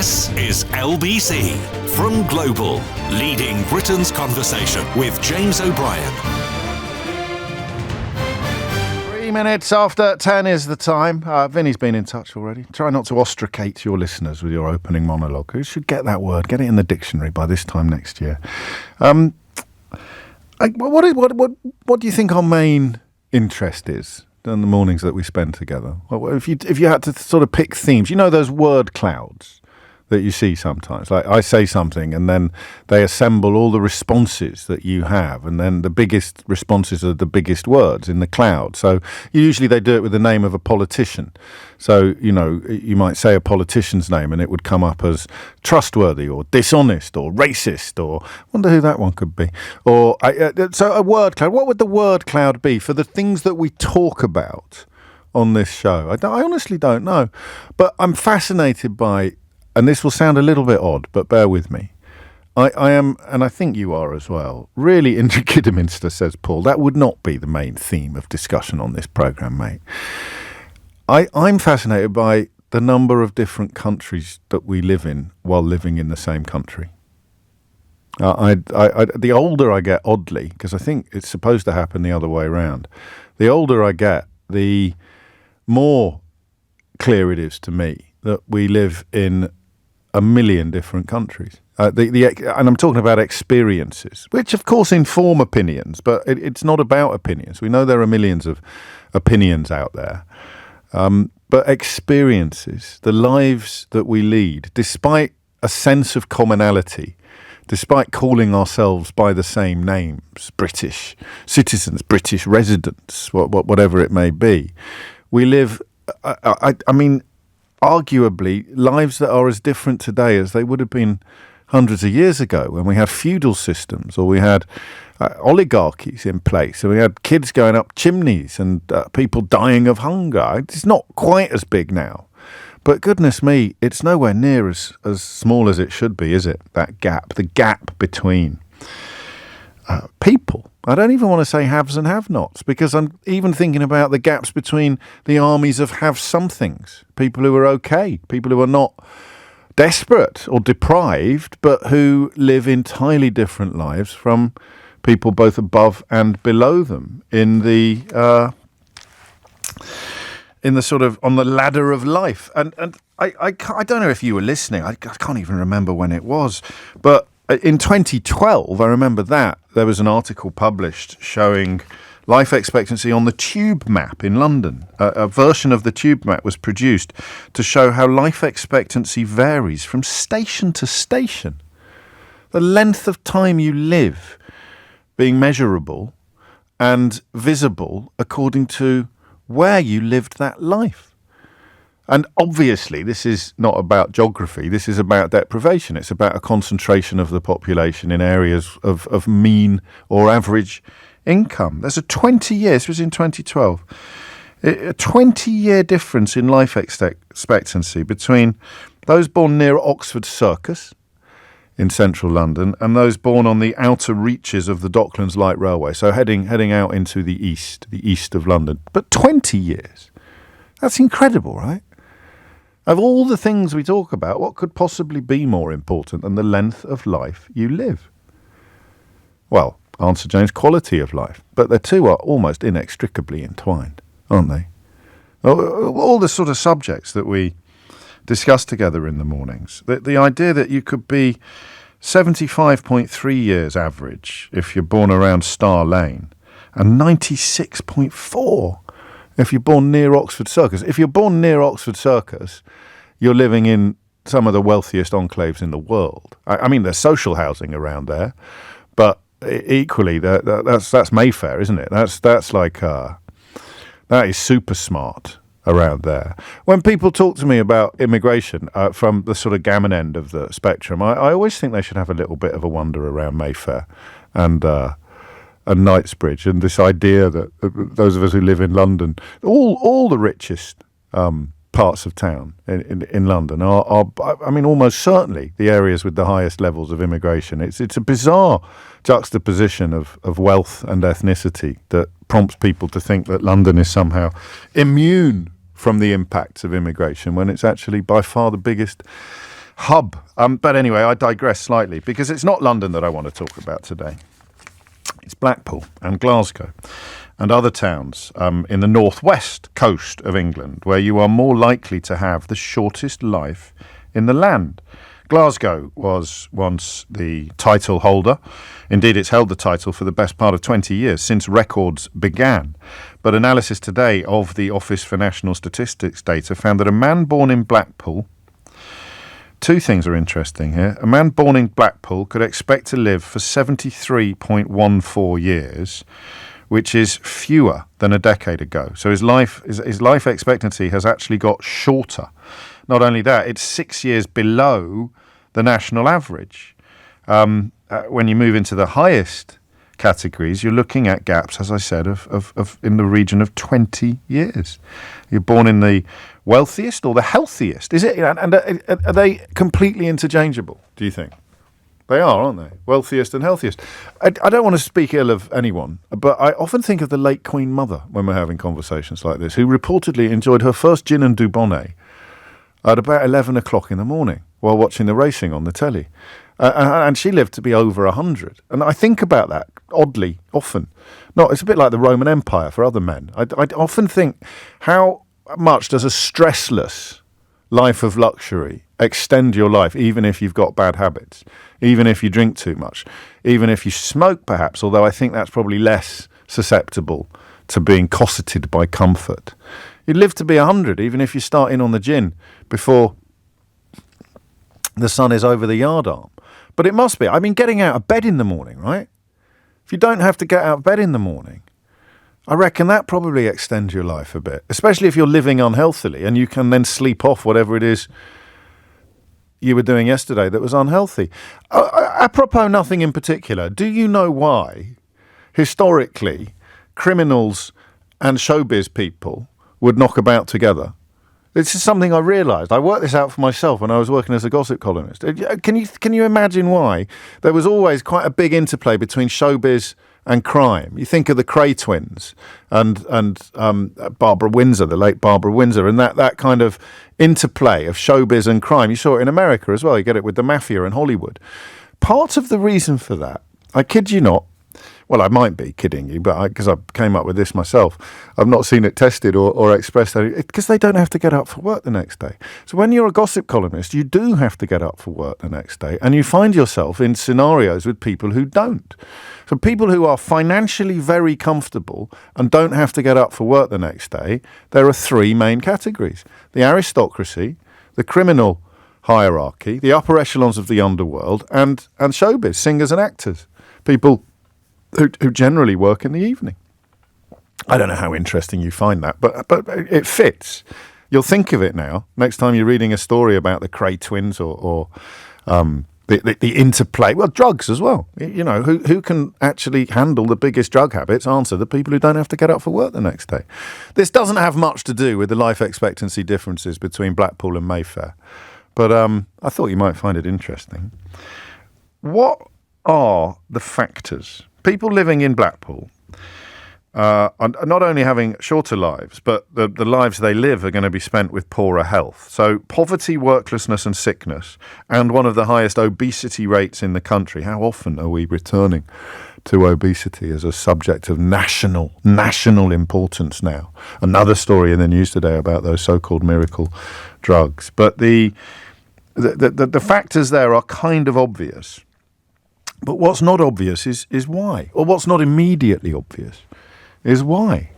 This is LBC from Global, leading Britain's conversation with James O'Brien. 3 minutes after 10 is the time. Vinny's been in touch already. Try not to ostracate your listeners with your opening monologue. Who should get that word? Get it in the dictionary by this time next year. What do you think our main interest is in the mornings that we spend together? Well, if you had to sort of pick themes, you know those word clouds that you see sometimes. Like I say something and then they assemble all the responses that you have, and then the biggest responses are the biggest words in the cloud. So usually they do it with the name of a politician. So, you know, you might say a politician's name and it would come up as trustworthy or dishonest or racist, or I wonder who that one could be. Or so a word cloud. What would the word cloud be for the things that we talk about on this show? I honestly don't know. But I'm fascinated by, and this will sound a little bit odd, but bear with me. I am, and I think you are as well, really into Kidderminster, says Paul. That would not be the main theme of discussion on this programme, mate. I'm fascinated by the number of different countries that we live in while living in the same country. The older I get, oddly, because I think it's supposed to happen the other way around, the older I get, the more clear it is to me that we live in a million different countries. And I'm talking about experiences, which of course inform opinions, but it's not about opinions. We know there are millions of opinions out there. But experiences, the lives that we lead, despite a sense of commonality, despite calling ourselves by the same names, British citizens, British residents, whatever it may be, we live, I mean, arguably, lives that are as different today as they would have been hundreds of years ago when we had feudal systems, or we had oligarchies in place, and we had kids going up chimneys and people dying of hunger. It's not quite as big now. But goodness me, it's nowhere near as small as it should be, is it? That gap, the gap between people. I don't even want to say haves and have-nots, because I'm even thinking about the gaps between the armies of have-somethings, people who are okay, people who are not desperate or deprived, but who live entirely different lives from people both above and below them in the sort of on the ladder of life. And I don't know if you were listening. I can't even remember when it was, but in 2012, I remember that there was an article published showing life expectancy on the tube map in London. A version of the tube map was produced to show how life expectancy varies from station to station. The length of time you live being measurable and visible according to where you lived that life. And obviously, this is not about geography. This is about deprivation. It's about a concentration of the population in areas of mean or average income. There's a 20-year, this was in 2012, a 20-year difference in life expectancy between those born near Oxford Circus in central London and those born on the outer reaches of the Docklands Light Railway, so heading out into the east of London. But 20 years. That's incredible, right? Of all the things we talk about, what could possibly be more important than the length of life you live? Well, answer James, quality of life. But the two are almost inextricably entwined, aren't they? All the sort of subjects that we discuss together in the mornings. The idea that you could be 75.3 years average if you're born around Star Lane, and 96.4 if you're born near Oxford Circus. If you're born near Oxford Circus, you're living in some of the wealthiest enclaves in the world. I mean, there's social housing around there, but equally, that's Mayfair, isn't it? That's like that is super smart around there. When people talk to me about immigration from the sort of gammon end of the spectrum, I always think they should have a little bit of a wander around Mayfair and Knightsbridge, and this idea that those of us who live in London, all the richest parts of town in London are, I mean, almost certainly the areas with the highest levels of immigration. It's a bizarre juxtaposition of wealth and ethnicity that prompts people to think that London is somehow immune from the impacts of immigration, when it's actually by far the biggest hub. But anyway, I digress slightly because it's not London that I want to talk about today. It's Blackpool and Glasgow and other towns in the northwest coast of England where you are more likely to have the shortest life in the land. Glasgow was once the title holder. Indeed, it's held the title for the best part of 20 years, since records began. But analysis today of the Office for National Statistics data found that a man born in Blackpool, two things are interesting here. A man born in Blackpool could expect to live for 73.14 years, which is fewer than a decade ago. So his life expectancy has actually got shorter. Not only that, it's 6 years below the national average. When you move into the highest categories, you're looking at gaps, as I said, of in the region of 20 years. You're born in the wealthiest or the healthiest. Is it? And are they completely interchangeable, do you think? They are, aren't they? Wealthiest and healthiest. I don't want to speak ill of anyone, but I often think of the late Queen Mother when we're having conversations like this, who reportedly enjoyed her first gin and Dubonnet at about 11 o'clock in the morning while watching the racing on the telly. And she lived to be over 100. And I think about that, oddly, often. No, it's a bit like the Roman Empire for other men. I often think, how much does a stressless life of luxury extend your life, even if you've got bad habits, even if you drink too much, even if you smoke, perhaps, although I think that's probably less susceptible to being cosseted by comfort. You'd live to be 100, even if you start in on the gin before the sun is over the yard arm. But it must be. I mean, getting out of bed in the morning, right? If you don't have to get out of bed in the morning, I reckon that probably extends your life a bit, especially if you're living unhealthily and you can then sleep off whatever it is you were doing yesterday that was unhealthy. Apropos nothing in particular, do you know why, historically, criminals and showbiz people would knock about together? This is something I realised. I worked this out for myself when I was working as a gossip columnist. Can you imagine why there was always quite a big interplay between showbiz and crime? You think of the Cray twins and Barbara Windsor, the late Barbara Windsor, and that kind of interplay of showbiz and crime. You saw it in America as well. You get it with the mafia in Hollywood. Part of the reason for that, I kid you not, well, I might be kidding you, but because I came up with this myself, I've not seen it tested or expressed, because they don't have to get up for work the next day. So when you're a gossip columnist, you do have to get up for work the next day, and you find yourself in scenarios with people who don't. So people who are financially very comfortable and don't have to get up for work the next day, there are three main categories: the aristocracy, the criminal hierarchy, the upper echelons of the underworld, and showbiz, singers and actors, people who generally work in the evening. I don't know how interesting you find that, but it fits. You'll think of it now, next time you're reading a story about the Cray twins or the interplay. Well, drugs as well. You know, who can actually handle the biggest drug habits? Answer the people who don't have to get up for work the next day. This doesn't have much to do with the life expectancy differences between Blackpool and Mayfair, but I thought you might find it interesting. What are the factors? People living in Blackpool are not only having shorter lives, but the lives they live are going to be spent with poorer health. So poverty, worklessness and sickness, and one of the highest obesity rates in the country. How often are we returning to obesity as a subject of national importance now? Another story in the news today about those so-called miracle drugs. But the factors there are kind of obvious. But what's not obvious is why, or what's not immediately obvious is why.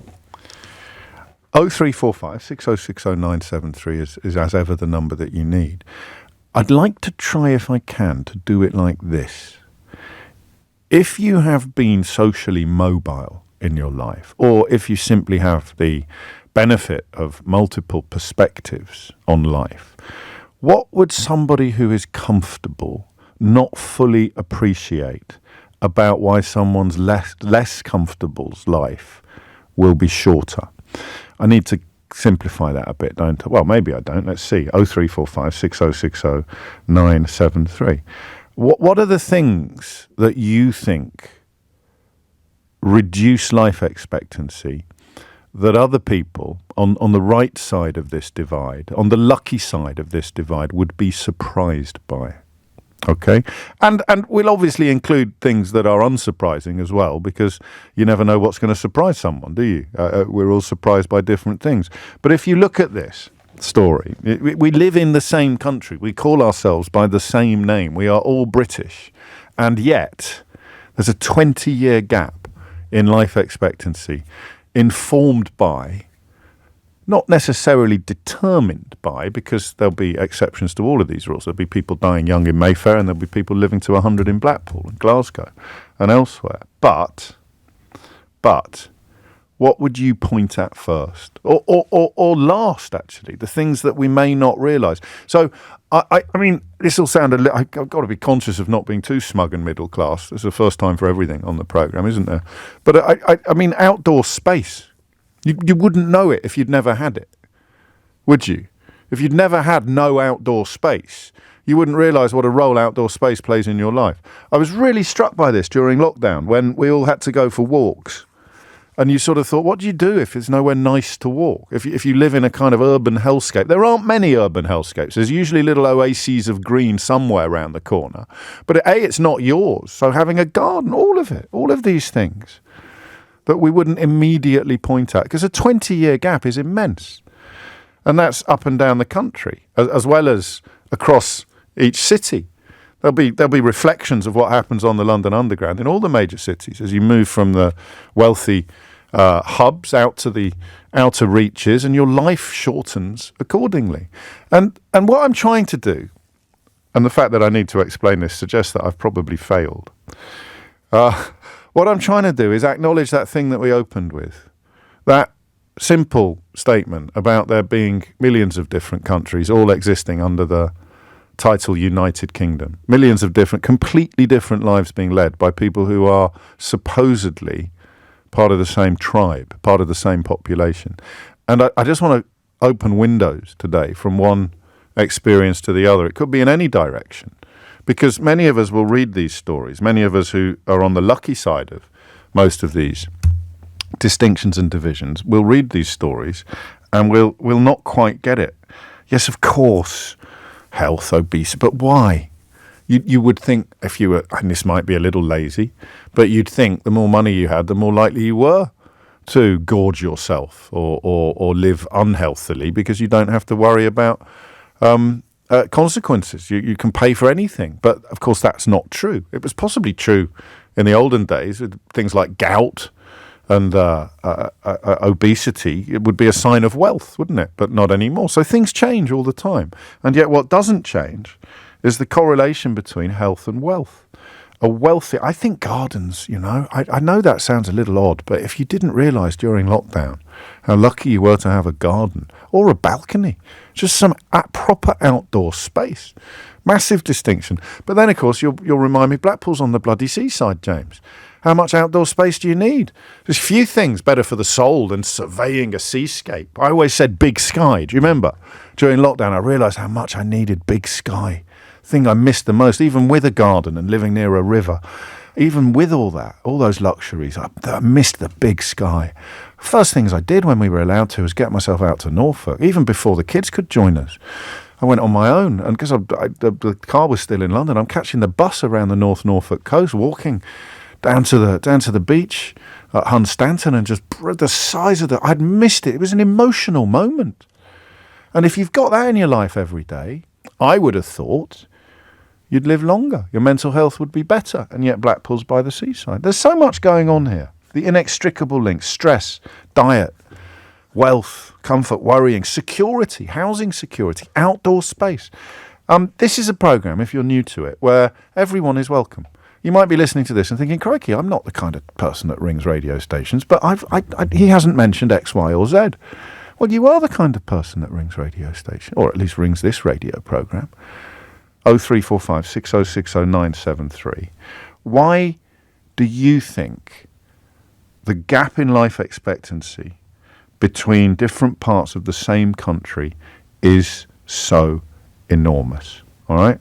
0345 6060 973 is as ever the number that you need. I'd like to try, if I can, to do it like this. If you have been socially mobile in your life, or if you simply have the benefit of multiple perspectives on life, what would somebody who is comfortable not fully appreciate about why someone's less comfortable's life will be shorter? I need to simplify that a bit, don't I? Well, maybe I don't. Let's see. 0345 6060 973. What are the things that you think reduce life expectancy that other people on the right side of this divide, on the lucky side of this divide, would be surprised by. Okay? And we'll obviously include things that are unsurprising as well, because you never know what's going to surprise someone, do you? We're all surprised by different things. But if you look at this story, we live in the same country. We call ourselves by the same name. We are all British. And yet, there's a 20-year gap in life expectancy, informed by, not necessarily determined by, because there'll be exceptions to all of these rules. There'll be people dying young in Mayfair, and there'll be people living to 100 in Blackpool and Glasgow and elsewhere. But what would you point at first? Or last, actually, the things that we may not realise. So, I mean, this will sound I've got to be conscious of not being too smug and middle class. It's the first time for everything on the programme, isn't there? But I mean, outdoor space. You wouldn't know it if you'd never had it, would you? If you'd never had no outdoor space, you wouldn't realise what a role outdoor space plays in your life. I was really struck by this during lockdown when we all had to go for walks. And you sort of thought, what do you do if there's nowhere nice to walk? If you live in a kind of urban hellscape. There aren't many urban hellscapes. There's usually little oases of green somewhere around the corner. But it's not yours. So having a garden, all of these things that we wouldn't immediately point at, because a 20-year gap is immense. And that's up and down the country, as well as across each city. There'll be reflections of what happens on the London Underground in all the major cities as you move from the wealthy hubs out to the outer reaches, and your life shortens accordingly. And what I'm trying to do, and the fact that I need to explain this suggests that I've probably failed. What I'm trying to do is acknowledge that thing that we opened with, that simple statement about there being millions of different countries all existing under the title United Kingdom. Millions of completely different lives being led by people who are supposedly part of the same tribe, part of the same population. And I just want to open windows today from one experience to the other. It could be in any direction, because many of us will read these stories, many of us who are on the lucky side of most of these distinctions and divisions will read these stories and will not quite get it. Yes, of course, health, obesity, but why? You would think, if you were, and this might be a little lazy, but you'd think the more money you had, the more likely you were to gorge yourself or live unhealthily, because you don't have to worry about consequences. You can pay for anything. But, of course, that's not true. It was possibly true in the olden days with things like gout and obesity. It would be a sign of wealth, wouldn't it? But not anymore. So things change all the time. And yet what doesn't change is the correlation between health and wealth. I think gardens, I know that sounds a little odd, but if you didn't realise during lockdown how lucky you were to have a garden or a balcony, just some proper outdoor space, massive distinction. But then, of course, you'll remind me, Blackpool's on the bloody seaside, James. How much outdoor space do you need? There's few things better for the soul than surveying a seascape. I always said big sky. Do you remember? During lockdown, I realised how much I needed big sky. Thing I missed the most, even with a garden and living near a river. Even with all that, all those luxuries, I missed the big sky. First things I did when we were allowed to was get myself out to Norfolk, even before the kids could join us. I went on my own, and because the car was still in London, I'm catching the bus around the North Norfolk coast, walking down to the beach at Hunstanton, and just the size of I'd missed it. It was an emotional moment. And if you've got that in your life every day, I would have thought you'd live longer. Your mental health would be better. And yet Blackpool's by the seaside. There's so much going on here. The inextricable links: stress, diet, wealth, comfort, worrying, security, housing security, outdoor space. This is a programme, if you're new to it, where everyone is welcome. You might be listening to this and thinking, crikey, I'm not the kind of person that rings radio stations, but he hasn't mentioned X, Y or Z. Well, you are the kind of person that rings radio stations, or at least rings this radio programme. 0345 6060 973. Why do you think the gap in life expectancy between different parts of the same country is so enormous? All right?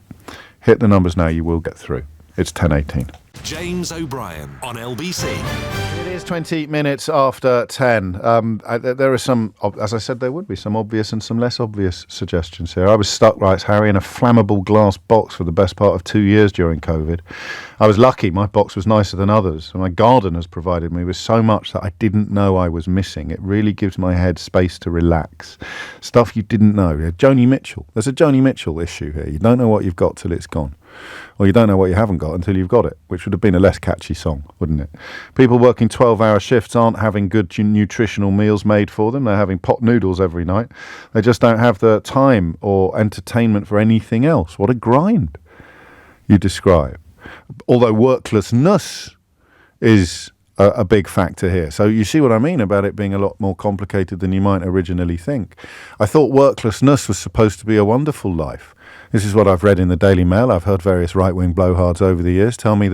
Hit the numbers now, you will get through. It's 10:18. James O'Brien on LBC. It's 20 minutes after 10. There are some, as I said, there would be some obvious and some less obvious suggestions here. I was stuck, writes Harry, in a flammable glass box for the best part of 2 years during COVID. I was lucky. My box was nicer than others. And my garden has provided me with so much that I didn't know I was missing. It really gives my head space to relax. Stuff you didn't know. Joni Mitchell. There's a Joni Mitchell issue here. You don't know what you've got till it's gone. Or you don't know what you haven't got until you've got it, which would have been a less catchy song, wouldn't it? People working 12-hour shifts aren't having good nutritional meals made for them. They're having pot noodles every night. They just don't have the time or entertainment for anything else. What a grind you describe. Although worklessness is a big factor here. So you see what I mean about it being a lot more complicated than you might originally think. I thought worklessness was supposed to be a wonderful life. This is what I've read in the Daily Mail. I've heard various right-wing blowhards over the years telling me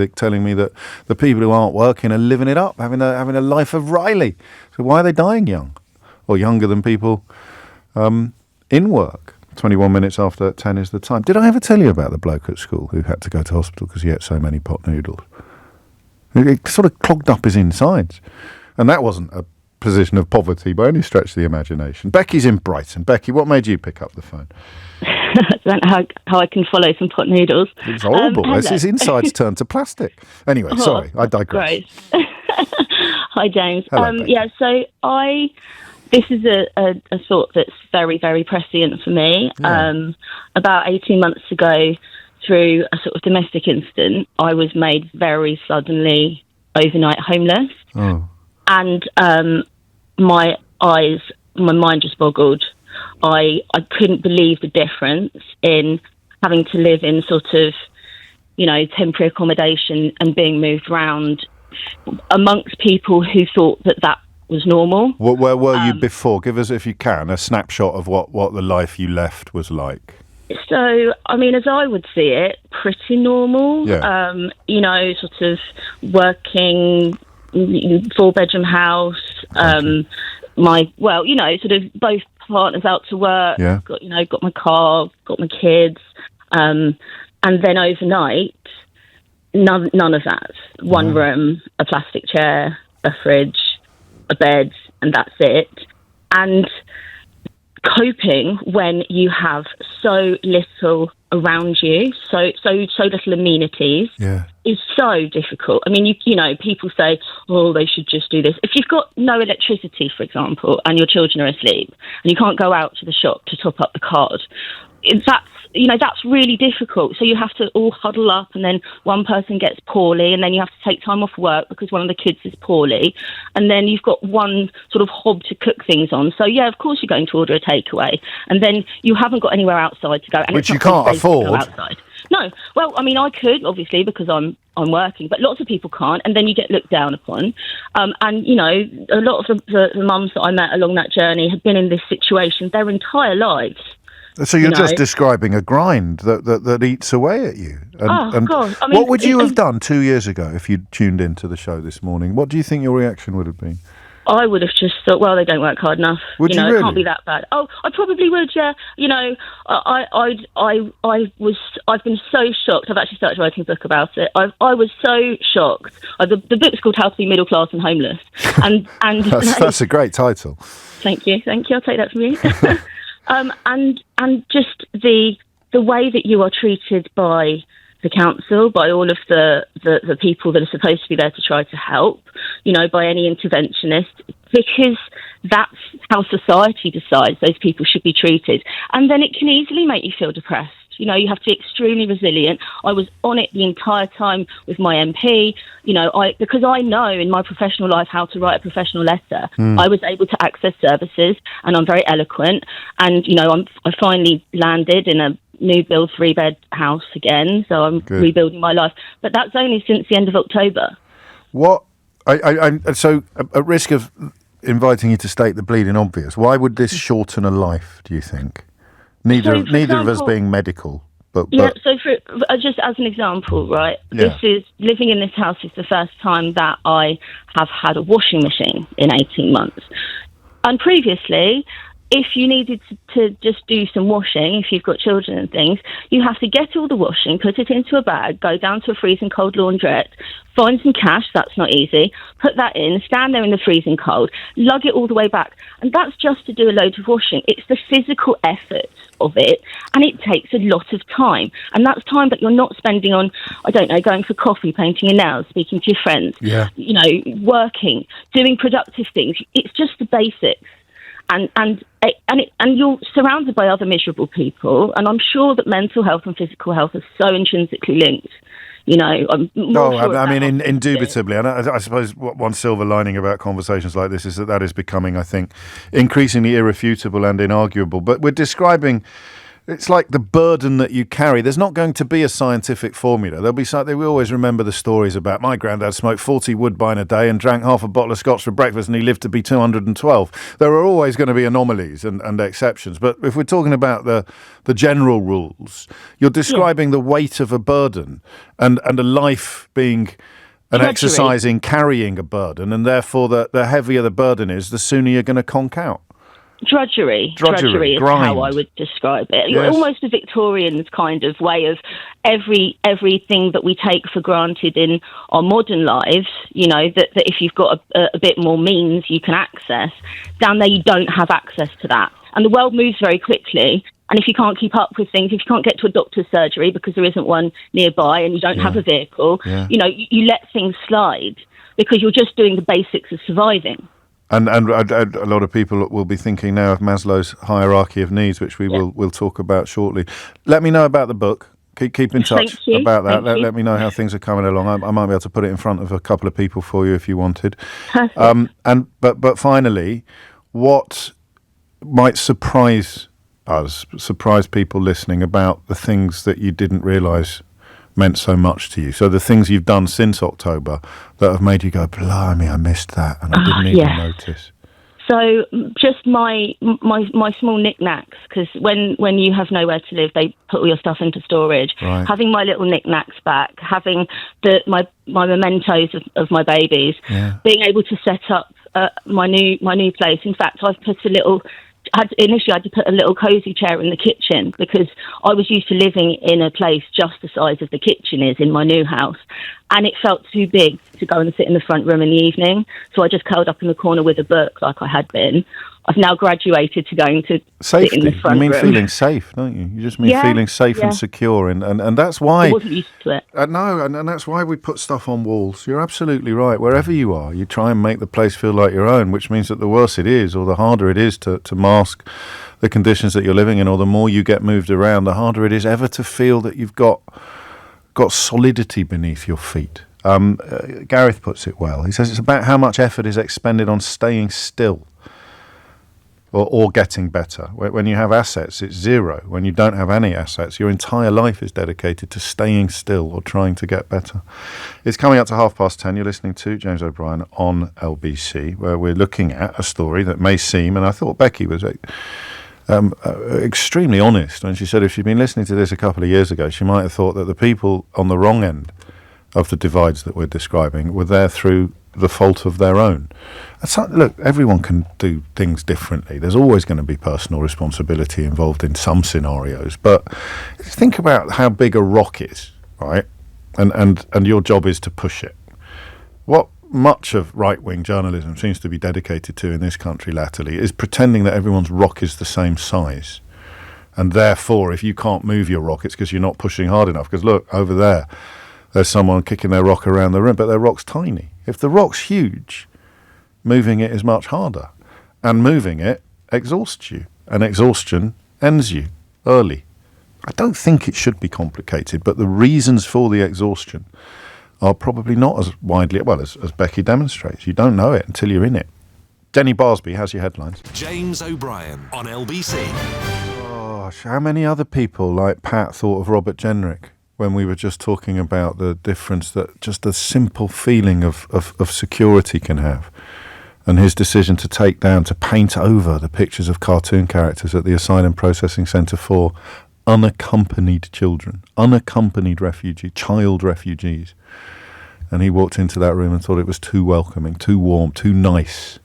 that the people who aren't working are living it up, having a life of Riley. So why are they dying young, or younger than people in work? 21 minutes after 10 is the time. Did I ever tell you about the bloke at school who had to go to hospital because he ate so many pot noodles? It sort of clogged up his insides, and that wasn't a position of poverty by any stretch of the imagination. Becky's in Brighton. Becky, what made you pick up the phone? I don't know how I can follow some pot noodles. It's horrible. His insides turned to plastic. Anyway, sorry, I digress. Hi, James. Hello, Becky. So this is a thought that's very, very prescient for me. Yeah. About 18 months ago, through a sort of domestic incident, I was made very suddenly overnight homeless. Oh. And my mind just boggled. I couldn't believe the difference in having to live in sort of, temporary accommodation and being moved around amongst people who thought that was normal. Where were you before? Give us, if you can, a snapshot of what the life you left was like. So, I mean, as I would see it, pretty normal. Yeah. Sort of working, 4-bedroom house. Sort of both partners out to work. Yeah. Got my car, got my kids, and then overnight, none of that. One room, a plastic chair, a fridge, a bed, and that's it. And coping when you have so little around you, so little amenities, is so difficult. I mean, people say, oh, they should just do this. If you've got no electricity, for example, and your children are asleep, and you can't go out to the shop to top up the card, that's really difficult. So you have to all huddle up, and then one person gets poorly, and then you have to take time off work because one of the kids is poorly, and then you've got one sort of hob to cook things on. So yeah, of course you're going to order a takeaway, and then you haven't got anywhere outside to go, and which you can't afford. Outside. No, well, I mean, I could obviously because I'm working, but lots of people can't, and then you get looked down upon. And a lot of the mums that I met along that journey have been in this situation their entire lives. So you're just describing a grind that eats away at you. And God. I mean, what would you have done 2 years ago if you'd tuned into the show this morning? What do you think your reaction would have been? I would have just thought, well, they don't work hard enough. Would you really? It can't be that bad. Oh, I probably would, yeah. I've been so shocked. I've actually started writing a book about it. I was so shocked. The book's called How to Be Middle Class and Homeless. And that's a great title. Thank you. I'll take that from you. And just the way that you are treated by the council, by all of the people that are supposed to be there to try to help, by any interventionist, because that's how society decides those people should be treated. And then it can easily make you feel depressed. You have to be extremely resilient. I was on it the entire time with my MP. Because I know in my professional life how to write a professional letter. I was able to access services, and I'm very eloquent. And I finally landed in a new build 3-bed house again. So I'm rebuilding my life. But that's only since the end of October. What? So at risk of inviting you to state the bleeding obvious, why would this shorten a life? Do you think? Neither of us being medical, but So just as an example, right? Yeah. Living in this house is the first time that I have had a washing machine in 18 months, and previously if you needed to just do some washing, if you've got children and things, you have to get all the washing, put it into a bag, go down to a freezing cold laundrette, find some cash, that's not easy, put that in, stand there in the freezing cold, lug it all the way back. And that's just to do a load of washing. It's the physical effort of it, and it takes a lot of time. And that's time that you're not spending on, I don't know, going for coffee, painting your nails, speaking to your friends, working, doing productive things. It's just the basics. And you're surrounded by other miserable people, and I'm sure that mental health and physical health are so intrinsically linked. Indubitably. And I suppose one silver lining about conversations like this is that is becoming, I think, increasingly irrefutable and inarguable. But we're describing. It's like the burden that you carry. There's not going to be a scientific formula. There'll be something. We always remember the stories about my granddad smoked 40 Woodbine a day and drank half a bottle of scotch for breakfast, and he lived to be 212. There are always going to be anomalies and exceptions. But if we're talking about the general rules, you're describing the weight of a burden and a life being an exercise in carrying a burden, and therefore the heavier the burden is, the sooner you're going to conk out. Drudgery is grind. how I would describe it. Yes. Almost a Victorian's kind of way of everything that we take for granted in our modern lives, that if you've got a bit more means you can access. Down there you don't have access to that. And the world moves very quickly. And if you can't keep up with things, if you can't get to a doctor's surgery because there isn't one nearby and you don't have a vehicle, you let things slide because you're just doing the basics of surviving. And a lot of people will be thinking now of Maslow's hierarchy of needs, which we'll talk about shortly. Let me know about the book. Keep in touch about that. Let me know how things are coming along. I might be able to put it in front of a couple of people for you if you wanted. But finally, what might surprise people listening about the things that you didn't realise meant so much to you? So the things you've done since October that have made you go, blimey, I missed that and I didn't even notice. So just my small knickknacks, because when you have nowhere to live, they put all your stuff into storage. Right. Having my little knickknacks back, having my mementos of my babies, being able to set up my new place. In fact, I've put initially I had to put a little cosy chair in the kitchen because I was used to living in a place just the size of the kitchen is in my new house, and it felt too big to go and sit in the front room in the evening, so I just curled up in the corner with a book like I had been. I've now graduated to going to safety. Sit in the front room. You mean feeling safe, don't you? You just mean feeling safe and secure, and that's why I wasn't used to it. No, and that's why we put stuff on walls. You're absolutely right. Wherever you are, you try and make the place feel like your own, which means that the worse it is, or the harder it is to mask the conditions that you're living in, or the more you get moved around, the harder it is ever to feel that you've got solidity beneath your feet. Gareth puts it well. He says it's about how much effort is expended on staying still. Or getting better. When you have assets, it's zero. When you don't have any assets, your entire life is dedicated to staying still or trying to get better. It's coming up to 10:30. You're listening to James O'Brien on LBC, where we're looking at a story that may seem, and I thought Becky was extremely honest when she said if she'd been listening to this a couple of years ago, she might have thought that the people on the wrong end of the divides that we're describing were there through the fault of their own. Look, everyone can do things differently. There's always going to be personal responsibility involved in some scenarios, but think about how big a rock is, right? And your job is to push it. What much of right-wing journalism seems to be dedicated to in this country latterly is pretending that everyone's rock is the same size. And therefore, if you can't move your rock, it's because you're not pushing hard enough. Because look, over there's someone kicking their rock around the room, but their rock's tiny. If the rock's huge, moving it is much harder. And moving it exhausts you. And exhaustion ends you early. I don't think it should be complicated, but the reasons for the exhaustion are probably not as widely, as Becky demonstrates. You don't know it until you're in it. Jenny Barsby, how's your headlines? James O'Brien on LBC. Gosh, how many other people like Pat thought of Robert Jenrick when we were just talking about the difference that just a simple feeling of security can have, and his decision to paint over the pictures of cartoon characters at the Asylum Processing Centre for unaccompanied children, unaccompanied child refugees. And he walked into that room and thought it was too welcoming, too warm, too nice.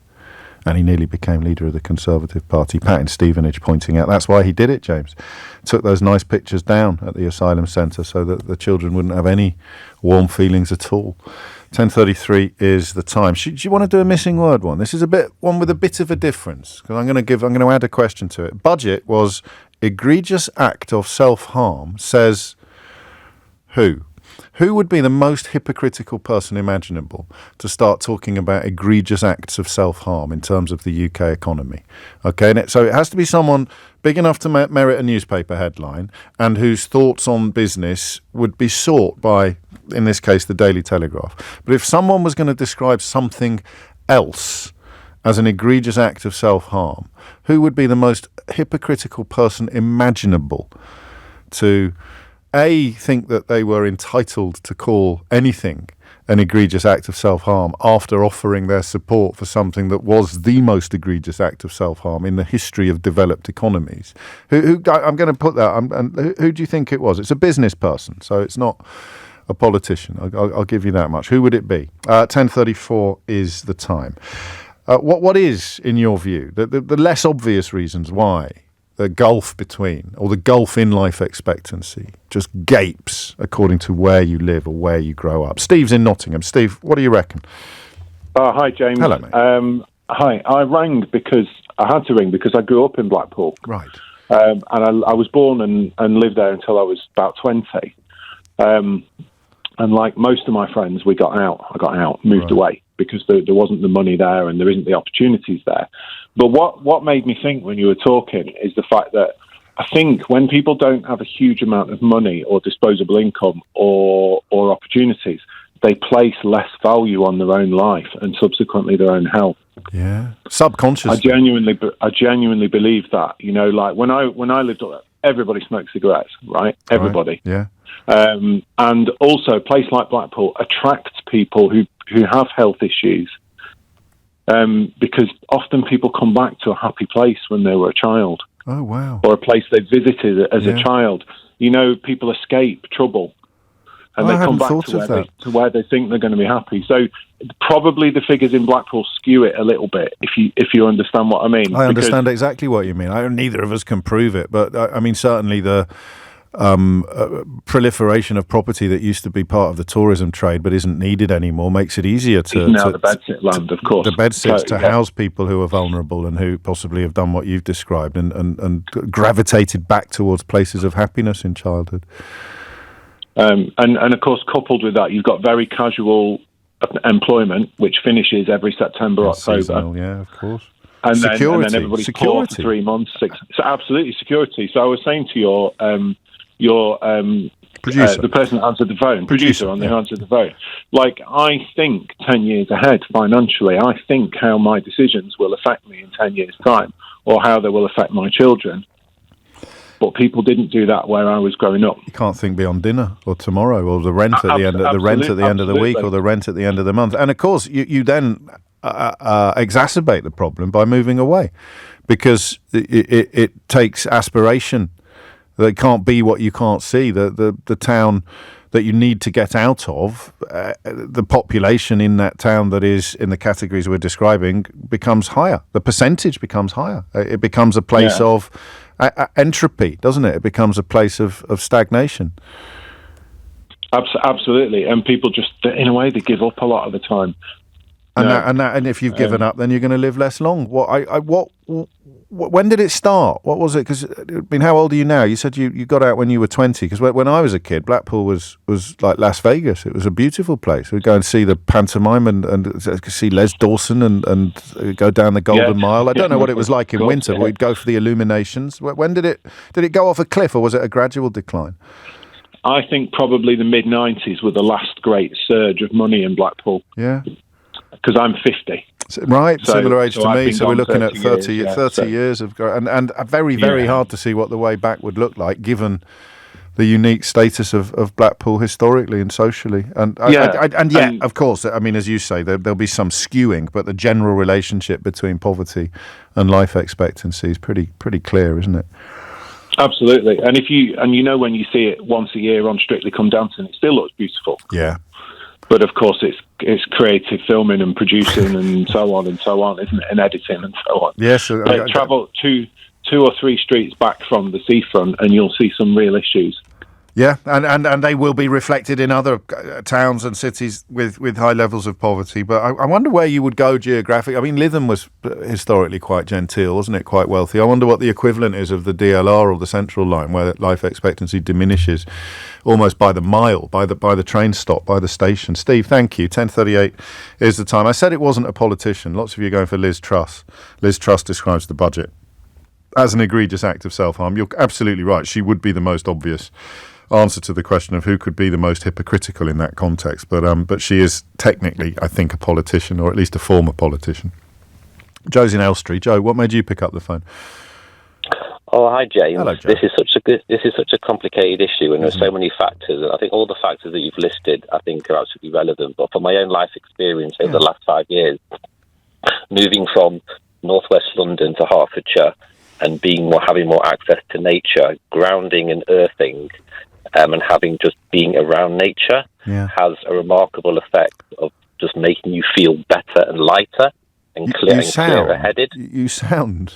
And he nearly became leader of the Conservative Party. Pat in Stevenage pointing out that's why he did it, James. Took those nice pictures down at the asylum centre so that the children wouldn't have any warm feelings at all. 10:33 is the time. Do you want to do a missing word one? This is one with a bit of a difference, because I'm going to add a question to it. Budget was egregious act of self-harm, says who? Who would be the most hypocritical person imaginable to start talking about egregious acts of self-harm in terms of the UK economy? Okay, so it has to be someone big enough to merit a newspaper headline and whose thoughts on business would be sought by, in this case, the Daily Telegraph. But if someone was going to describe something else as an egregious act of self-harm, who would be the most hypocritical person imaginable to think that they were entitled to call anything an egregious act of self-harm after offering their support for something that was the most egregious act of self-harm in the history of developed economies? Who I'm going to put that. Who do you think it was? It's a business person, so it's not a politician. I'll give you that much. Who would it be? 10:34 is the time. What is, in your view, the less obvious reasons why the gulf between, or the gulf in life expectancy just gapes according to where you live or where you grow up? Steve's in Nottingham. Steve, what do you reckon? Hi, James. Hello, mate. Hi, I had to ring because I grew up in Blackpool. Right. And I was born and lived there until I was about 20. And like most of my friends, I got out, moved away, because there wasn't the money there and there isn't the opportunities there. But what made me think when you were talking is the fact that I think when people don't have a huge amount of money or disposable income or opportunities, they place less value on their own life and subsequently their own health. Yeah, subconsciously. I genuinely believe that. You know, like when I lived up, everybody smoked cigarettes, right? Everybody. Right. Yeah. And also, a place like Blackpool attracts people who have health issues, because often people come back to a happy place when they were a child. Oh, wow. Or a place they visited as a child. You know, people escape trouble and they come back to where they think they're going to be happy. So probably the figures in Blackpool skew it a little bit, if you understand what I mean. I understand exactly what you mean. Neither of us can prove it, but I mean, certainly the proliferation of property that used to be part of the tourism trade but isn't needed anymore makes it easier to now the bedsit land, of course. The bedsits to house people who are vulnerable and who possibly have done what you've described and gravitated back towards places of happiness in childhood. And of course, coupled with that, you've got very casual employment, which finishes every September, October. Seasonal, yeah, of course. And then everybody's poor for 3 months, 6. So absolutely security. So I was saying to your producer, the person that answered the phone, producer on the answered the phone. Like, I think 10 years ahead financially. I think how my decisions will affect me in 10 years' time, or how they will affect my children. But people didn't do that where I was growing up. You can't think beyond dinner or tomorrow or the rent at the end of the week or the rent at the end of the month. And of course, you then exacerbate the problem by moving away, because it takes aspiration. They can't be what you can't see. The town that you need to get out of, the population in that town that is in the categories we're describing becomes higher. The percentage becomes higher. It becomes a place of entropy, doesn't it? It becomes a place of stagnation. Absolutely. And people just, in a way, they give up a lot of the time. And if you've given up, then you're going to live less long. When did it start? What was it? Because I mean, how old are you now? You said you got out when you were 20. Because when I was a kid, Blackpool was like Las Vegas. It was a beautiful place. We'd go and see the pantomime and see Les Dawson and go down the Golden Mile. I don't know what it was like in winter, but we'd go for the illuminations. When did it go off a cliff, or was it a gradual decline? I think probably the mid-90s were the last great surge of money in Blackpool. Yeah. Because I'm 50. Right, similar age to me. So we're looking at 30 years of and very, very hard to see what the way back would look like, given the unique status of Blackpool historically and socially. And yet, of course, I mean, as you say, there'll be some skewing, but the general relationship between poverty and life expectancy is pretty clear, isn't it? Absolutely. And when you see it once a year on Strictly Come Dancing, it still looks beautiful. Yeah. But of course, it's creative filming and producing and so on, isn't it? And editing and so on. Yes. But travel two or three streets back from the seafront, and you'll see some real issues. Yeah, and they will be reflected in other towns and cities with high levels of poverty. But I wonder where you would go geographically. I mean, Lytham was historically quite genteel, wasn't it? Quite wealthy. I wonder what the equivalent is of the DLR or the Central Line, where life expectancy diminishes almost by the mile, by the train stop, by the station. Steve, thank you. 10:38 is the time. I said it wasn't a politician. Lots of you are going for Liz Truss. Liz Truss describes the budget as an egregious act of self-harm. You're absolutely right. She would be the most obvious answer to the question of who could be the most hypocritical in that context. But she is technically, I think, a politician, or at least a former politician. Joe's in Elstree. Joe, what made you pick up the phone? Oh, hi, James. Hello, Joe. This is such a complicated issue, and there's so many factors. And I think all the factors that you've listed, I think, are absolutely relevant. But from my own life experience over the last 5 years, moving from northwest London to Hertfordshire and having more access to nature, grounding and earthing, and being around nature has a remarkable effect of just making you feel better and lighter and clearer-headed. You sound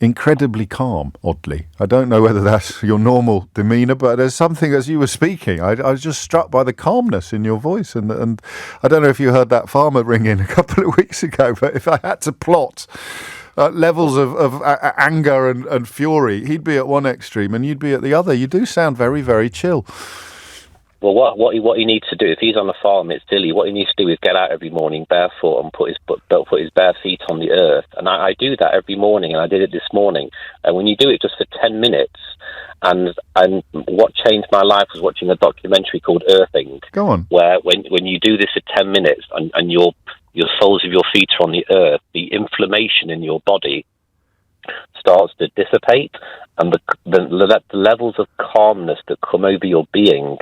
incredibly calm, oddly. I don't know whether that's your normal demeanour, but there's something as you were speaking. I was just struck by the calmness in your voice. And I don't know if you heard that farmer ring in a couple of weeks ago, but if I had to plot levels of anger and fury, he'd be at one extreme and you'd be at the other. You do sound very, very chill. Well, what he needs to do, if he's on a farm, it's silly. What he needs to do is get out every morning barefoot and put his bare feet on the earth. And I do that every morning, and I did it this morning. And when you do it just for 10 minutes, and what changed my life was watching a documentary called Earthing. Go on. Where when you do this for 10 minutes and your soles of your feet are on the earth, the inflammation in your body starts to dissipate, and the levels of calmness that come over your being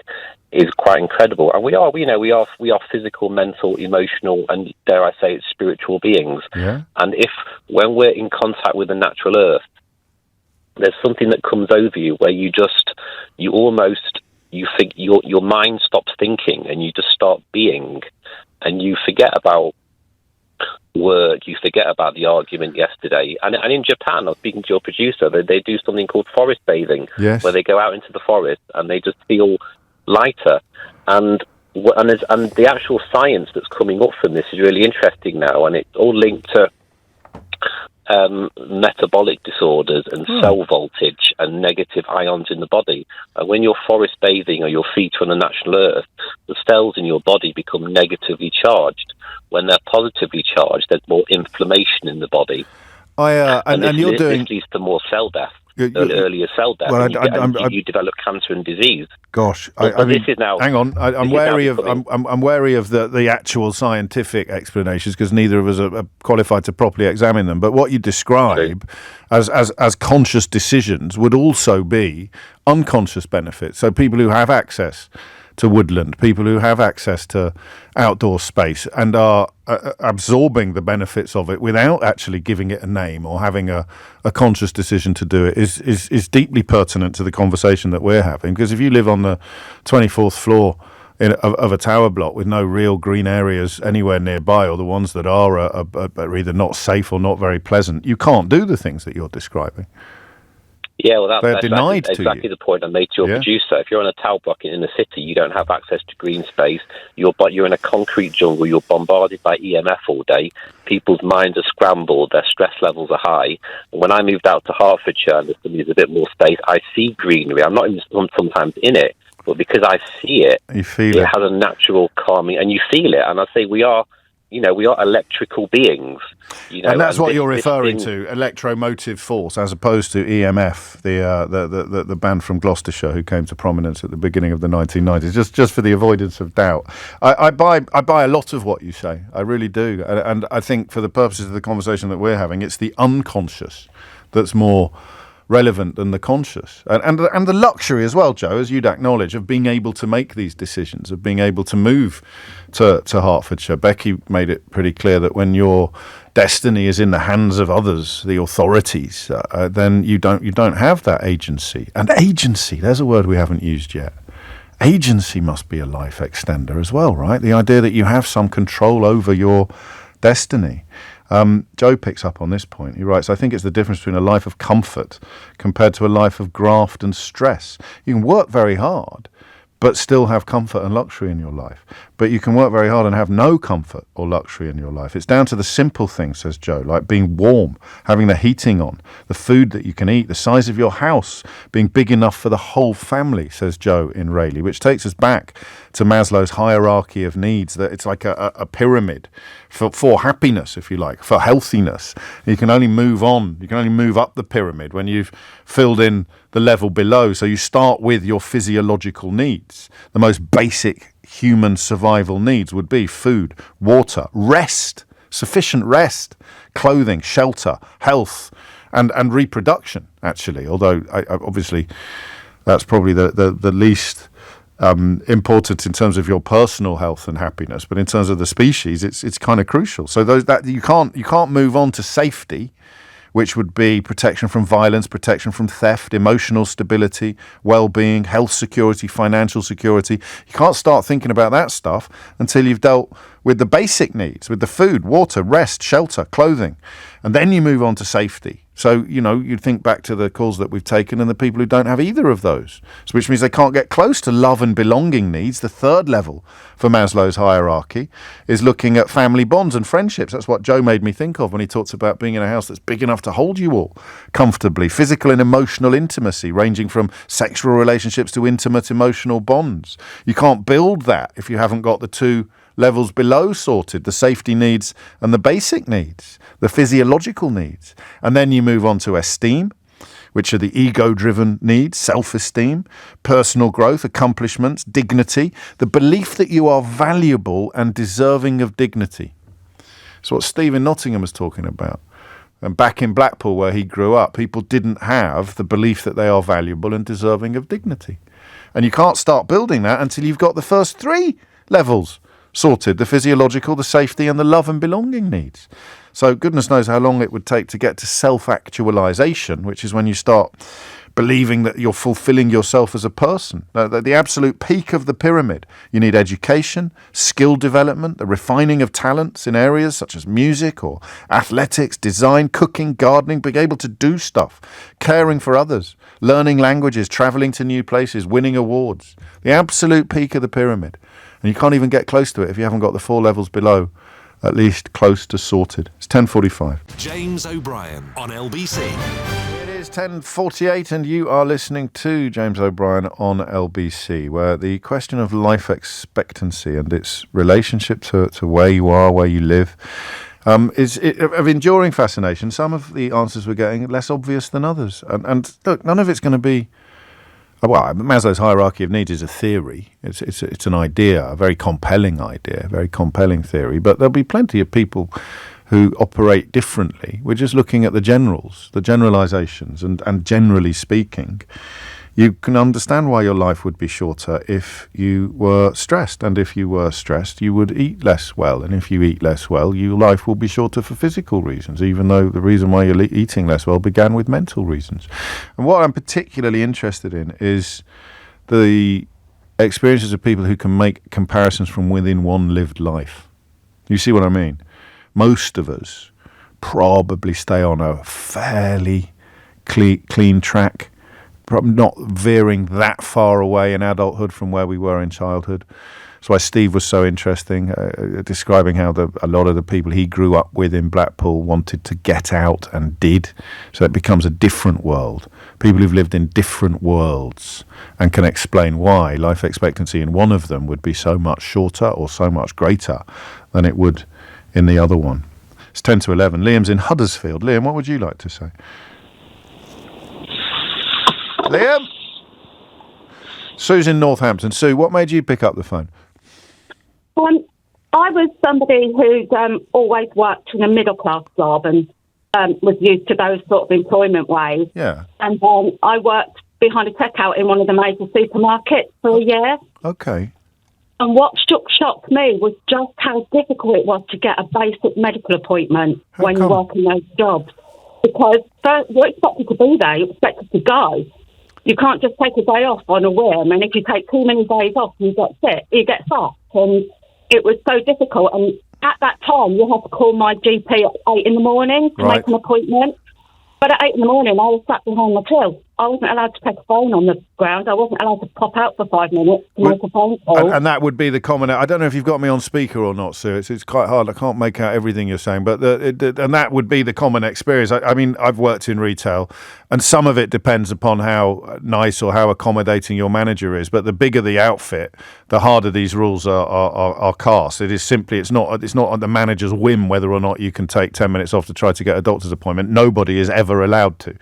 is quite incredible. And we are physical, mental, emotional, and dare I say it, spiritual beings. Yeah. And when we're in contact with the natural earth, there's something that comes over you where you think your mind stops thinking and you just start being, and you forget about work, you forget about the argument yesterday. And in Japan, I was speaking to your producer, they do something called forest bathing, yes, where they go out into the forest and they just feel lighter. And the actual science that's coming up from this is really interesting now, and it's all linked to metabolic disorders and cell voltage and negative ions in the body. And when you're forest bathing or your feet are on the natural earth, the cells in your body become negatively charged. When they're positively charged, there's more inflammation in the body. This leads to more cell death. Earlier cell death, well, you develop cancer and disease. Gosh, this is now. Hang on, I'm wary of the actual scientific explanations, because neither of us are qualified to properly examine them. But what you describe as conscious decisions would also be unconscious benefits. So people who have access to woodland, people who have access to outdoor space and are absorbing the benefits of it without actually giving it a name or having a conscious decision to do it is deeply pertinent to the conversation that we're having. Because if you live on the 24th floor of a tower block with no real green areas anywhere nearby, or the ones that are either not safe or not very pleasant, you can't do the things that you're describing. Yeah, well, that's exactly the point I made to your producer. If you're on a tower block in the city, you don't have access to green space. You're in a concrete jungle. You're bombarded by EMF all day. People's minds are scrambled. Their stress levels are high. And when I moved out to Hertfordshire, and there's a bit more space, I see greenery. I'm not even sometimes in it, but because I see it, you feel it has a natural calming, and you feel it. And I say we are electrical beings. And that's what you're referring to, electromotive force, as opposed to EMF, the band from Gloucestershire who came to prominence at the beginning of the 1990s. Just for the avoidance of doubt, I buy a lot of what you say. I really do, and I think for the purposes of the conversation that we're having, it's the unconscious that's more relevant than the conscious, and the luxury as well, Joe, as you'd acknowledge, of being able to make these decisions, of being able to move to Hertfordshire. Becky made it pretty clear that when your destiny is in the hands of others, the authorities, then you don't have that agency. And agency, there's a word we haven't used yet. Agency must be a life extender as well, right? The idea that you have some control over your destiny. Joe picks up on this point. He writes, I think it's the difference between a life of comfort compared to a life of graft and stress. You can work very hard, but still have comfort and luxury in your life. But you can work very hard and have no comfort or luxury in your life. It's down to the simple things, says Joe, like being warm, having the heating on, the food that you can eat, the size of your house being big enough for the whole family, says Joe in Rayleigh, which takes us back to Maslow's hierarchy of needs, that it's like a pyramid for happiness, if you like, for healthiness. You can only move on, you can only move up the pyramid when you've filled in the level below. So you start with your physiological needs. The most basic human survival needs would be food, water, rest, sufficient rest, clothing, shelter, health, and reproduction, actually. Although, obviously, that's probably the least important in terms of your personal health and happiness. But in terms of the species, it's kind of crucial. So that you can't move on to safety, which would be protection from violence, protection from theft, emotional stability, well-being, health security, financial security. You can't start thinking about that stuff until you've dealt with the basic needs, with the food, water, rest, shelter, clothing. And then you move on to safety. So, you think back to the calls that we've taken and the people who don't have either of those, so which means they can't get close to love and belonging needs. The third level for Maslow's hierarchy is looking at family bonds and friendships. That's what Joe made me think of when he talks about being in a house that's big enough to hold you all comfortably. Physical and emotional intimacy, ranging from sexual relationships to intimate emotional bonds. You can't build that if you haven't got the two levels below sorted, the safety needs and the basic needs, the physiological needs. And then you move on to esteem, which are the ego-driven needs, self-esteem, personal growth, accomplishments, dignity, the belief that you are valuable and deserving of dignity. It's what Steve in Nottingham was talking about. And back in Blackpool, where he grew up, people didn't have the belief that they are valuable and deserving of dignity. And you can't start building that until you've got the first three levels sorted, the physiological, the safety, and the love and belonging needs. So goodness knows how long it would take to get to self-actualization, which is when you start believing that you're fulfilling yourself as a person. The absolute peak of the pyramid. You need education, skill development, the refining of talents in areas such as music or athletics, design, cooking, gardening, being able to do stuff, caring for others, learning languages, traveling to new places, winning awards. The absolute peak of the pyramid. And you can't even get close to it if you haven't got the four levels below at least close to sorted. It's 10:45. James O'Brien on LBC. It is 10:48 and you are listening to James O'Brien on LBC, where the question of life expectancy and its relationship to where you are, where you live, is of enduring fascination. Some of the answers we're getting are less obvious than others. And look, none of it's going to be... Well, Maslow's hierarchy of needs is a theory. It's an idea, a very compelling idea, a very compelling theory. But there'll be plenty of people who operate differently. We're just looking at the generals, the generalizations, and generally speaking, you can understand why your life would be shorter if you were stressed. And if you were stressed, you would eat less well. And if you eat less well, your life will be shorter for physical reasons, even though the reason why you're eating less well began with mental reasons. And what I'm particularly interested in is the experiences of people who can make comparisons from within one lived life. You see what I mean? Most of us probably stay on a fairly clean track, probably not veering that far away in adulthood from where we were in childhood. That's why Steve was so interesting, describing how a lot of the people he grew up with in Blackpool wanted to get out and did. So it becomes a different world. People who've lived in different worlds and can explain why life expectancy in one of them would be so much shorter or so much greater than it would in the other one. It's 10:11. Liam's in Huddersfield. Liam, what would you like to say? Liam? Sue's in Northampton. Sue, what made you pick up the phone? I was somebody who'd always worked in a middle-class job and was used to those sort of employment ways. Yeah. And I worked behind a checkout in one of the major supermarkets for a year. Okay. And what shocked me was just how difficult it was to get a basic medical appointment when you work in those jobs. Because first, you're expected to be there, you're expected to go. you can't just take a day off on a whim, and if you take too many days off, you get sick, you get fat. And it was so difficult. And at that time, you had to call my GP at 8 in the morning to make an appointment. But at 8 in the morning, I was sat behind my till. I wasn't allowed to take a phone on the ground. I wasn't allowed to pop out for 5 minutes to make a phone call. And that would be the common... I don't know if you've got me on speaker or not, Sue. It's quite hard. I can't make out everything you're saying. But and that would be the common experience. I mean, I've worked in retail, and some of it depends upon how nice or how accommodating your manager is. But the bigger the outfit, the harder these rules are cast. It is simply... It's not on the manager's whim whether or not you can take 10 minutes off to try to get a doctor's appointment. Nobody is ever allowed to.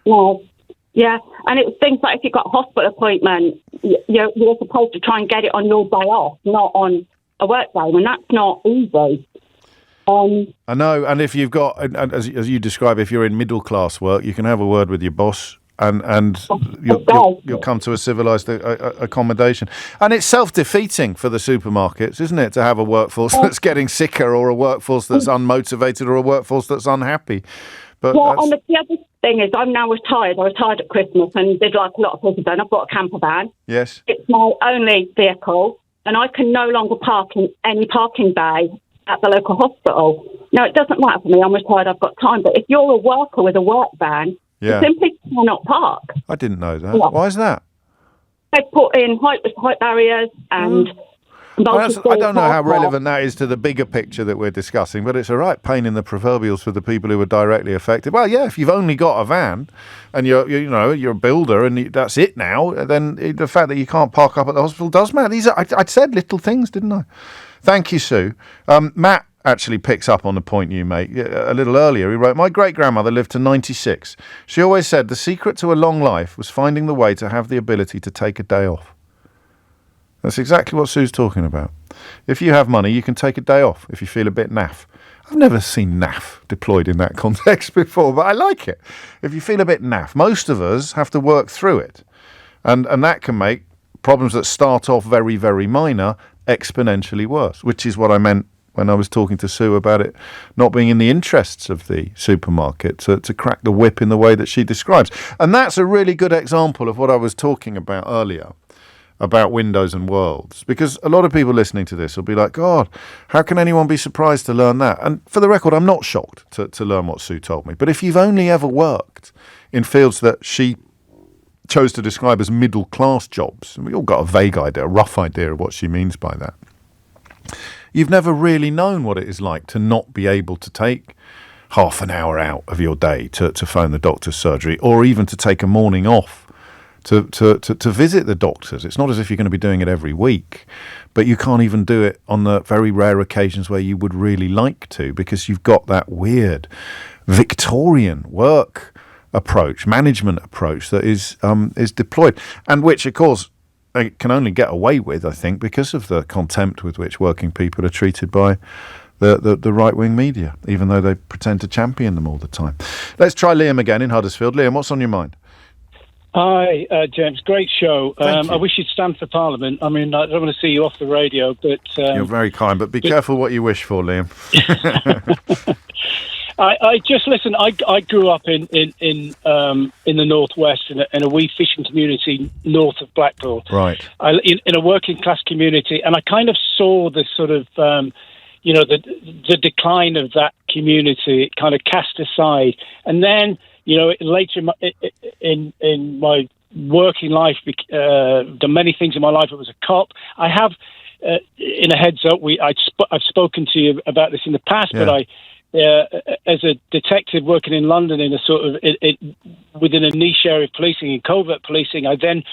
No. Yeah, and it was things like if you got a hospital appointment, you're supposed to try and get it on your day off, not on a work day, and that's not easy. I know, and if you've got, as you describe, if you're in middle class work, you can have a word with your boss, and you'll come to a civilised accommodation. And it's self-defeating for the supermarkets, isn't it, to have a workforce that's getting sicker, or a workforce that's unmotivated, or a workforce that's unhappy. But and the other thing is, I'm now retired. I retired at Christmas and did like a lot of people done. I've got a camper van. Yes. It's my only vehicle, and I can no longer park in any parking bay at the local hospital. Now, it doesn't matter for me. I'm retired. I've got time. But if you're a worker with a work van, you simply cannot park. I didn't know that. Yeah. Why is that? They put in height barriers and... I don't know how relevant that is to the bigger picture that we're discussing, but it's a right pain in the proverbials for the people who are directly affected. Well, yeah, if you've only got a van and you're a builder and that's it now, then the fact that you can't park up at the hospital does matter. These are, I said little things, didn't I? Thank you, Sue. Matt actually picks up on the point you made a little earlier. He wrote, "My great-grandmother lived to 96. She always said the secret to a long life was finding the way to have the ability to take a day off." That's exactly what Sue's talking about. If you have money, you can take a day off if you feel a bit naff. I've never seen naff deployed in that context before, but I like it. If you feel a bit naff, most of us have to work through it. And that can make problems that start off very, very minor exponentially worse, which is what I meant when I was talking to Sue about it not being in the interests of the supermarket to crack the whip in the way that she describes. And that's a really good example of what I was talking about earlier, about windows and worlds, because a lot of people listening to this will be like, God, how can anyone be surprised to learn that? And for the record, I'm not shocked to learn what Sue told me. But if you've only ever worked in fields that she chose to describe as middle-class jobs, and we all got a vague idea, a rough idea of what she means by that, you've never really known what it is like to not be able to take half an hour out of your day to phone the doctor's surgery, or even to take a morning off to visit the doctors. It's not as if you're going to be doing it every week, but you can't even do it on the very rare occasions where you would really like to, because you've got that weird Victorian work approach, management approach that is deployed, and which, of course, they can only get away with, I think, because of the contempt with which working people are treated by the right-wing media, even though they pretend to champion them all the time. Let's try Liam again in Huddersfield. Liam, what's on your mind? Hi, James. Great show. I wish you'd stand for Parliament. I mean, I don't want to see you off the radio, but... You're very kind, but be careful what you wish for, Liam. I just listen. I grew up in the northwest in a wee fishing community north of Blackpool. Right. In a working class community, and I kind of saw the sort of the decline of that community, kind of cast aside, and then later in my working life, done many things in my life. I was a cop. I have in a heads up. I've spoken to you about this in the past, but I. As a detective working in London in a sort of within a niche area of policing, in covert policing, I then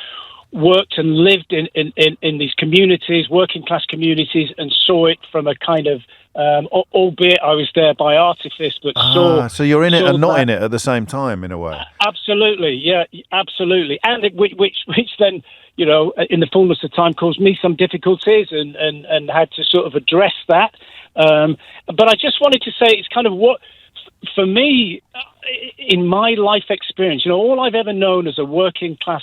worked and lived in these communities, working class communities, and saw it from a kind of, albeit I was there by artifice, but saw. So you're in it and not in it at the same time, in a way. Absolutely, yeah, absolutely, and which then, in the fullness of time, caused me some difficulties, and had to sort of address that. But I just wanted to say it's kind of what, for me, in my life experience, all I've ever known as a working class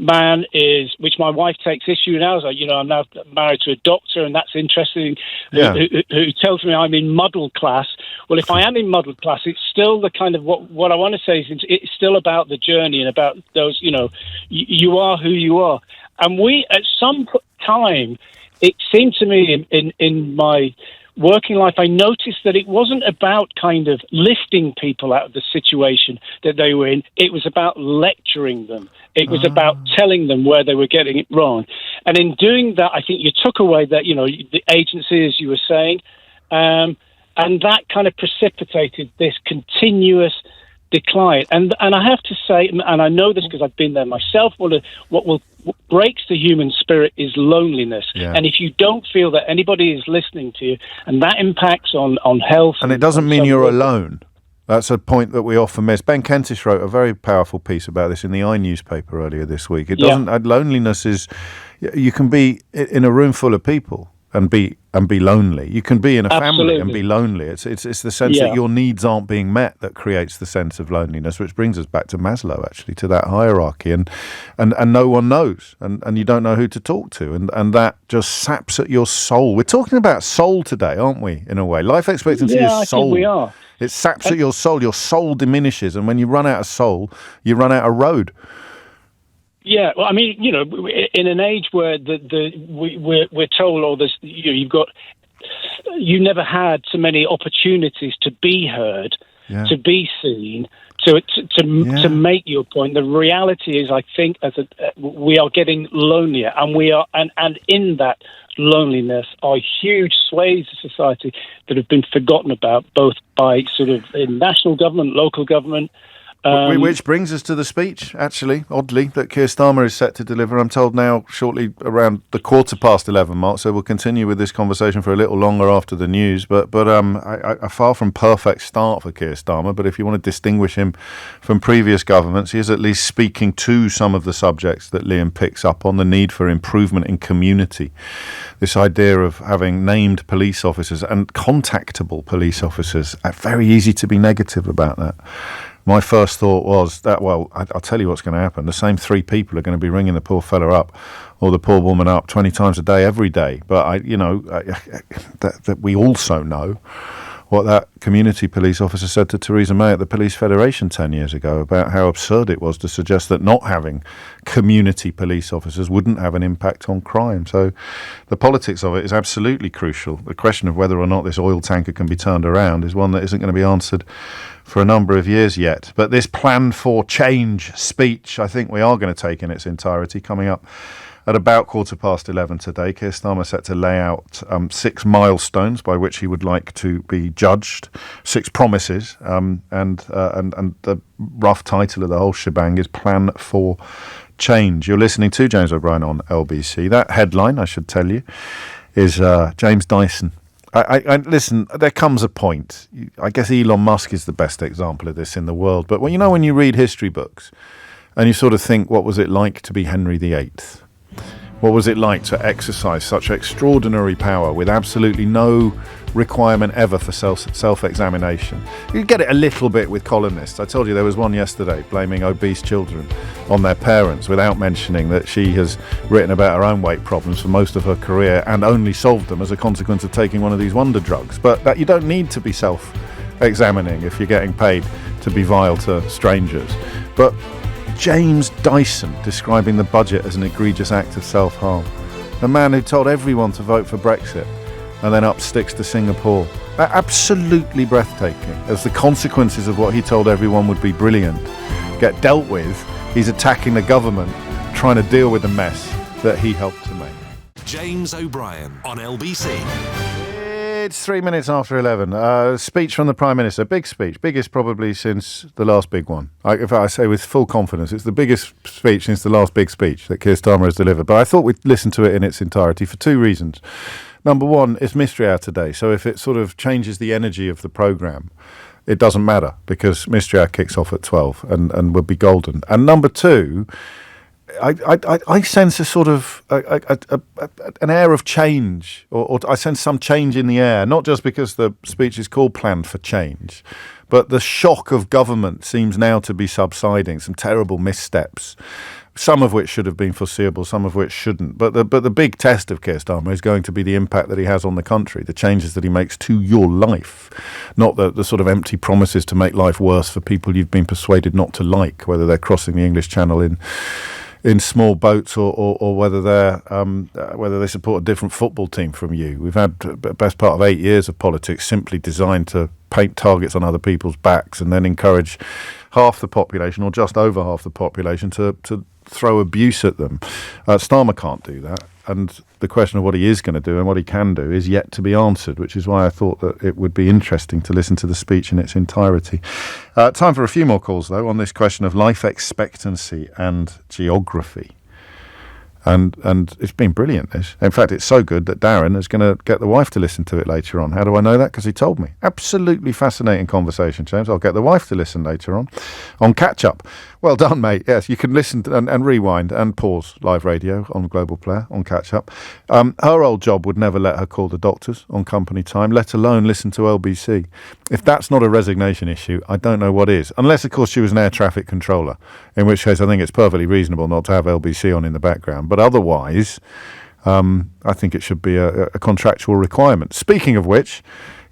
man is, which my wife takes issue now, is I'm now married to a doctor, and that's interesting, who tells me I'm in muddle class. Well, if I am in muddle class, it's still the kind of what I want to say is it's still about the journey and about those, you are who you are. And we, at some time, it seemed to me in my working life, I noticed that it wasn't about kind of lifting people out of the situation that they were in. It was about lecturing them. It was about telling them where they were getting it wrong. And in doing that, I think you took away that, the agency, as you were saying, and that kind of precipitated this continuous decline. And I have to say, and I know this because I've been there myself, what breaks the human spirit is loneliness. Yeah. And if you don't feel that anybody is listening to you, and that impacts on health. And it doesn't mean you're alone. That's a point that we often miss. Ben Kentish wrote a very powerful piece about this in the newspaper earlier this week. It doesn't. Loneliness is, you can be in a room full of people and be lonely. You can be in a family and be lonely. It's the sense that your needs aren't being met that creates the sense of loneliness, which brings us back to Maslow, actually, to that hierarchy. And no one knows, and you don't know who to talk to, and that just saps at your soul. We're talking about soul today, aren't we, in a way? Life expectancy is soul. I think we are. It saps at your soul. Your soul diminishes, and when you run out of soul, you run out of road. Yeah, well, I mean, in an age where we're told all this, you never had so many opportunities to be heard, to be seen, to make your point. The reality is, I think, we are getting lonelier, and we are, and in that loneliness are huge swathes of society that have been forgotten about, both by sort of in national government, local government. Which brings us to the speech, actually, oddly, that Keir Starmer is set to deliver, I'm told now, shortly around the 11:15 mark, so we'll continue with this conversation for a little longer after the news, but a far from perfect start for Keir Starmer, but if you want to distinguish him from previous governments, he is at least speaking to some of the subjects that Liam picks up on, the need for improvement in community, this idea of having named police officers and contactable police officers. Very easy to be negative about that. My first thought was that, well, I'll tell you what's going to happen. The same three people are going to be ringing the poor fella up or the poor woman up 20 times a day, every day. But, that we also know what that community police officer said to Theresa May at the Police Federation 10 years ago about how absurd it was to suggest that not having community police officers wouldn't have an impact on crime. So the politics of it is absolutely crucial. The question of whether or not this oil tanker can be turned around is one that isn't going to be answered for a number of years yet. But this plan for change speech, I think we are going to take in its entirety, coming up at about 11:15 today. Keir Starmer set to lay out 6 milestones by which he would like to be judged, 6 promises, and the rough title of the whole shebang is Plan for Change. You're listening to James O'Brien on LBC. That headline, I should tell you, is James Dyson. I listen, there comes a point. I guess Elon Musk is the best example of this in the world. But when you read history books and you sort of think, what was it like to be Henry VIII? What was it like to exercise such extraordinary power with absolutely no requirement ever for self-examination? You get it a little bit with columnists. I told you there was one yesterday blaming obese children on their parents without mentioning that she has written about her own weight problems for most of her career and only solved them as a consequence of taking one of these wonder drugs. But that you don't need to be self-examining if you're getting paid to be vile to strangers. But James Dyson describing the budget as an egregious act of self-harm. The man who told everyone to vote for Brexit and then up sticks to Singapore. Absolutely breathtaking. As the consequences of what he told everyone would be brilliant get dealt with, he's attacking the government, trying to deal with the mess that he helped to make. James O'Brien on LBC. It's 3 minutes after 11. Speech from the Prime Minister. Big speech. Biggest probably since the last big one. If I say with full confidence, it's the biggest speech since the last big speech that Keir Starmer has delivered. But I thought we'd listen to it in its entirety for 2 reasons. Number one, it's Mystery Hour today. So if it sort of changes the energy of the programme, it doesn't matter because Mystery Hour kicks off at 12 and will be golden. And number two, I sense a sort of an air of change, or I sense some change in the air, not just because the speech is called Plan for Change, but the shock of government seems now to be subsiding, some terrible missteps some of which should have been foreseeable, some of which shouldn't. But the big test of Keir Starmer is going to be the impact that he has on the country, the changes that he makes to your life, not the sort of empty promises to make life worse for people you've been persuaded not to like, whether they're crossing the English Channel in small boats or whether they support a different football team from you. We've had the best part of 8 years of politics simply designed to paint targets on other people's backs and then encourage half the population or just over half the population to throw abuse at them. Starmer can't do that, and the question of what he is going to do and what he can do is yet to be answered, which is why I thought that it would be interesting to listen to the speech in its entirety. Time for a few more calls, though, on this question of life expectancy and geography. And it's been brilliant, this. In fact, it's so good that Darren is going to get the wife to listen to it later on. How do I know that? Because he told me. Absolutely fascinating conversation, James. I'll get the wife to listen later on Catch Up. Well done, mate. Yes, you can listen to, and rewind and pause live radio on Global Player on Catch Up. Her old job would never let her call the doctors on company time, let alone listen to LBC. If that's not a resignation issue, I don't know what is. Unless, of course, she was an air traffic controller, in which case I think it's perfectly reasonable not to have LBC on in the background. But otherwise, I think it should be a contractual requirement. Speaking of which,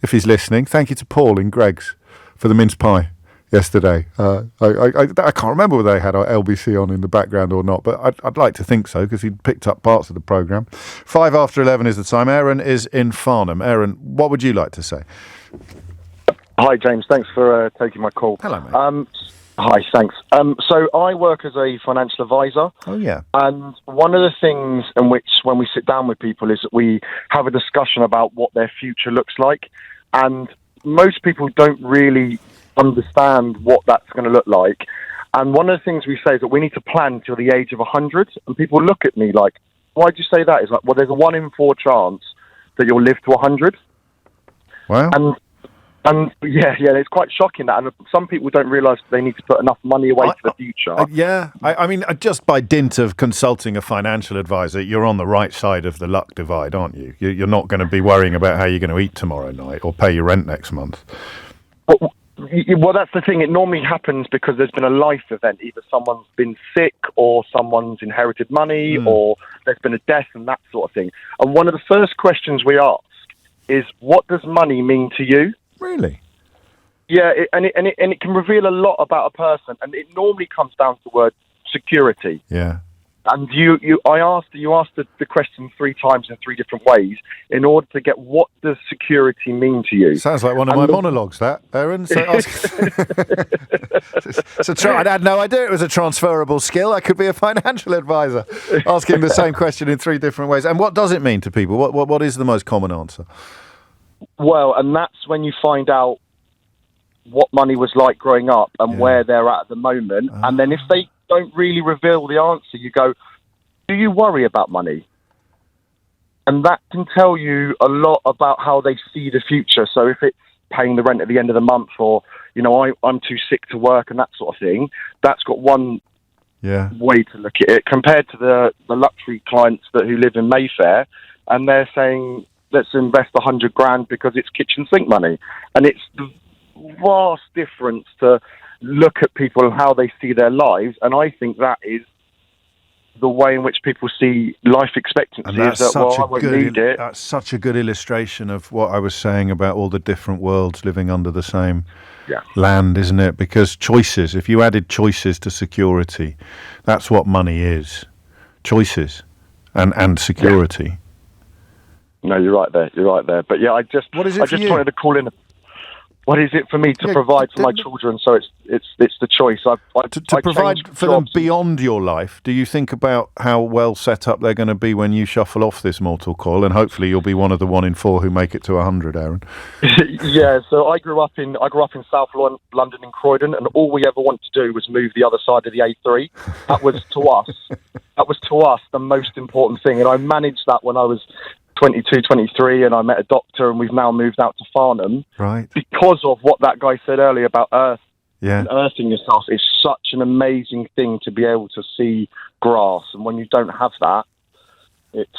if he's listening, thank you to Paul in Greggs for the mince pie yesterday. I can't remember whether they had our LBC on in the background or not, but I'd like to think so because he'd picked up parts of the programme. 11:05 is the time. Aaron is in Farnham. Aaron, what would you like to say? Hi, James. Thanks for taking my call. Hello, mate. Hi, thanks. So I work as a financial advisor. Oh, yeah. And one of the things in which, when we sit down with people, is that we have a discussion about what their future looks like. And most people don't really understand what that's going to look like. And one of the things we say is that we need to plan till the age of 100. And people look at me like, why'd you say that? It's like, well, there's a 1 in 4 chance that you'll live to 100. Wow. And yeah, it's quite shocking that, and some people don't realise they need to put enough money away for the future. I mean, just by dint of consulting a financial advisor, you're on the right side of the luck divide, aren't you? You're not going to be worrying about how you're going to eat tomorrow night or pay your rent next month. Well, that's the thing. It normally happens because there's been a life event. Either someone's been sick or someone's inherited money or there's been a death and that sort of thing. And one of the first questions we ask is, what does money mean to you? Really? Yeah, and it can reveal a lot about a person, and it normally comes down to the word security. Yeah. And you asked the question 3 times in 3 different ways in order to get, what does security mean to you? Sounds like one of my monologues, that, Aaron. So I had no idea it was a transferable skill. I could be a financial advisor, asking the same question in 3 different ways. And what does it mean to people? What is the most common answer? Well, and that's when you find out what money was like growing up and where they're at the moment. And then if they don't really reveal the answer, you go, do you worry about money? And that can tell you a lot about how they see the future. So if it's paying the rent at the end of the month, or, I'm too sick to work and that sort of thing, that's got one way to look at it, compared to the luxury clients who live in Mayfair, and they're saying, let's invest 100 grand because it's kitchen sink money. And it's the vast difference to look at people and how they see their lives. And I think that is the way in which people see life expectancy. And that's such a good illustration of what I was saying about all the different worlds living under the same land, isn't it? Because choices, if you added choices to security, that's what money is. Choices and security. Yeah. No, you're right there. But yeah, I just wanted to call in. What is it for me to provide for my children? So it's the choice. To provide for them beyond your life. Do you think about how well set up they're going to be when you shuffle off this mortal coil, and hopefully you'll be one of the 1 in 4 who make it to 100, Aaron? Yeah. So I grew up in South London in Croydon, and all we ever wanted to do was move the other side of the A3. That was to us the most important thing, and I managed that when I was 22, 23, and I met a doctor, and we've now moved out to Farnham. Right. Because of what that guy said earlier about earth and earthing yourself is such an amazing thing to be able to see grass, and when you don't have that, it's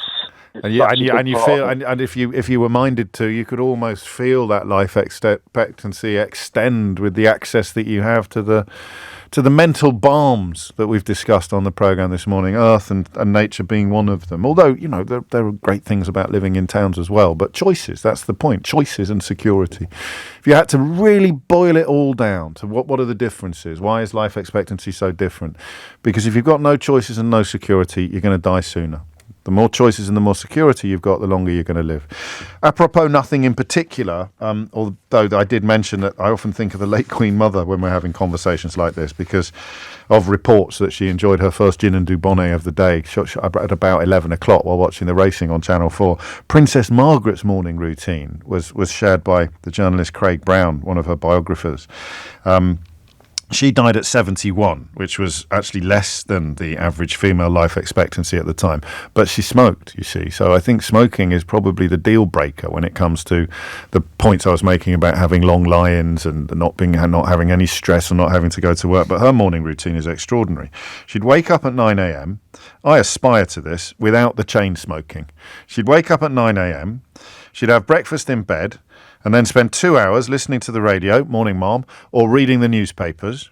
if you were minded to, you could almost feel that life expectancy extend with the access that you have to to the mental balms that we've discussed on the programme this morning, earth and nature being one of them. Although, there are great things about living in towns as well, but choices, that's the point, choices and security. If you had to really boil it all down to what are the differences, why is life expectancy so different? Because if you've got no choices and no security, you're going to die sooner. The more choices and the more security you've got, the longer you're going to live. Apropos nothing in particular, although I did mention that I often think of the late Queen Mother when we're having conversations like this, because of reports that she enjoyed her first gin and dubonnet of the day at about 11 o'clock while watching the racing on Channel 4. Princess Margaret's morning routine was shared by the journalist Craig Brown, one of her biographers. She died at 71, which was actually less than the average female life expectancy at the time. But she smoked, you see. So I think smoking is probably the deal breaker when it comes to the points I was making about having long lie-ins and not having any stress and not having to go to work. But her morning routine is extraordinary. She'd wake up at 9 a.m. I aspire to this without the chain smoking. She'd wake up at 9 a.m. She'd have breakfast in bed, and then spend 2 hours listening to the radio, morning mom, or reading the newspapers,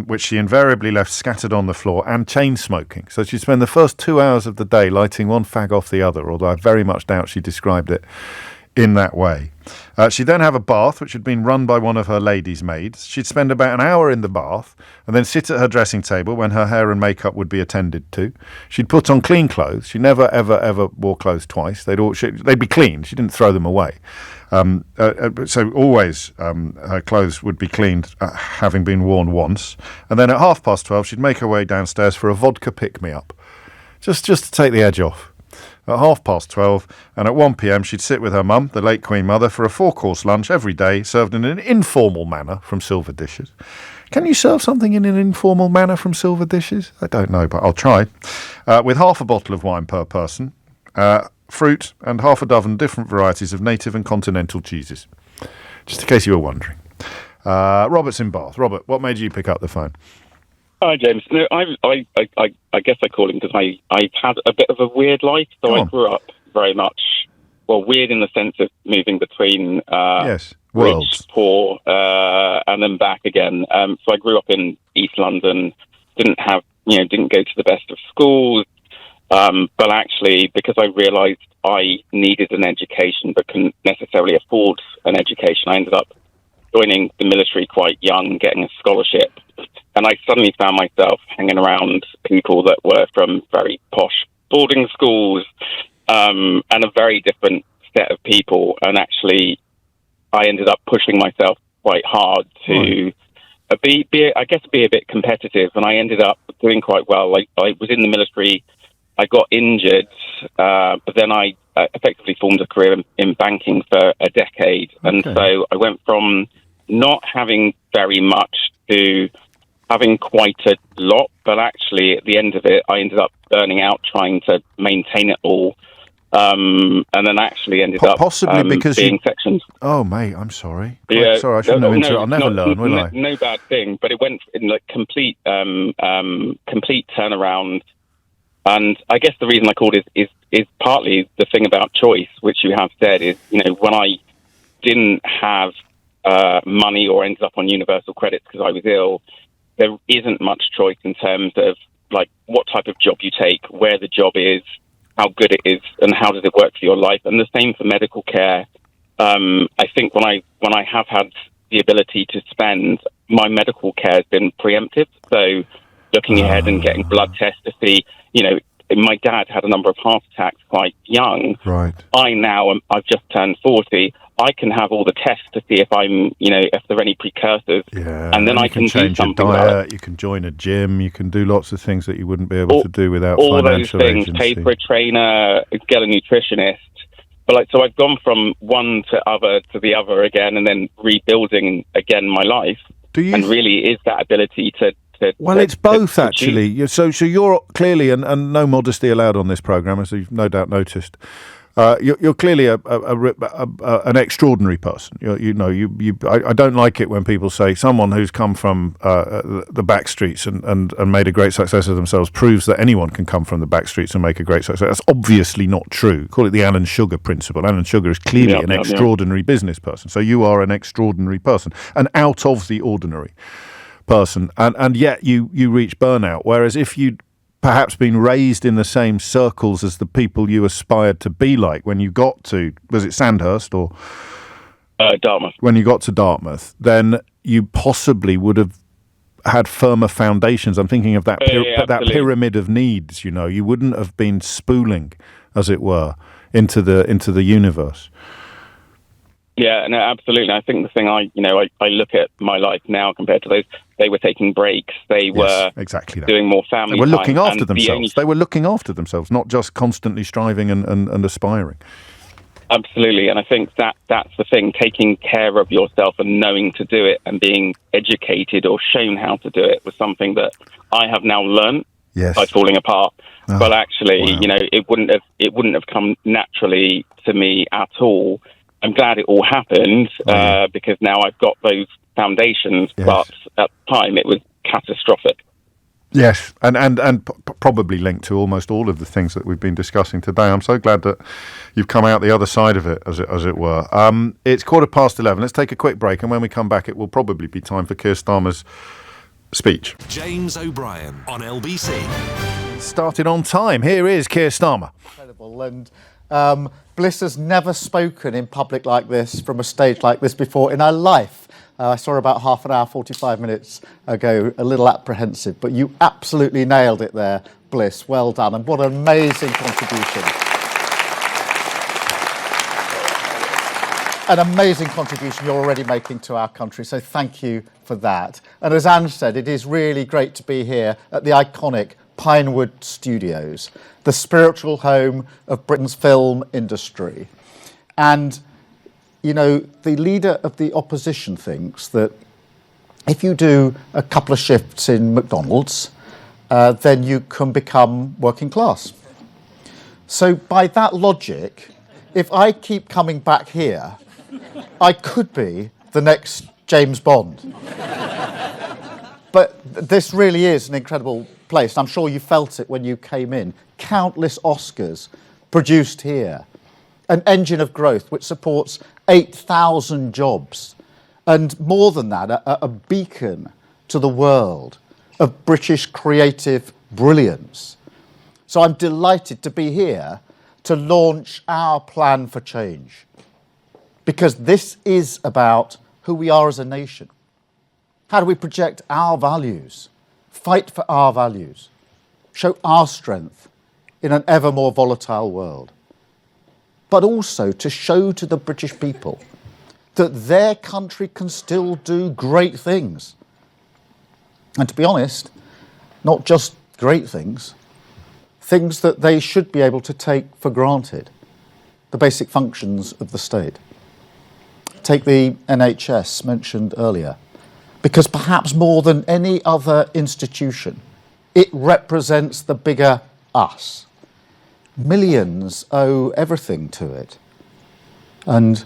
which she invariably left scattered on the floor, and chain smoking. So she'd spend the first 2 hours of the day lighting one fag off the other, although I very much doubt she described it in that way. She'd then have a bath, which had been run by one of her ladies' maids. She'd spend about an hour in the bath and then sit at her dressing table when her hair and makeup would be attended to. She'd put on clean clothes. She never, ever, ever wore clothes twice. They'd be clean. She didn't throw them away. So always her clothes would be cleaned, having been worn once. And then at 12:30, she'd make her way downstairs for a vodka pick-me-up, just to take the edge off. At 12:30 and at 1 p.m. she'd sit with her mum, the late Queen Mother, for a 4-course lunch every day, served in an informal manner from silver dishes. Can you serve something in an informal manner from silver dishes? I don't know, but I'll try. With half a bottle of wine per person, fruit, and half a dozen different varieties of native and continental cheeses. Just in case you were wondering. Robert's in Bath. Robert, what made you pick up the phone? Hi, James. No, I guess I call him because I've had a bit of a weird life. So I grew up very much, weird in the sense of moving between rich, poor, and then back again. So I grew up in East London, didn't go to the best of schools, but actually, because I realised I needed an education but couldn't necessarily afford an education, I ended up joining the military quite young, getting a scholarship. And I suddenly found myself hanging around people that were from very posh boarding schools, and a very different set of people. And actually, I ended up pushing myself quite hard to be a bit competitive. And I ended up doing quite well. Like, I was in the military, I got injured, but then I effectively formed a career in banking for a decade. Okay. And so I went from not having very much to having quite a lot, but actually at the end of it, I ended up burning out trying to maintain it all, and then actually ended up possibly because being sectioned. Oh, mate, I'm sorry. Yeah, sorry, I shouldn't have interrupted. I'll never learn, will I? No bad thing, but it went in like complete turnaround. And I guess the reason I called it is partly the thing about choice, which you have said is, when I didn't have money or ended up on universal credits because I was ill, there isn't much choice in terms of like what type of job you take, where the job is, how good it is, and how does it work for your life. And the same for medical care. I think when I have had the ability to spend, my medical care has been preemptive. So looking ahead and getting blood tests to see, my dad had a number of heart attacks quite young. Right. I've just turned 40. I can have all the tests to see if if there are any precursors. Yeah, and then I can change do something your diet, about it. You can join a gym, you can do lots of things that you wouldn't be able to do without all financial those things, agency. pay for a trainer, get a nutritionist. But so I've gone from one to the other again, and then rebuilding again my life. And really is that ability to well, it's both, actually. So you're clearly, and no modesty allowed on this programme, as you've no doubt noticed, you're clearly an extraordinary person. I don't like it when people say someone who's come from the back streets and made a great success of themselves proves that anyone can come from the back streets and make a great success. That's obviously not true. Call it the Alan Sugar principle. Alan Sugar is clearly an extraordinary business person. So you are an extraordinary person, and out of the ordinary. person, and yet you reach burnout. Whereas if you'd perhaps been raised in the same circles as the people you aspired to be like when you got to, was it Sandhurst or Dartmouth? When you got to Dartmouth, then you possibly would have had firmer foundations. I'm thinking of that that pyramid of needs. You wouldn't have been spooling, as it were, into the universe. Yeah, no, absolutely. I think the thing I look at my life now compared to those, they were taking breaks. They were exactly that. Doing more family. They were looking time, after themselves. They were looking after themselves, not just constantly striving and aspiring. Absolutely, and I think that's the thing, taking care of yourself and knowing to do it and being educated or shown how to do it was something that I have now learned by falling apart. But actually, it wouldn't have come naturally to me at all. I'm glad it all happened because now I've got those foundations, but at the time it was catastrophic. Yes, and probably linked to almost all of the things that we've been discussing today. I'm so glad that you've come out the other side of it, as it were. It's 11:15. Let's take a quick break, and when we come back, it will probably be time for Keir Starmer's speech. James O'Brien on LBC. Started on time. Here is Keir Starmer. Incredible. And Bliss has never spoken in public like this, from a stage like this before in her life. I saw her about half an hour, 45 minutes ago, a little apprehensive, but you absolutely nailed it there, Bliss. Well done, and what an amazing contribution. An amazing contribution you're already making to our country, so thank you for that. And as Anne said, it is really great to be here at the iconic Pinewood Studios, the spiritual home of Britain's film industry. And the leader of the opposition thinks that if you do a couple of shifts in McDonald's, then you can become working class. So by that logic, if I keep coming back here, I could be the next James Bond. But this really is an incredible place. I'm sure you felt it when you came in. Countless Oscars produced here. An engine of growth which supports 8,000 jobs, and more than that, a beacon to the world of British creative brilliance. So I'm delighted to be here to launch our plan for change, because this is about who we are as a nation. How do we project our values, fight for our values, show our strength in an ever more volatile world? But also to show to the British people that their country can still do great things. And to be honest, not just great things, things that they should be able to take for granted, the basic functions of the state. Take the NHS mentioned earlier, because perhaps more than any other institution, it represents the bigger us. Millions owe everything to it, and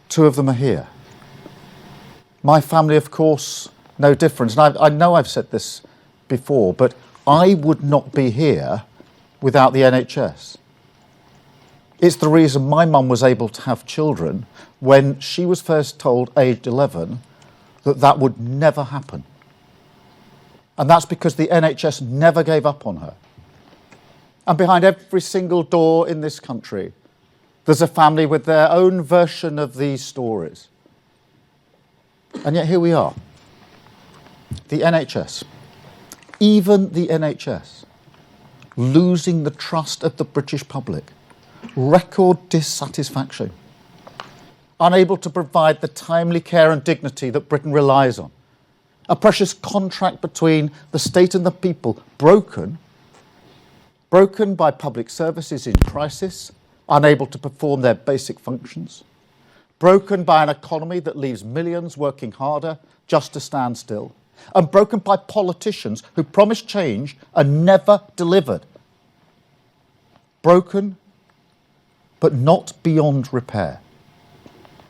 two of them are here. My family, of course, no different. And I know I've said this before, but I would not be here without the NHS. It's the reason my mum was able to have children when she was first told, aged 11, that would never happen. And that's because the NHS never gave up on her. And behind every single door in this country, there's a family with their own version of these stories. And yet here we are. The NHS, even the NHS, losing the trust of the British public, record dissatisfaction, unable to provide the timely care and dignity that Britain relies on, a precious contract between the state and the people, broken by public services in crisis, unable to perform their basic functions, broken by an economy that leaves millions working harder just to stand still, and broken by politicians who promised change and never delivered. Broken, but not beyond repair.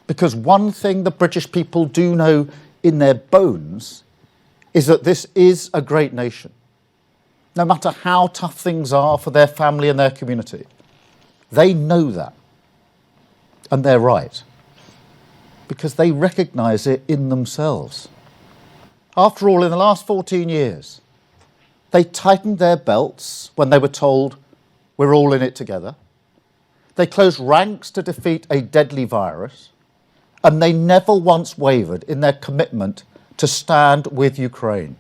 Because one thing the British people do know in their bones is that this is a great nation. No matter how tough things are for their family and their community. They know that. And they're right. Because they recognise it in themselves. After all, in the last 14 years, they tightened their belts when they were told, we're all in it together. They closed ranks to defeat a deadly virus, and they never once wavered in their commitment to stand with Ukraine.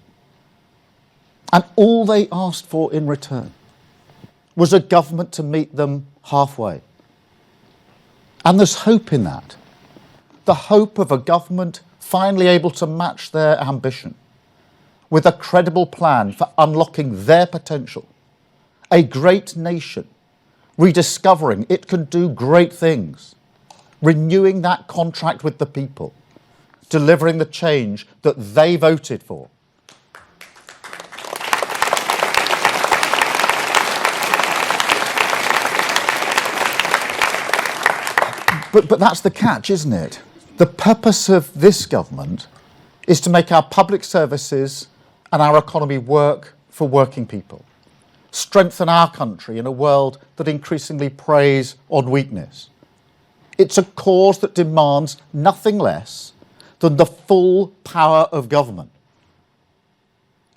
And all they asked for in return was a government to meet them halfway. And there's hope in that. The hope of a government finally able to match their ambition with a credible plan for unlocking their potential. A great nation rediscovering it can do great things, renewing that contract with the people, delivering the change that they voted for. But that's the catch, isn't it? The purpose of this government is to make our public services and our economy work for working people, strengthen our country in a world that increasingly preys on weakness. It's a cause that demands nothing less than the full power of government.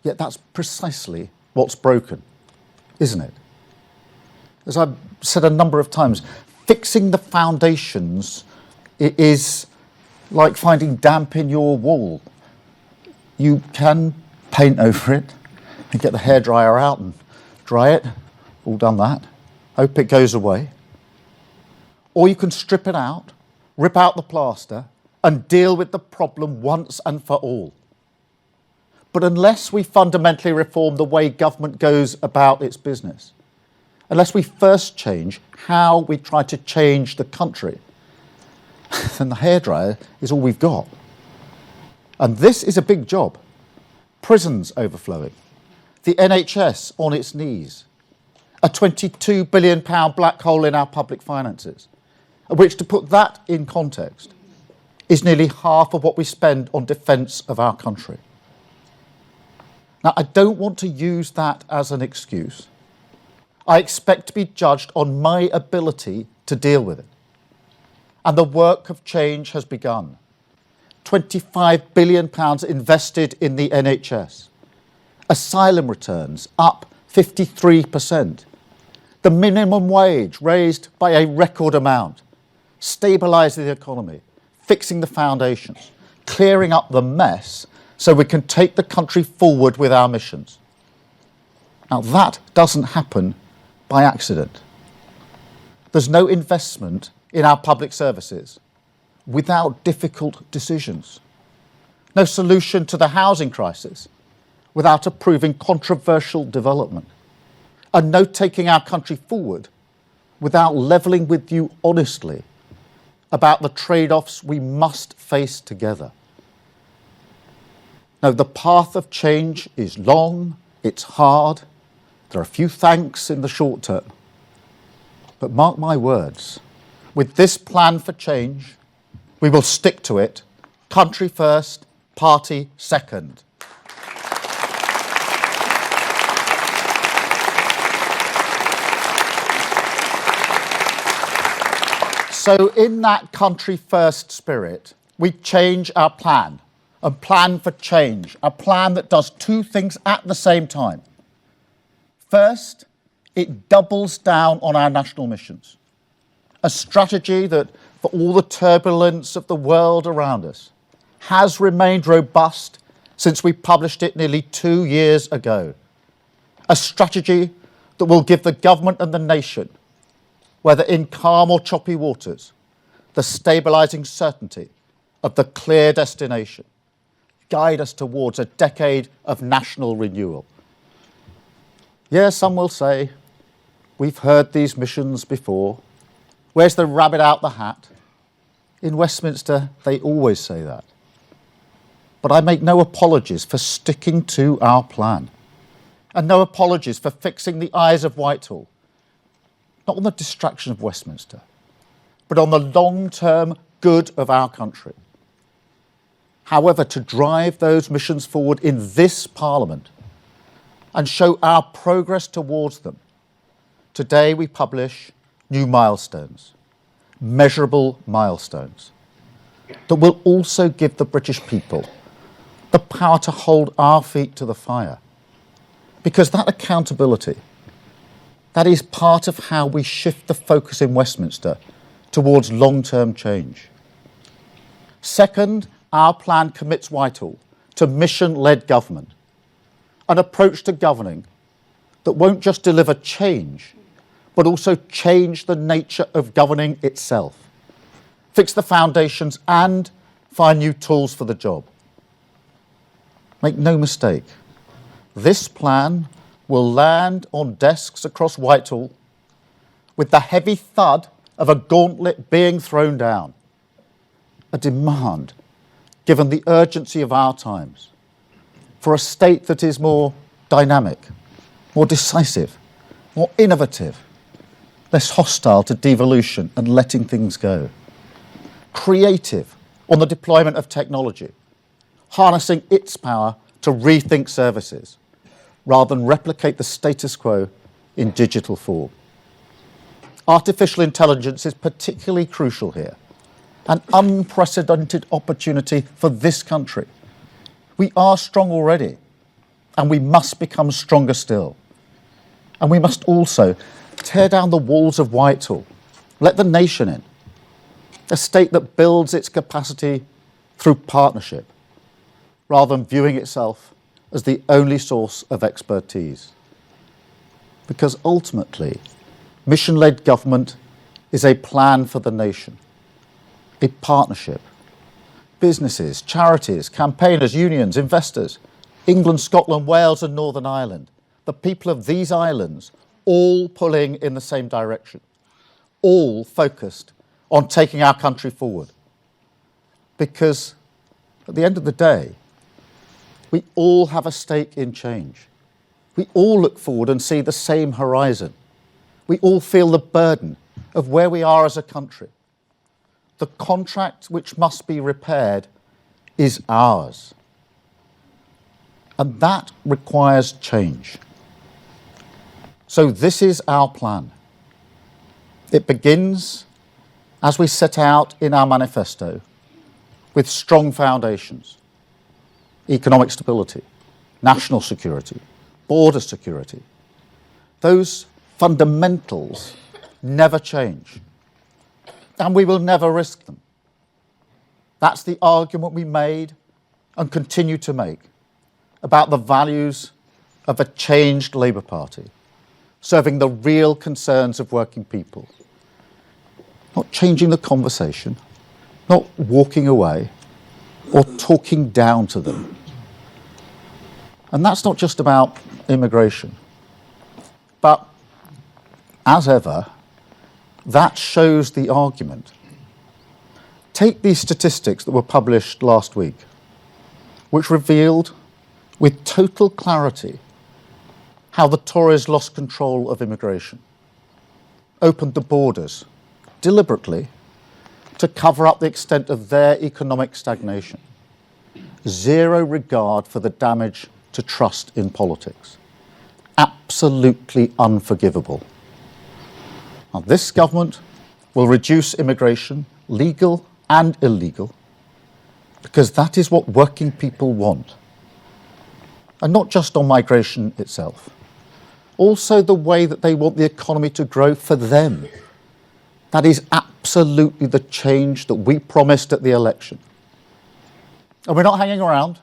Yet that's precisely what's broken, isn't it? As I've said a number of times, fixing the foundations is like finding damp in your wall. You can paint over it and get the hairdryer out and dry it. All done that. Hope it goes away. Or you can strip it out, rip out the plaster, and deal with the problem once and for all. But unless we fundamentally reform the way government goes about its business, unless we first change how we try to change the country, then the hairdryer is all we've got. And this is a big job. Prisons overflowing, the NHS on its knees, a £22 billion black hole in our public finances, which, to put that in context, is nearly half of what we spend on defence of our country. Now, I don't want to use that as an excuse. I expect to be judged on my ability to deal with it. And the work of change has begun. £25 billion invested in the NHS. Asylum returns up 53%. The minimum wage raised by a record amount. Stabilising the economy, fixing the foundations, clearing up the mess so we can take the country forward with our missions. Now, that doesn't happen by accident. There's no investment in our public services without difficult decisions. No solution to the housing crisis without approving controversial development. And no taking our country forward without levelling with you honestly about the trade-offs we must face together. Now, the path of change is long, it's hard, there are a few thanks in the short term. But mark my words, with this plan for change, we will stick to it. Country first, party second. So in that country first spirit, we change our plan, a plan for change, a plan that does two things at the same time. First, it doubles down on our national missions, a strategy that, for all the turbulence of the world around us, has remained robust since we published it nearly 2 years ago. A strategy that will give the government and the nation, whether in calm or choppy waters, the stabilising certainty of the clear destination, guide us towards a decade of national renewal. Yes, some will say, we've heard these missions before. Where's the rabbit out the hat? In Westminster, they always say that. But I make no apologies for sticking to our plan, and no apologies for fixing the eyes of Whitehall, not on the distraction of Westminster, but on the long-term good of our country. However, to drive those missions forward in this Parliament and show our progress towards them, today we publish new milestones, measurable milestones, that will also give the British people the power to hold our feet to the fire. Because that accountability, that is part of how we shift the focus in Westminster towards long-term change. Second, our plan commits Whitehall to mission-led government, an approach to governing that won't just deliver change, but also change the nature of governing itself, fix the foundations and find new tools for the job. Make no mistake, this plan will land on desks across Whitehall with the heavy thud of a gauntlet being thrown down. A demand, given the urgency of our times, for a state that is more dynamic, more decisive, more innovative, less hostile to devolution and letting things go. Creative on the deployment of technology, harnessing its power to rethink services, rather than replicate the status quo in digital form. Artificial intelligence is particularly crucial here, an unprecedented opportunity for this country. We are strong already, and we must become stronger still. And we must also tear down the walls of Whitehall, let the nation in, a state that builds its capacity through partnership, rather than viewing itself as the only source of expertise. Because ultimately, mission-led government is a plan for the nation, a partnership. Businesses, charities, campaigners, unions, investors, England, Scotland, Wales and Northern Ireland, the people of these islands, all pulling in the same direction, all focused on taking our country forward. Because at the end of the day, we all have a stake in change. We all look forward and see the same horizon. We all feel the burden of where we are as a country. The contract which must be repaired is ours. And that requires change. So this is our plan. It begins, as we set out in our manifesto, with strong foundations: economic stability, national security, border security. Those fundamentals never change, and we will never risk them. That's the argument we made and continue to make about the values of a changed Labour Party, serving the real concerns of working people. Not changing the conversation, not walking away or talking down to them. And that's not just about immigration. But as ever, that shows the argument. Take these statistics that were published last week, which revealed with total clarity how the Tories lost control of immigration, opened the borders deliberately to cover up the extent of their economic stagnation. Zero regard for the damage to trust in politics. Absolutely unforgivable. Now, this government will reduce immigration, legal and illegal, because that is what working people want. And not just on migration itself, also the way that they want the economy to grow for them. That is absolutely the change that we promised at the election. And we're not hanging around.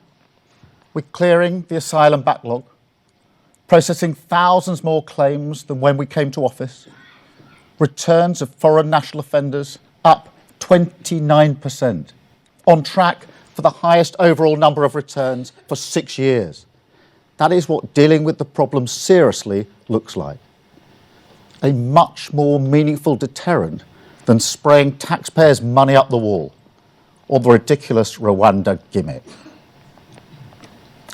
We're clearing the asylum backlog, processing thousands more claims than when we came to office, returns of foreign national offenders up 29%, on track for the highest overall number of returns for 6 years. That is what dealing with the problem seriously looks like. A much more meaningful deterrent than spraying taxpayers' money up the wall or the ridiculous Rwanda gimmick.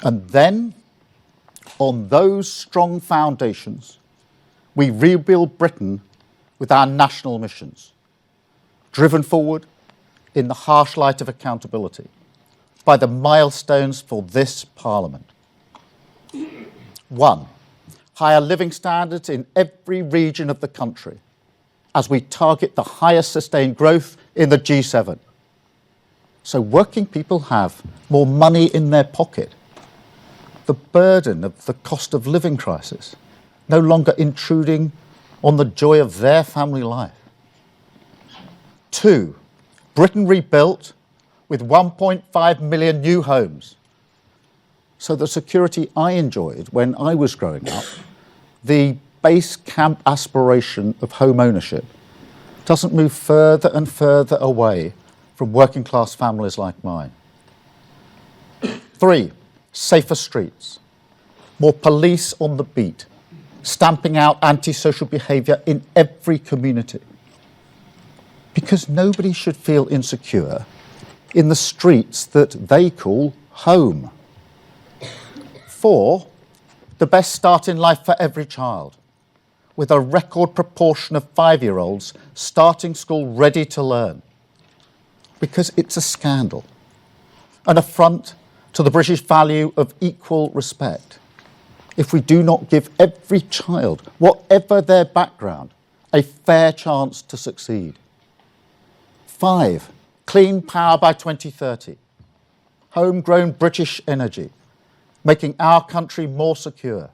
And then, on those strong foundations, we rebuild Britain with our national missions, driven forward in the harsh light of accountability by the milestones for this Parliament. 1, higher living standards in every region of the country as we target the highest sustained growth in the G7. so working people have more money in their pocket. The burden of the cost of living crisis no longer intruding on the joy of their family life. 2, Britain rebuilt with 1.5 million new homes. So the security I enjoyed when I was growing up, the base camp aspiration of home ownership, doesn't move further and further away from working class families like mine. 3, safer streets, more police on the beat, stamping out antisocial behaviour in every community. Because nobody should feel insecure in the streets that they call home. 4, the best start in life for every child, with a record proportion of 5-year-olds starting school ready to learn. Because it's a scandal, an affront to the British value of equal respect, if we do not give every child, whatever their background, a fair chance to succeed. 5, clean power by 2030, homegrown British energy, making our country more secure.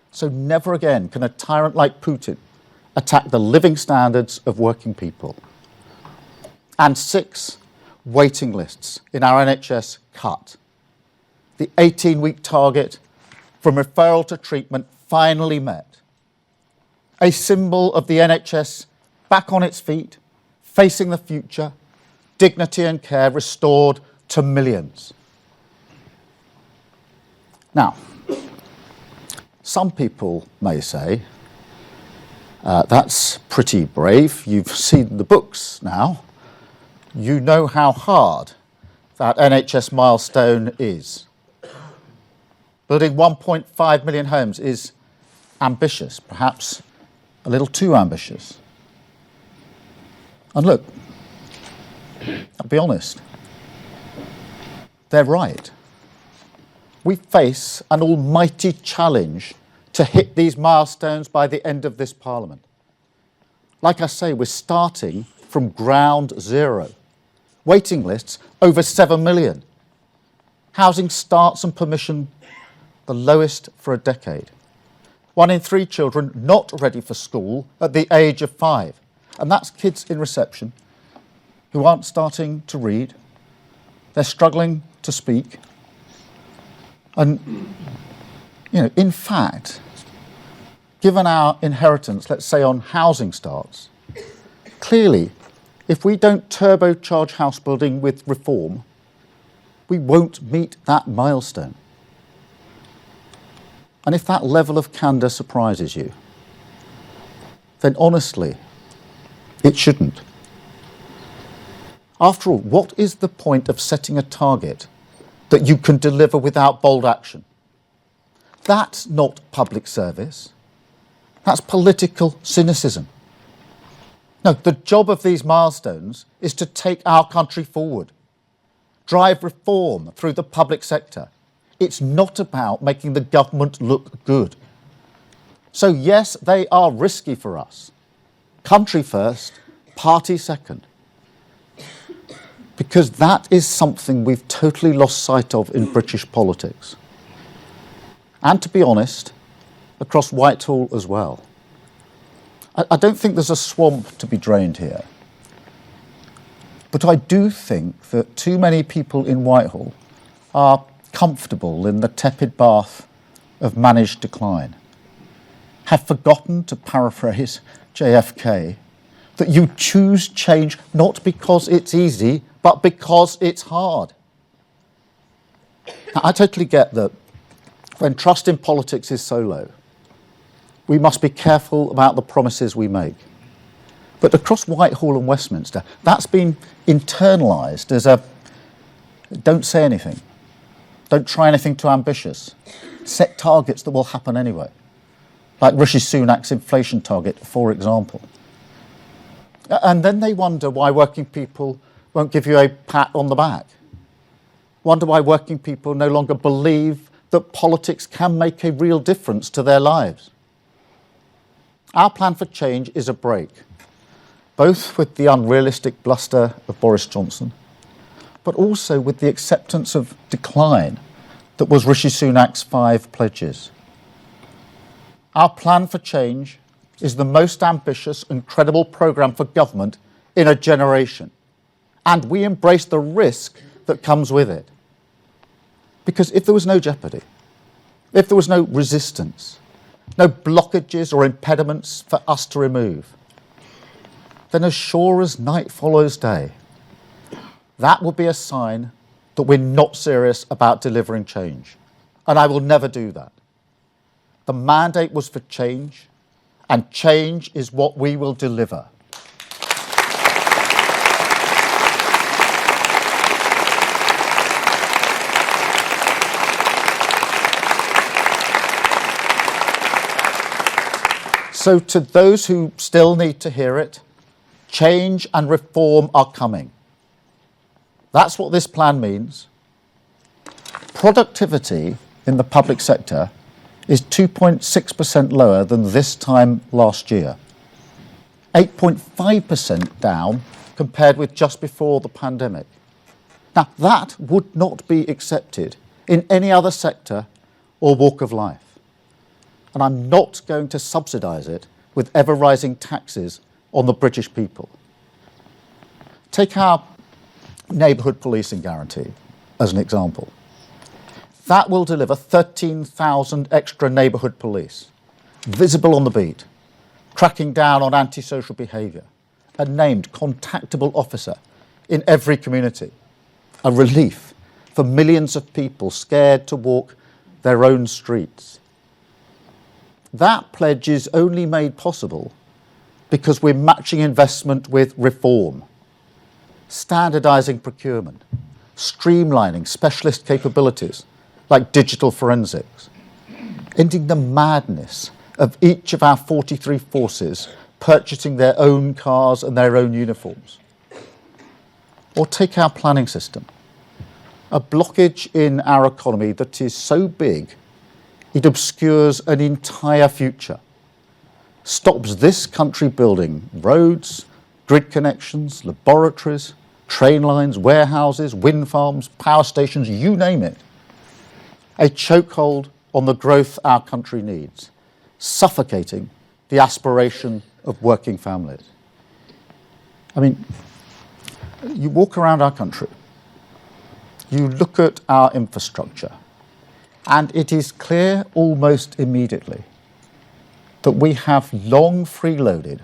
So never again can a tyrant like Putin attack the living standards of working people. And 6, waiting lists in our NHS cut. The 18-week target from referral to treatment finally met. A symbol of the NHS back on its feet, facing the future, dignity and care restored to millions. Now, some people may say, that's pretty brave. You've seen the books now. You know how hard that NHS milestone is. Building 1.5 million homes is ambitious, perhaps a little too ambitious. And look, I'll be honest, they're right. We face an almighty challenge to hit these milestones by the end of this Parliament. Like I say, we're starting from ground zero. Waiting lists over 7 million. Housing starts and permission the lowest for a decade. 1 in 3 children not ready for school at the age of 5. And that's kids in reception who aren't starting to read. They're struggling to speak. And, in fact, given our inheritance, let's say on housing starts, clearly, if we don't turbocharge house building with reform, we won't meet that milestone. And if that level of candour surprises you, then honestly, it shouldn't. After all, what is the point of setting a target that you can deliver without bold action? That's not public service. That's political cynicism. No, the job of these milestones is to take our country forward, drive reform through the public sector. It's not about making the government look good. So yes, they are risky for us. Country first, party second. Because that is something we've totally lost sight of in British politics. And to be honest, across Whitehall as well. I don't think there's a swamp to be drained here. But I do think that too many people in Whitehall are comfortable in the tepid bath of managed decline, have forgotten, to paraphrase JFK, that you choose change not because it's easy, but because it's hard. Now, I totally get that when trust in politics is so low, we must be careful about the promises we make. But across Whitehall and Westminster, that's been internalised as a don't say anything, don't try anything too ambitious, set targets that will happen anyway, like Rishi Sunak's inflation target, for example. And then they wonder why working people won't give you a pat on the back, wonder why working people no longer believe that politics can make a real difference to their lives. Our plan for change is a break, both with the unrealistic bluster of Boris Johnson, but also with the acceptance of decline that was Rishi Sunak's 5 pledges. Our plan for change is the most ambitious and credible programme for government in a generation, and we embrace the risk that comes with it. Because if there was no jeopardy, if there was no resistance, no blockages or impediments for us to remove, then as sure as night follows day, that would be a sign that we're not serious about delivering change. And I will never do that. The mandate was for change, and change is what we will deliver. So to those who still need to hear it, change and reform are coming. That's what this plan means. Productivity in the public sector is 2.6% lower than this time last year, 8.5% down compared with just before the pandemic. Now, that would not be accepted in any other sector or walk of life. And I'm not going to subsidise it with ever-rising taxes on the British people. Take our neighbourhood policing guarantee as an example. That will deliver 13,000 extra neighbourhood police, visible on the beat, cracking down on antisocial behaviour, a named contactable officer in every community, a relief for millions of people scared to walk their own streets. That pledge is only made possible because we're matching investment with reform, standardising procurement, streamlining specialist capabilities like digital forensics, ending the madness of each of our 43 forces purchasing their own cars and their own uniforms. Or take our planning system, a blockage in our economy that is so big it obscures an entire future, stops this country building roads, grid connections, laboratories, train lines, warehouses, wind farms, power stations, you name it. A chokehold on the growth our country needs, suffocating the aspiration of working families. I mean, you walk around our country, you look at our infrastructure, and it is clear almost immediately that we have long freeloaded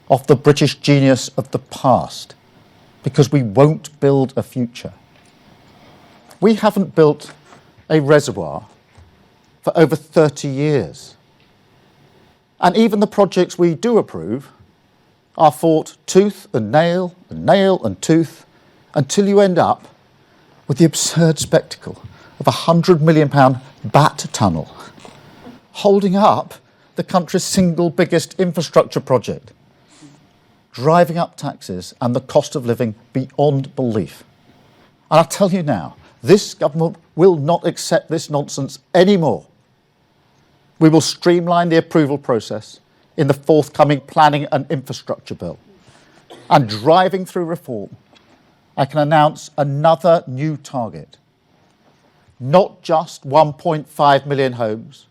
off the British genius of the past because we won't build a future. We haven't built a reservoir for over 30 years. And even the projects we do approve are fought tooth and nail and tooth until you end up with the absurd spectacle of a £100 million bat tunnel holding up the country's single biggest infrastructure project, driving up taxes and the cost of living beyond belief. And I tell you now, this government will not accept this nonsense anymore. We will streamline the approval process in the forthcoming planning and infrastructure bill. And driving through reform, I can announce another new target. Not just 1.5 million homes,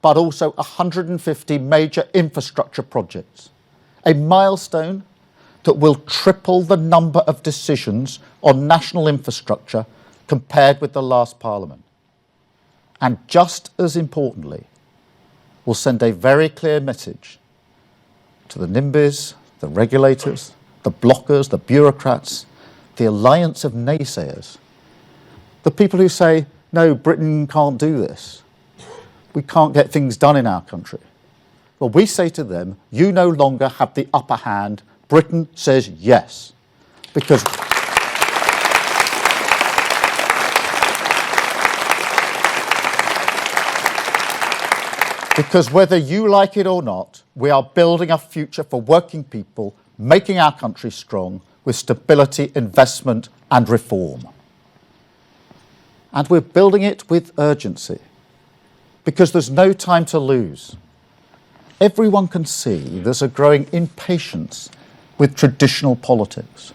but also 150 major infrastructure projects. A milestone that will triple the number of decisions on national infrastructure compared with the last Parliament. And just as importantly, will send a very clear message to the NIMBYs, the regulators, the blockers, the bureaucrats, the alliance of naysayers, the people who say, no, Britain can't do this. We can't get things done in our country. Well, we say to them, you no longer have the upper hand. Britain says yes. Because whether you like it or not, we are building a future for working people, making our country strong with stability, investment and reform. And we're building it with urgency because there's no time to lose. Everyone can see there's a growing impatience with traditional politics.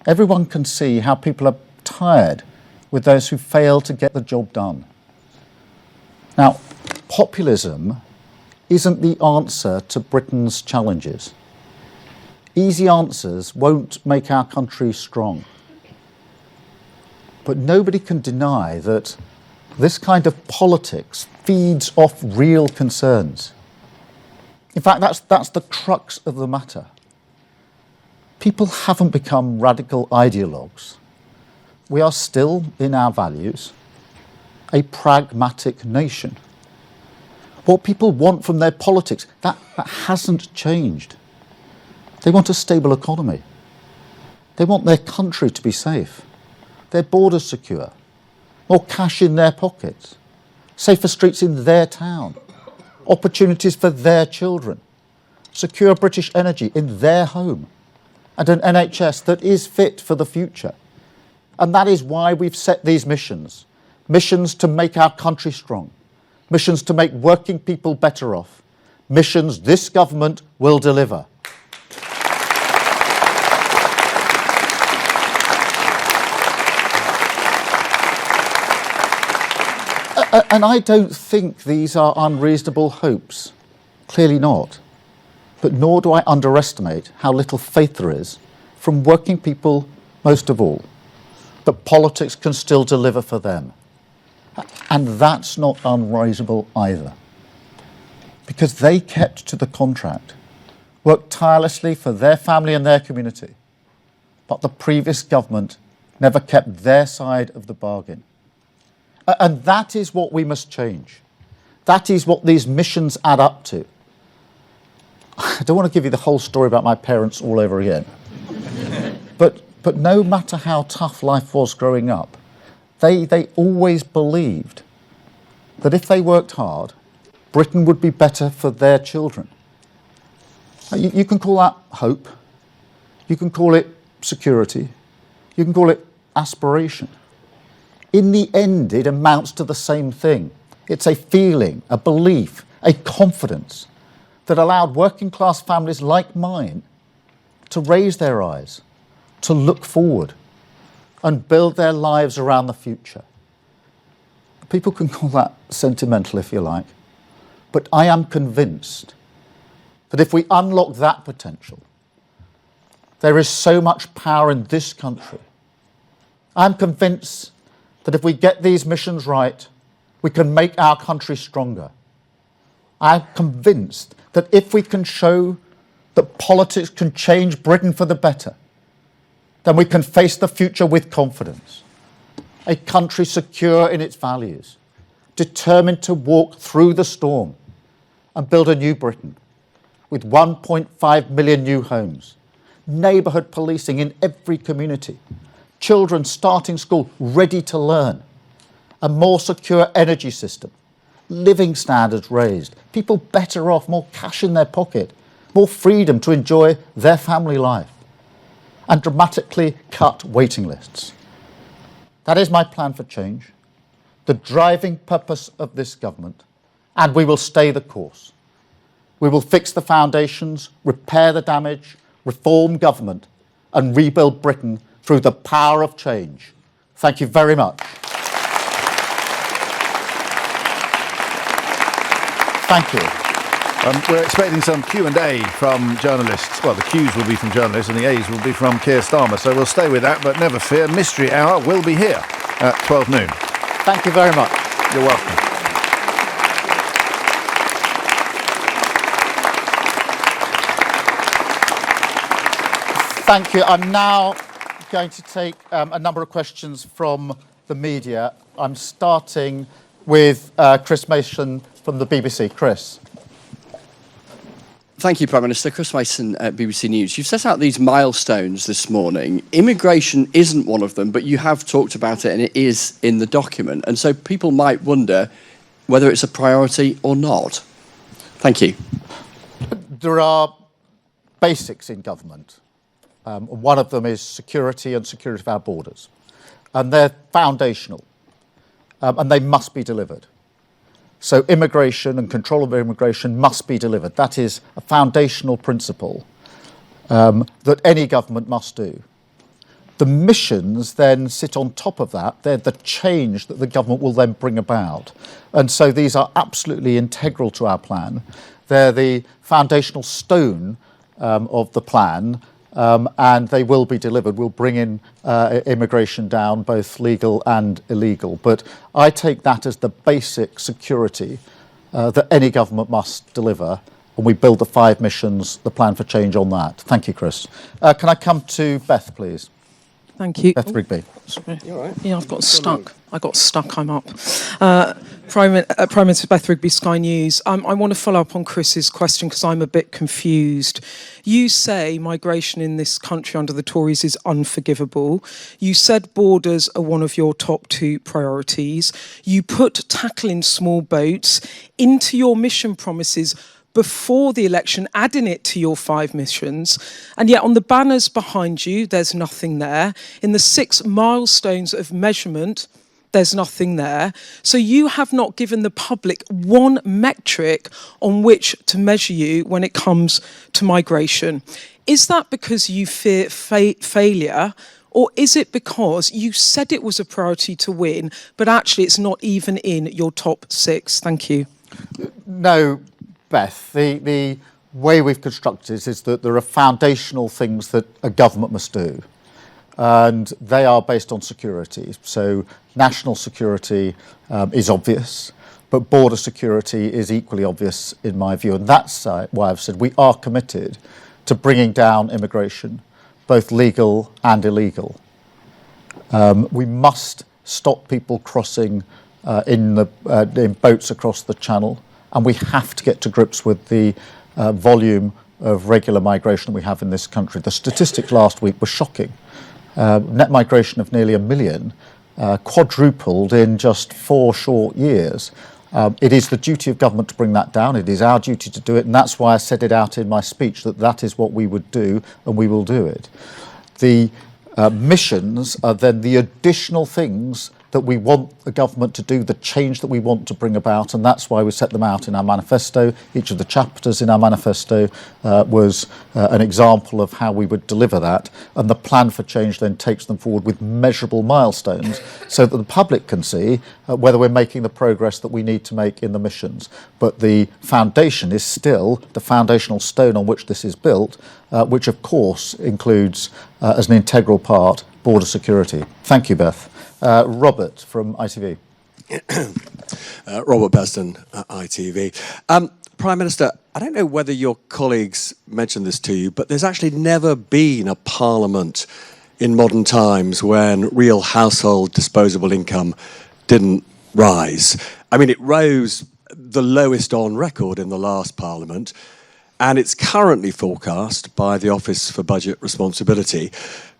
Everyone can see how people are tired with those who fail to get the job done. Now, populism isn't the answer to Britain's challenges. Easy answers won't make our country strong. But nobody can deny that this kind of politics feeds off real concerns. In fact, that's the crux of the matter. People haven't become radical ideologues. We are still, in our values, a pragmatic nation. What people want from their politics, that hasn't changed. They want a stable economy. They want their country to be safe, their borders secure, more cash in their pockets, safer streets in their town, opportunities for their children, secure British energy in their home, and an NHS that is fit for the future. And that is why we've set these missions. Missions to make our country strong. Missions to make working people better off. Missions this government will deliver. And I don't think these are unreasonable hopes. Clearly not. But nor do I underestimate how little faith there is from working people, most of all, that politics can still deliver for them. And that's not unreasonable either. Because they kept to the contract, worked tirelessly for their family and their community. But the previous government never kept their side of the bargain. And that is what we must change. That is what these missions add up to. I don't want to give you the whole story about my parents all over again. But no matter how tough life was growing up, they always believed that if they worked hard, Britain would be better for their children. You can call that hope. You can call it security. You can call it aspiration. In the end, it amounts to the same thing. It's a feeling, a belief, a confidence that allowed working class families like mine to raise their eyes, to look forward and build their lives around the future. People can call that sentimental if you like, but I am convinced that if we unlock that potential, there is so much power in this country. I'm convinced that if we get these missions right, we can make our country stronger. I'm convinced that if we can show that politics can change Britain for the better, then we can face the future with confidence. A country secure in its values, determined to walk through the storm and build a new Britain with 1.5 million new homes, neighbourhood policing in every community, children starting school ready to learn, a more secure energy system, living standards raised, people better off, more cash in their pocket, more freedom to enjoy their family life, and dramatically cut waiting lists. That is my plan for change, the driving purpose of this government, and we will stay the course. We will fix the foundations, repair the damage, reform government, and rebuild Britain through the power of change. Thank you very much. Thank you. We're expecting some Q&A from journalists. Well, the Qs will be from journalists and the As will be from Keir Starmer. So we'll stay with that, but never fear, Mystery Hour will be here at 12 noon. Thank you very much. You're welcome. Thank you. I'm now going to take a number of questions from the media. I'm starting with Chris Mason from the BBC. Chris. Thank you, Prime Minister. Chris Mason at BBC News. You've set out these milestones this morning. Immigration isn't one of them, but you have talked about it and it is in the document. And so people might wonder whether it's a priority or not. Thank you. There are basics in government. One of them is security and security of our borders. And they're foundational. And they must be delivered. So immigration and control of immigration must be delivered. That is a foundational principle that any government must do. The missions then sit on top of that. They're the change that the government will then bring about. And so these are absolutely integral to our plan. They're the foundational stone of the plan, and they will be delivered. We'll bring in immigration down, both legal and illegal. But I take that as the basic security that any government must deliver. And we build the 5 missions, the plan for change on that. Thank you, Chris. Can I come to Beth, please? Thank you. Beth Rigby. Sorry. You all right? Yeah, I've got stuck. I'm up. Prime Minister Beth Rigby, Sky News. I want to follow up on Chris's question because I'm a bit confused. You say migration in this country under the Tories is unforgivable. You said borders are one of your top 2 priorities. You put tackling small boats into your mission promises before the election, adding it to your 5 missions, and yet on the banners behind you, there's nothing there. In the 6 milestones of measurement, there's nothing there. So you have not given the public one metric on which to measure you when it comes to migration. Is that because you fear failure, or is it because you said it was a priority to win, but actually it's not even in your top 6? Thank you. No, Beth, the way we've constructed it is that there are foundational things that a government must do, and they are based on security. So national security is obvious, but border security is equally obvious in my view, and that's why I've said we are committed to bringing down immigration, both legal and illegal. We must stop people crossing in boats across the Channel. And we have to get to grips with the volume of regular migration we have in this country. The statistics last week were shocking. Net migration of nearly 1 million, quadrupled in just 4 short years. It is the duty of government to bring that down. It is our duty to do it. And that's why I said it out in my speech, that is what we would do, and we will do it. The missions are then the additional things that we want the government to do, the change that we want to bring about, and that's why we set them out in our manifesto. Each of the chapters in our manifesto was an example of how we would deliver that, and the plan for change then takes them forward with measurable milestones so that the public can see whether we're making the progress that we need to make in the missions. But the foundation is still the foundational stone on which this is built, which of course includes as an integral part border security. Thank you, Beth. Robert from ITV. Robert Beston, ITV. Prime Minister, I don't know whether your colleagues mentioned this to you, but there's actually never been a parliament in modern times when real household disposable income didn't rise. I mean, it rose the lowest on record in the last parliament, and it's currently forecast by the Office for Budget Responsibility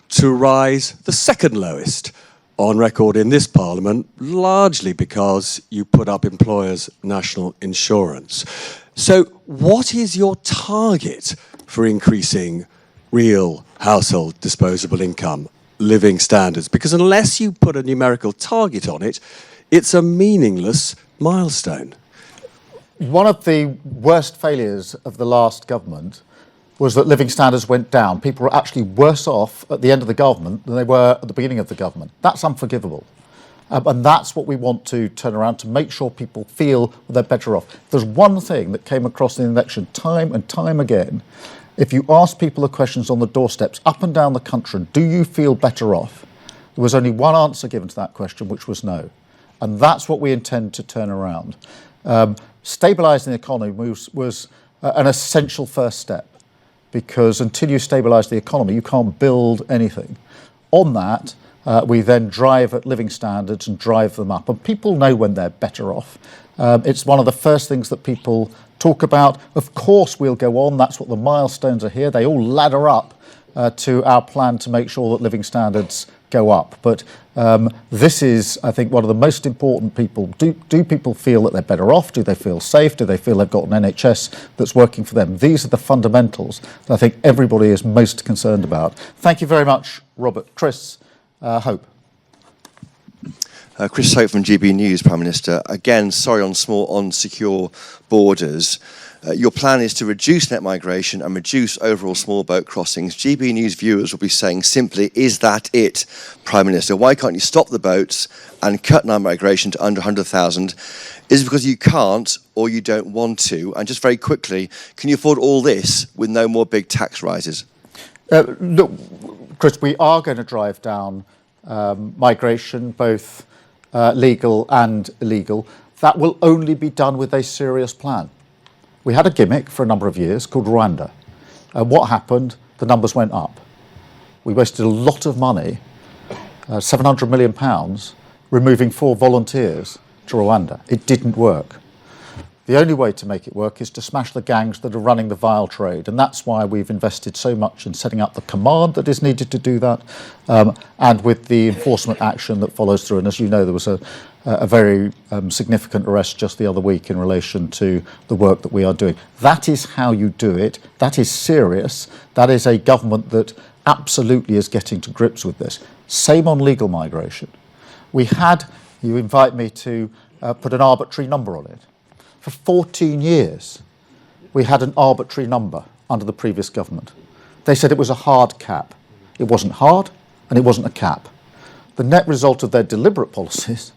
to rise the second lowest on record in this parliament, largely because you put up employers' national insurance. So what is your target for increasing real household disposable income, living standards? Because unless you put a numerical target on it, it's a meaningless milestone. One of the worst failures of the last government was that living standards went down. People were actually worse off at the end of the government than they were at the beginning of the government. That's unforgivable. And that's what we want to turn around, to make sure people feel they're better off. There's one thing that came across in the election time and time again. If you ask people the questions on the doorsteps up and down the country, do you feel better off? There was only one answer given to that question, which was no. And that's what we intend to turn around. Stabilising the economy was an essential first step, because until you stabilise the economy, you can't build anything. On that, we then drive at living standards and drive them up. And people know when they're better off. It's one of the first things that people talk about. Of course, we'll go on. That's what the milestones are here. They all ladder up to our plan to make sure that living standards go up. But this is, I think, one of the most important people. Do people feel that they're better off? Do they feel safe? Do they feel they've got an NHS that's working for them? These are the fundamentals that I think everybody is most concerned about. Thank you very much, Robert. Chris, Hope. Chris Hope from GB News, Prime Minister. Again, sorry on secure borders. your plan is to reduce net migration and reduce overall small boat crossings. GB News viewers will be saying simply, is that it, Prime Minister? Why can't you stop the boats and cut net migration to under 100,000? Is it because you can't or you don't want to? And just very quickly, can you afford all this with no more big tax rises? Look, Chris, we are going to drive down migration, both legal and illegal. That will only be done with a serious plan. We had a gimmick for a number of years called Rwanda. And what happened? The numbers went up. We wasted a lot of money, £700 million, removing 4 volunteers to Rwanda. It didn't work. The only way to make it work is to smash the gangs that are running the vile trade. And that's why we've invested so much in setting up the command that is needed to do that, and with the enforcement action that follows through. And as you know, there was a very significant arrest just the other week in relation to the work that we are doing. That is how you do it. That is serious. That is a government that absolutely is getting to grips with this. Same on legal migration. You invite me to put an arbitrary number on it. For 14 years, we had an arbitrary number under the previous government. They said it was a hard cap. It wasn't hard, and it wasn't a cap. The net result of their deliberate policies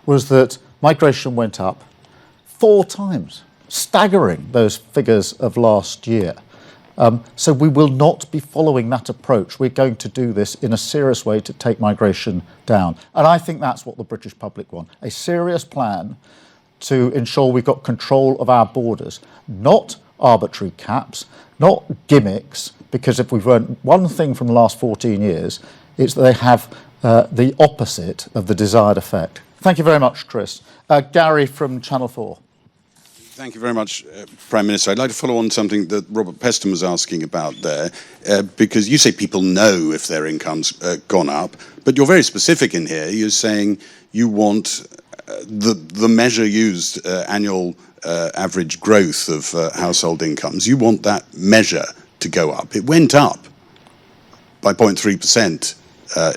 was that migration went up 4 times, staggering those figures of last year. So we will not be following that approach. We're going to do this in a serious way to take migration down. And I think that's what the British public want, a serious plan to ensure we've got control of our borders, not arbitrary caps, not gimmicks, because if we've learned one thing from the last 14 years, it's that they have the opposite of the desired effect. Thank you very much, Chris. Gary from Channel 4. Thank you very much, Prime Minister. I'd like to follow on something that Robert Peston was asking about there, because you say people know if their income's gone up, but you're very specific in here. You're saying you want the measure used, annual average growth of household incomes, you want that measure to go up. It went up by 0.3%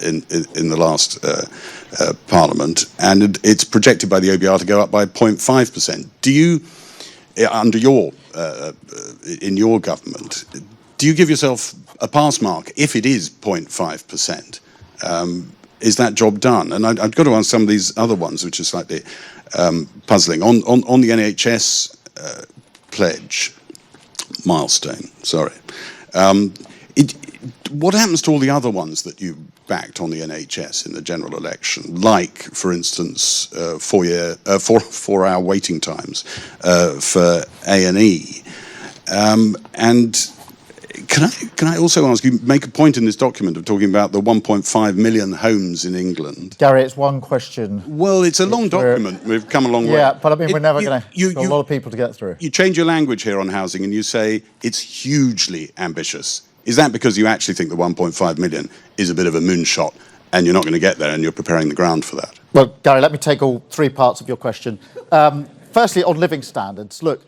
in the last Parliament, and it's projected by the OBR to go up by 0.5%. Do you, under in your government, do you give yourself a pass mark if it is 0.5%? Is that job done? And I've got to ask some of these other ones, which are slightly puzzling. On the NHS pledge, milestone, sorry. What happens to all the other ones that you backed on the NHS in the general election? Like, for instance, 4-hour waiting times for A&E. And can I also ask you, make a point in this document of talking about the 1.5 million homes in England? Gary, it's one question. Well, it's a long document. We've come a long way. Yeah, but I mean, we're never going to got a lot of people to get through. You change your language here on housing and you say it's hugely ambitious. Is that because you actually think the 1.5 million is a bit of a moonshot and you're not going to get there and you're preparing the ground for that? Well, Gary, let me take all 3 parts of your question. Firstly, on living standards, look,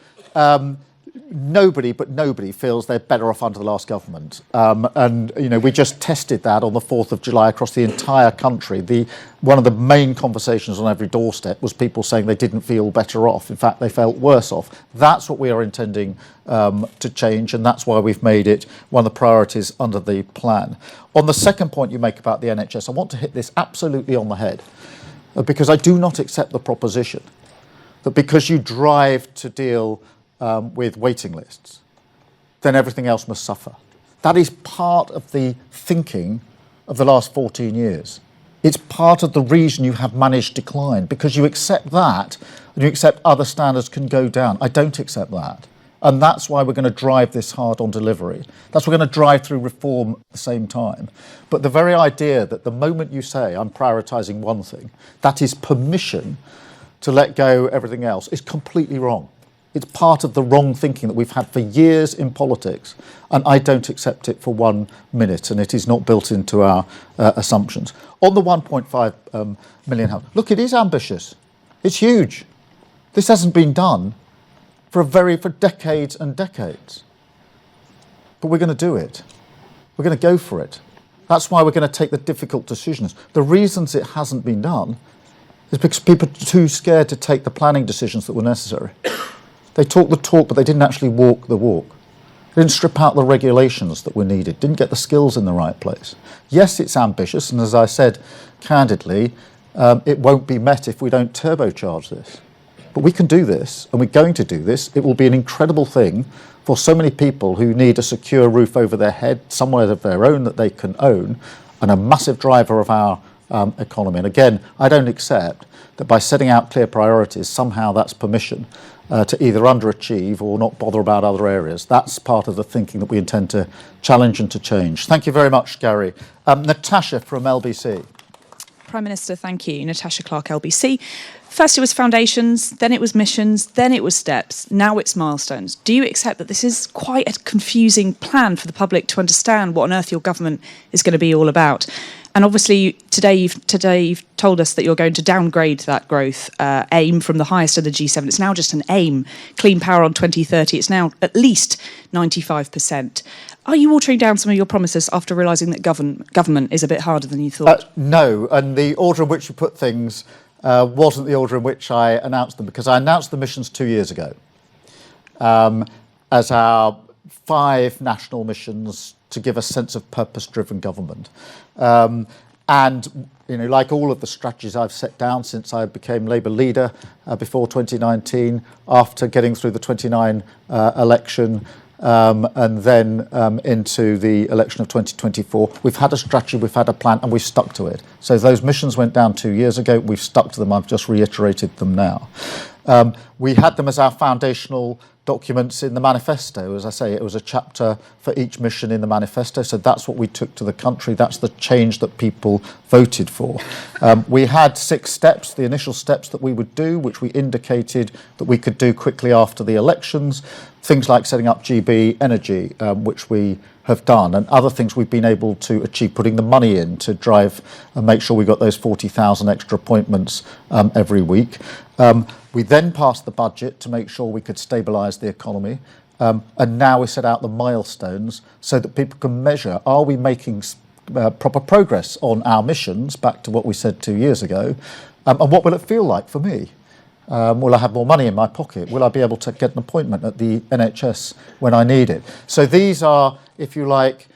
nobody feels they're better off under the last government. And, you know, we just tested that on the 4th of July across the entire country. One of the main conversations on every doorstep was people saying they didn't feel better off. In fact, they felt worse off. That's what we are intending to change, and that's why we've made it one of the priorities under the plan. On the second point you make about the NHS, I want to hit this absolutely on the head, because I do not accept the proposition that because you drive to deal with waiting lists, then everything else must suffer. That is part of the thinking of the last 14 years. It's part of the reason you have managed decline, because you accept that and you accept other standards can go down. I don't accept that. And that's why we're going to drive this hard on delivery. That's why we're going to drive through reform at the same time. But the very idea that the moment you say I'm prioritising one thing, that is permission to let go everything else, is completely wrong. It's part of the wrong thinking that we've had for years in politics, and I don't accept it for 1 minute, and it is not built into our assumptions. On the 1.5 million house, look, it is ambitious. It's huge. This hasn't been done for decades and decades. But we're going to do it. We're going to go for it. That's why we're going to take the difficult decisions. The reasons it hasn't been done is because people are too scared to take the planning decisions that were necessary. They talked the talk, but they didn't actually walk the walk. They didn't strip out the regulations that were needed, didn't get the skills in the right place. Yes, it's ambitious, and as I said candidly, it won't be met if we don't turbocharge this. But we can do this, and we're going to do this. It will be an incredible thing for so many people who need a secure roof over their head, somewhere of their own that they can own, and a massive driver of our economy. And again, I don't accept that by setting out clear priorities, somehow that's permission to either underachieve or not bother about other areas. That's part of the thinking that we intend to challenge and to change. Thank you very much, Gary. Natasha from LBC. Prime Minister, thank you. Natasha Clark, LBC. First it was foundations, then it was missions, then it was steps, now it's milestones. Do you accept that this is quite a confusing plan for the public to understand what on earth your government is going to be all about? And obviously today you've told us that you're going to downgrade that growth aim from the highest of the G7. It's now just an aim. Clean power on 2030, it's now at least 95%. Are you watering down some of your promises after realising that government is a bit harder than you thought? No, and the order in which you put things wasn't the order in which I announced them, because I announced the missions 2 years ago as our 5 national missions to give a sense of purpose-driven government. And, you know, like all of the strategies I've set down since I became Labour leader before 2019, after getting through the 29 election, and then into the election of 2024, we've had a strategy, we've had a plan, and we've stuck to it. So those missions went down 2 years ago, we've stuck to them, I've just reiterated them now. We had them as our foundational documents in the manifesto. As I say, it was a chapter for each mission in the manifesto, so that's what we took to the country, that's the change that people voted for. We had 6 steps, the initial steps that we would do, which we indicated that we could do quickly after the elections, things like setting up GB Energy, which we have done, and other things we've been able to achieve, putting the money in to drive and make sure we got those 40,000 extra appointments every week. We then passed the budget to make sure we could stabilise the economy, and now we set out the milestones so that people can measure, are we making proper progress on our missions, back to what we said 2 years ago, and what will it feel like for me? Will I have more money in my pocket? Will I be able to get an appointment at the NHS when I need it? So these are, if you like,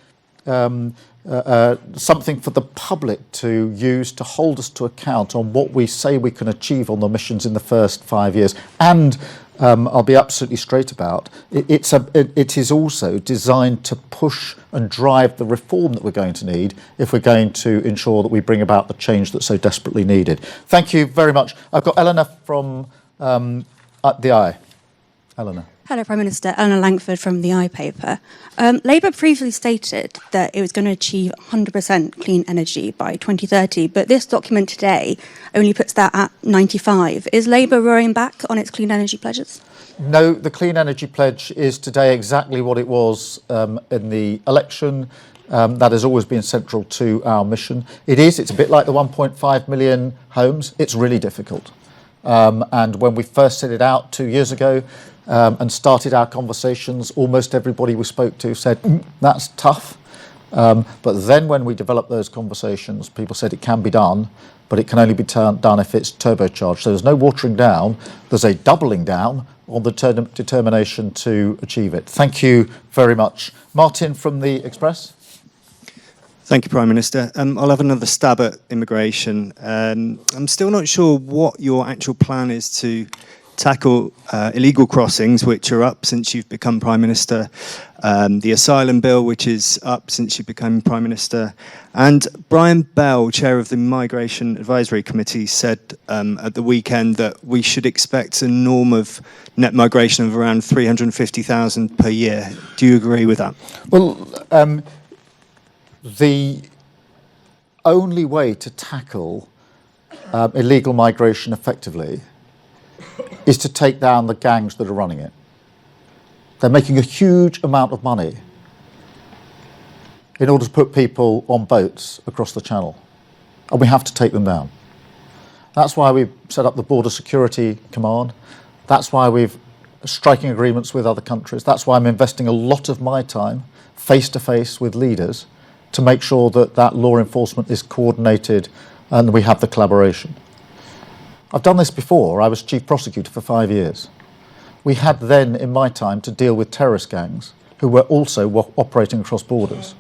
something for the public to use to hold us to account on what we say we can achieve on the missions in the first 5 years. And I'll be absolutely straight about, it is also designed to push and drive the reform that we're going to need if we're going to ensure that we bring about the change that's so desperately needed. Thank you very much. I've got Eleanor from the Eye. Eleanor. Hello, Prime Minister. Eleanor Langford from the Eye paper. Labour previously stated that it was going to achieve 100% clean energy by 2030, but this document today only puts that at 95. Is Labour rowing back on its clean energy pledges? No, the clean energy pledge is today exactly what it was in the election. That has always been central to our mission. It's a bit like the 1.5 million homes. It's really difficult. And when we first set it out 2 years ago, and started our conversations, almost everybody we spoke to said, that's tough. But then when we developed those conversations, people said it can be done, but it can only be done if it's turbocharged. So there's no watering down, there's a doubling down on the determination to achieve it. Thank you very much. Martin from the Express. Thank you, Prime Minister. I'll have another stab at immigration. I'm still not sure what your actual plan is to tackle illegal crossings, which are up since you've become Prime Minister, the asylum bill, which is up since you became Prime Minister. And Brian Bell, Chair of the Migration Advisory Committee, said at the weekend that we should expect a norm of net migration of around 350,000 per year. Do you agree with that? Well, the only way to tackle illegal migration effectively is to take down the gangs that are running it. They're making a huge amount of money in order to put people on boats across the channel, and we have to take them down. That's why we've set up the Border Security Command. That's why we've striking agreements with other countries. That's why I'm investing a lot of my time face-to-face with leaders to make sure that that law enforcement is coordinated and we have the collaboration. I've done this before. I was Chief Prosecutor for 5 years. We had then, in my time, to deal with terrorist gangs who were also operating across borders.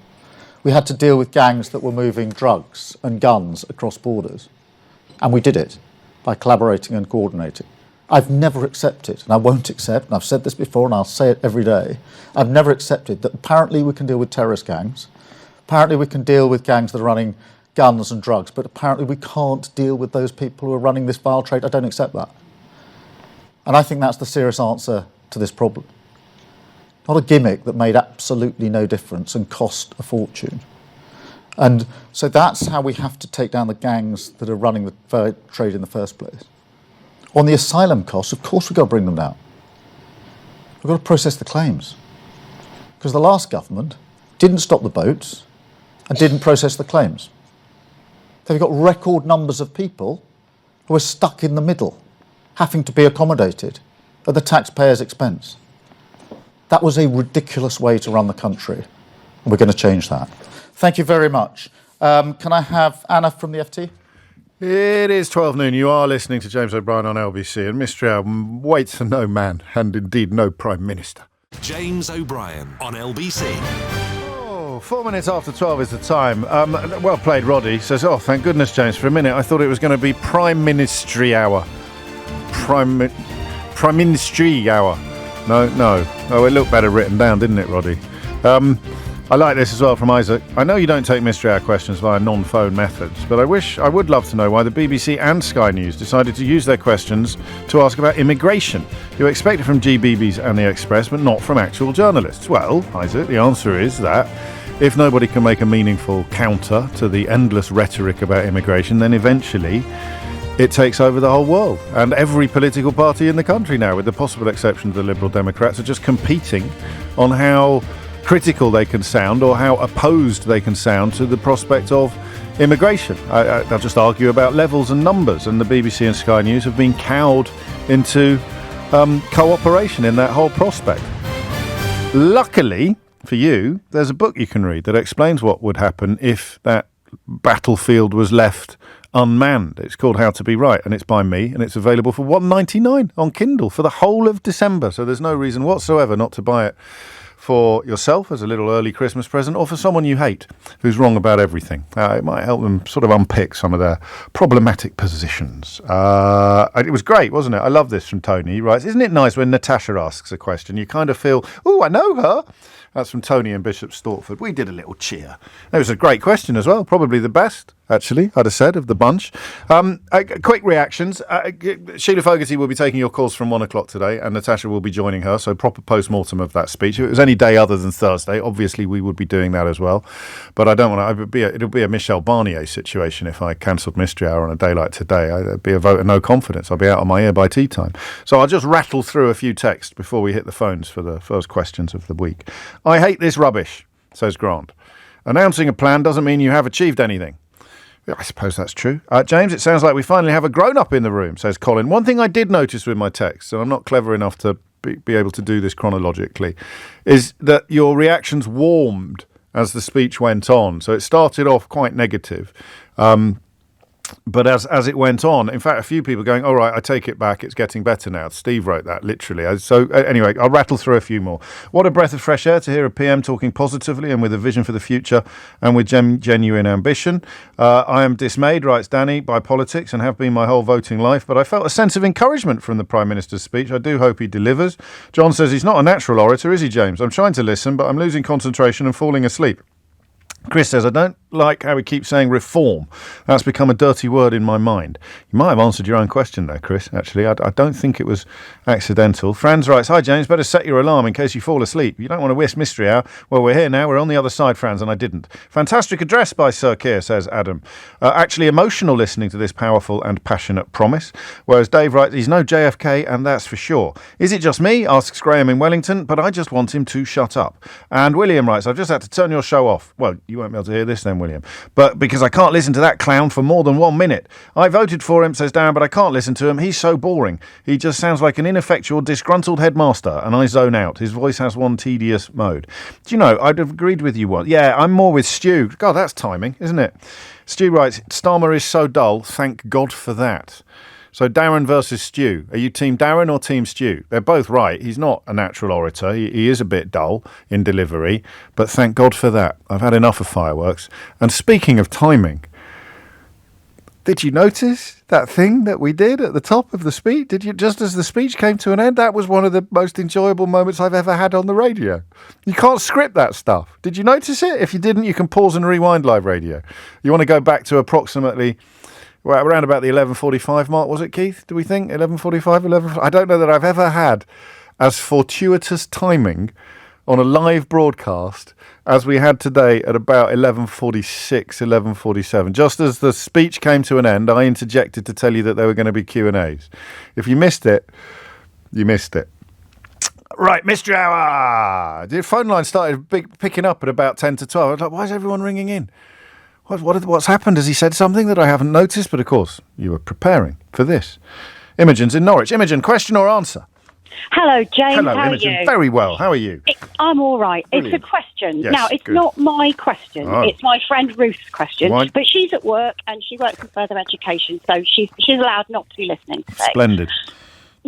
We had to deal with gangs that were moving drugs and guns across borders. And we did it by collaborating and coordinating. I've never accepted, and I won't accept, and I've said this before and I'll say it every day, I've never accepted that apparently we can deal with terrorist gangs, apparently we can deal with gangs that are running guns and drugs, but apparently we can't deal with those people who are running this vile trade. I don't accept that. And I think that's the serious answer to this problem. Not a gimmick that made absolutely no difference and cost a fortune. And so that's how we have to take down the gangs that are running the trade in the first place. On the asylum costs, of course we've got to bring them down. We've got to process the claims. Because the last government didn't stop the boats and didn't process the claims. They've got record numbers of people who are stuck in the middle, having to be accommodated at the taxpayer's expense. That was a ridiculous way to run the country, and we're going to change that. Thank you very much. Can I have Anna from the FT? It is 12 noon. You are listening to James O'Brien on LBC, and Mystery Hour waits for no man, and indeed no Prime Minister. James O'Brien on LBC. 4 minutes after 12 is the time. Well played, Roddy. Says, oh, thank goodness, James. For a minute, I thought it was going to be Prime Ministry Hour. Prime Ministry Hour. No. Oh, it looked better written down, didn't it, Roddy? I like this as well from Isaac. I know you don't take Mystery Hour questions via non-phone methods, but I would love to know why the BBC and Sky News decided to use their questions to ask about immigration. You expect it from GBBs and The Express, but not from actual journalists. Well, Isaac, the answer is that if nobody can make a meaningful counter to the endless rhetoric about immigration, then eventually it takes over the whole world. And every political party in the country now, with the possible exception of the Liberal Democrats, are just competing on how critical they can sound or how opposed they can sound to the prospect of immigration. They'll just argue about levels and numbers, and the BBC and Sky News have been cowed into cooperation in that whole prospect. Luckily for you, there's a book you can read that explains what would happen if that battlefield was left unmanned. It's called How to Be Right, and it's by me, and it's available for $1.99 on Kindle for the whole of December, so there's no reason whatsoever not to buy it for yourself as a little early Christmas present, or for someone you hate who's wrong about everything. It might help them sort of unpick some of their problematic positions. It was great, wasn't it? I love this from Tony. He writes, isn't it nice when Natasha asks a question? You kind of feel, oh, I know her. That's from Tony in Bishop Stortford. We did a little cheer. It was a great question as well. Probably the best, actually, I'd have said, of the bunch. Quick reactions. Sheila Fogarty will be taking your calls from 1 o'clock today, and Natasha will be joining her, so proper post-mortem of that speech. If it was any day other than Thursday, obviously we would be doing that as well. But I don't want to... It'll be a Michel Barnier situation if I cancelled Mystery Hour on a day like today. It'd be a vote of no confidence. I'll be out of my ear by tea time. So I'll just rattle through a few texts before we hit the phones for the first questions of the week. I hate this rubbish, says Grant. Announcing a plan doesn't mean you have achieved anything. I suppose that's true. James, it sounds like we finally have a grown-up in the room, says Colin. One thing I did notice with my texts, and I'm not clever enough to be able to do this chronologically, is that your reactions warmed as the speech went on. So it started off quite negative. But as it went on, in fact, a few people going, all right, I take it back, it's getting better now. Steve wrote that, literally. So anyway, I'll rattle through a few more. What a breath of fresh air to hear a PM talking positively and with a vision for the future and with genuine ambition. I am dismayed, writes Danny, by politics and have been my whole voting life, but I felt a sense of encouragement from the Prime Minister's speech. I do hope he delivers. John says he's not a natural orator, is he, James? I'm trying to listen, but I'm losing concentration and falling asleep. Chris says, I don't like how we keep saying reform. That's become a dirty word in my mind. You might have answered your own question there, Chris, actually. I don't think it was accidental. Franz writes, hi, James, better set your alarm in case you fall asleep. You don't want to miss Mystery Hour. Well, we're here now. We're on the other side, Franz, and I didn't. Fantastic address by Sir Keir, says Adam. Actually emotional listening to this powerful and passionate promise. Whereas Dave writes, he's no JFK, and that's for sure. Is it just me, asks Graham in Wellington, but I just want him to shut up. And William writes, I've just had to turn your show off. Well, you won't be able to hear this then, William. But because I can't listen to that clown for more than 1 minute. I voted for him, says Darren, but I can't listen to him. He's so boring. He just sounds like an ineffectual, disgruntled headmaster, and I zone out. His voice has one tedious mode. Do you know, I'd have agreed with you once. Yeah, I'm more with Stu. God, that's timing, isn't it? Stu writes, Starmer is so dull. Thank God for that. So Darren versus Stu. Are you Team Darren or Team Stu? They're both right. He's not a natural orator. He is a bit dull in delivery, but thank God for that. I've had enough of fireworks. And speaking of timing, did you notice that thing that we did at the top of the speech? Did you, just as the speech came to an end? That was one of the most enjoyable moments I've ever had on the radio. You can't script that stuff. Did you notice it? If you didn't, you can pause and rewind live radio. You want to go back to approximately, well, around about the 11:45 mark, was it, Keith? Do we think 11:45, 11? I don't know that I've ever had as fortuitous timing on a live broadcast as we had today at about 11:46, 11:47. Just as the speech came to an end, I interjected to tell you that there were going to be Q&As. If you missed it, you missed it. Right, Mystery Hour! The phone line started picking up at about 10 to 12. I was like, why is everyone ringing in? What's happened? Has he said something that I haven't noticed? But of course, you were preparing for this. Imogen's in Norwich. Imogen, question or answer? Hello, James. Hello, how Imogen. are you? Very well. How are you? I'm all right. Brilliant. It's a question. Yes, now, it's good. not my question. Oh. It's my friend Ruth's question. Right. But she's at work and she works in further education, so she's allowed not to be listening today. Splendid.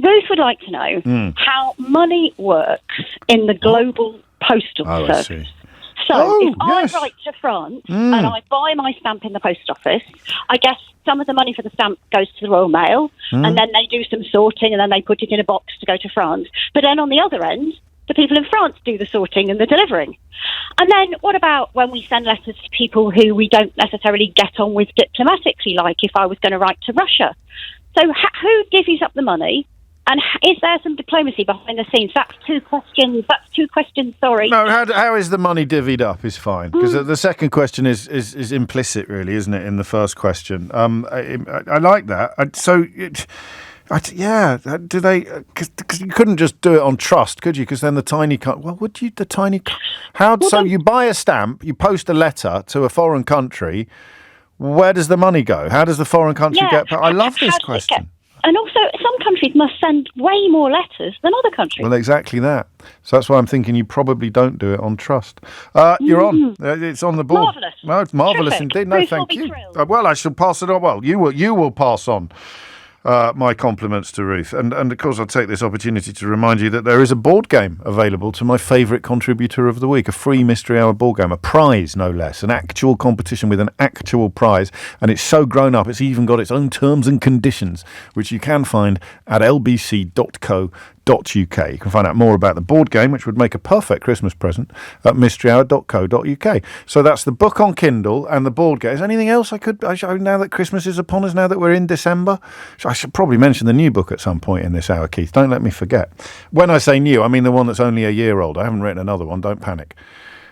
Ruth would like to know how money works in the global postal service. I see. So if I write to France and I buy my stamp in the post office, I guess some of the money for the stamp goes to the Royal Mail and then they do some sorting and then they put it in a box to go to France. But then on the other end, the people in France do the sorting and the delivering. And then what about when we send letters to people who we don't necessarily get on with diplomatically, like if I was going to write to Russia? So who divvies up the money? And is there some diplomacy behind the scenes? That's two questions, sorry. No, how is the money divvied up is fine. Because the second question is implicit, really, isn't it, in the first question? I like that. Do they... Because you couldn't just do it on trust, could you? Because then the tiny... Well, would you... The tiny... So you buy a stamp, you post a letter to a foreign country. Where does the money go? How does the foreign country get... I love this question. And also, some countries must send way more letters than other countries. Well, exactly that. So that's why I'm thinking you probably don't do it on trust. You're on. It's on the board. Marvellous. No, marvellous Terrific. indeed. No, Bruce thank will be you. thrilled. Well, I shall pass it on. Well, you will pass on my compliments to Ruth. And of course, I'll take this opportunity to remind you that there is a board game available to my favourite contributor of the week, a free Mystery Hour board game, a prize, no less, an actual competition with an actual prize. And it's so grown up, it's even got its own terms and conditions, which you can find at lbc.co.uk. You can find out more about the board game, which would make a perfect Christmas present, at mysteryhour.co.uk. So that's the book on Kindle and the board game. Is there anything else I could now that Christmas is upon us, now that we're in December? I should probably mention the new book at some point in this hour, Keith. Don't let me forget. When I say new, I mean the one that's only a year old. I haven't written another one. Don't panic.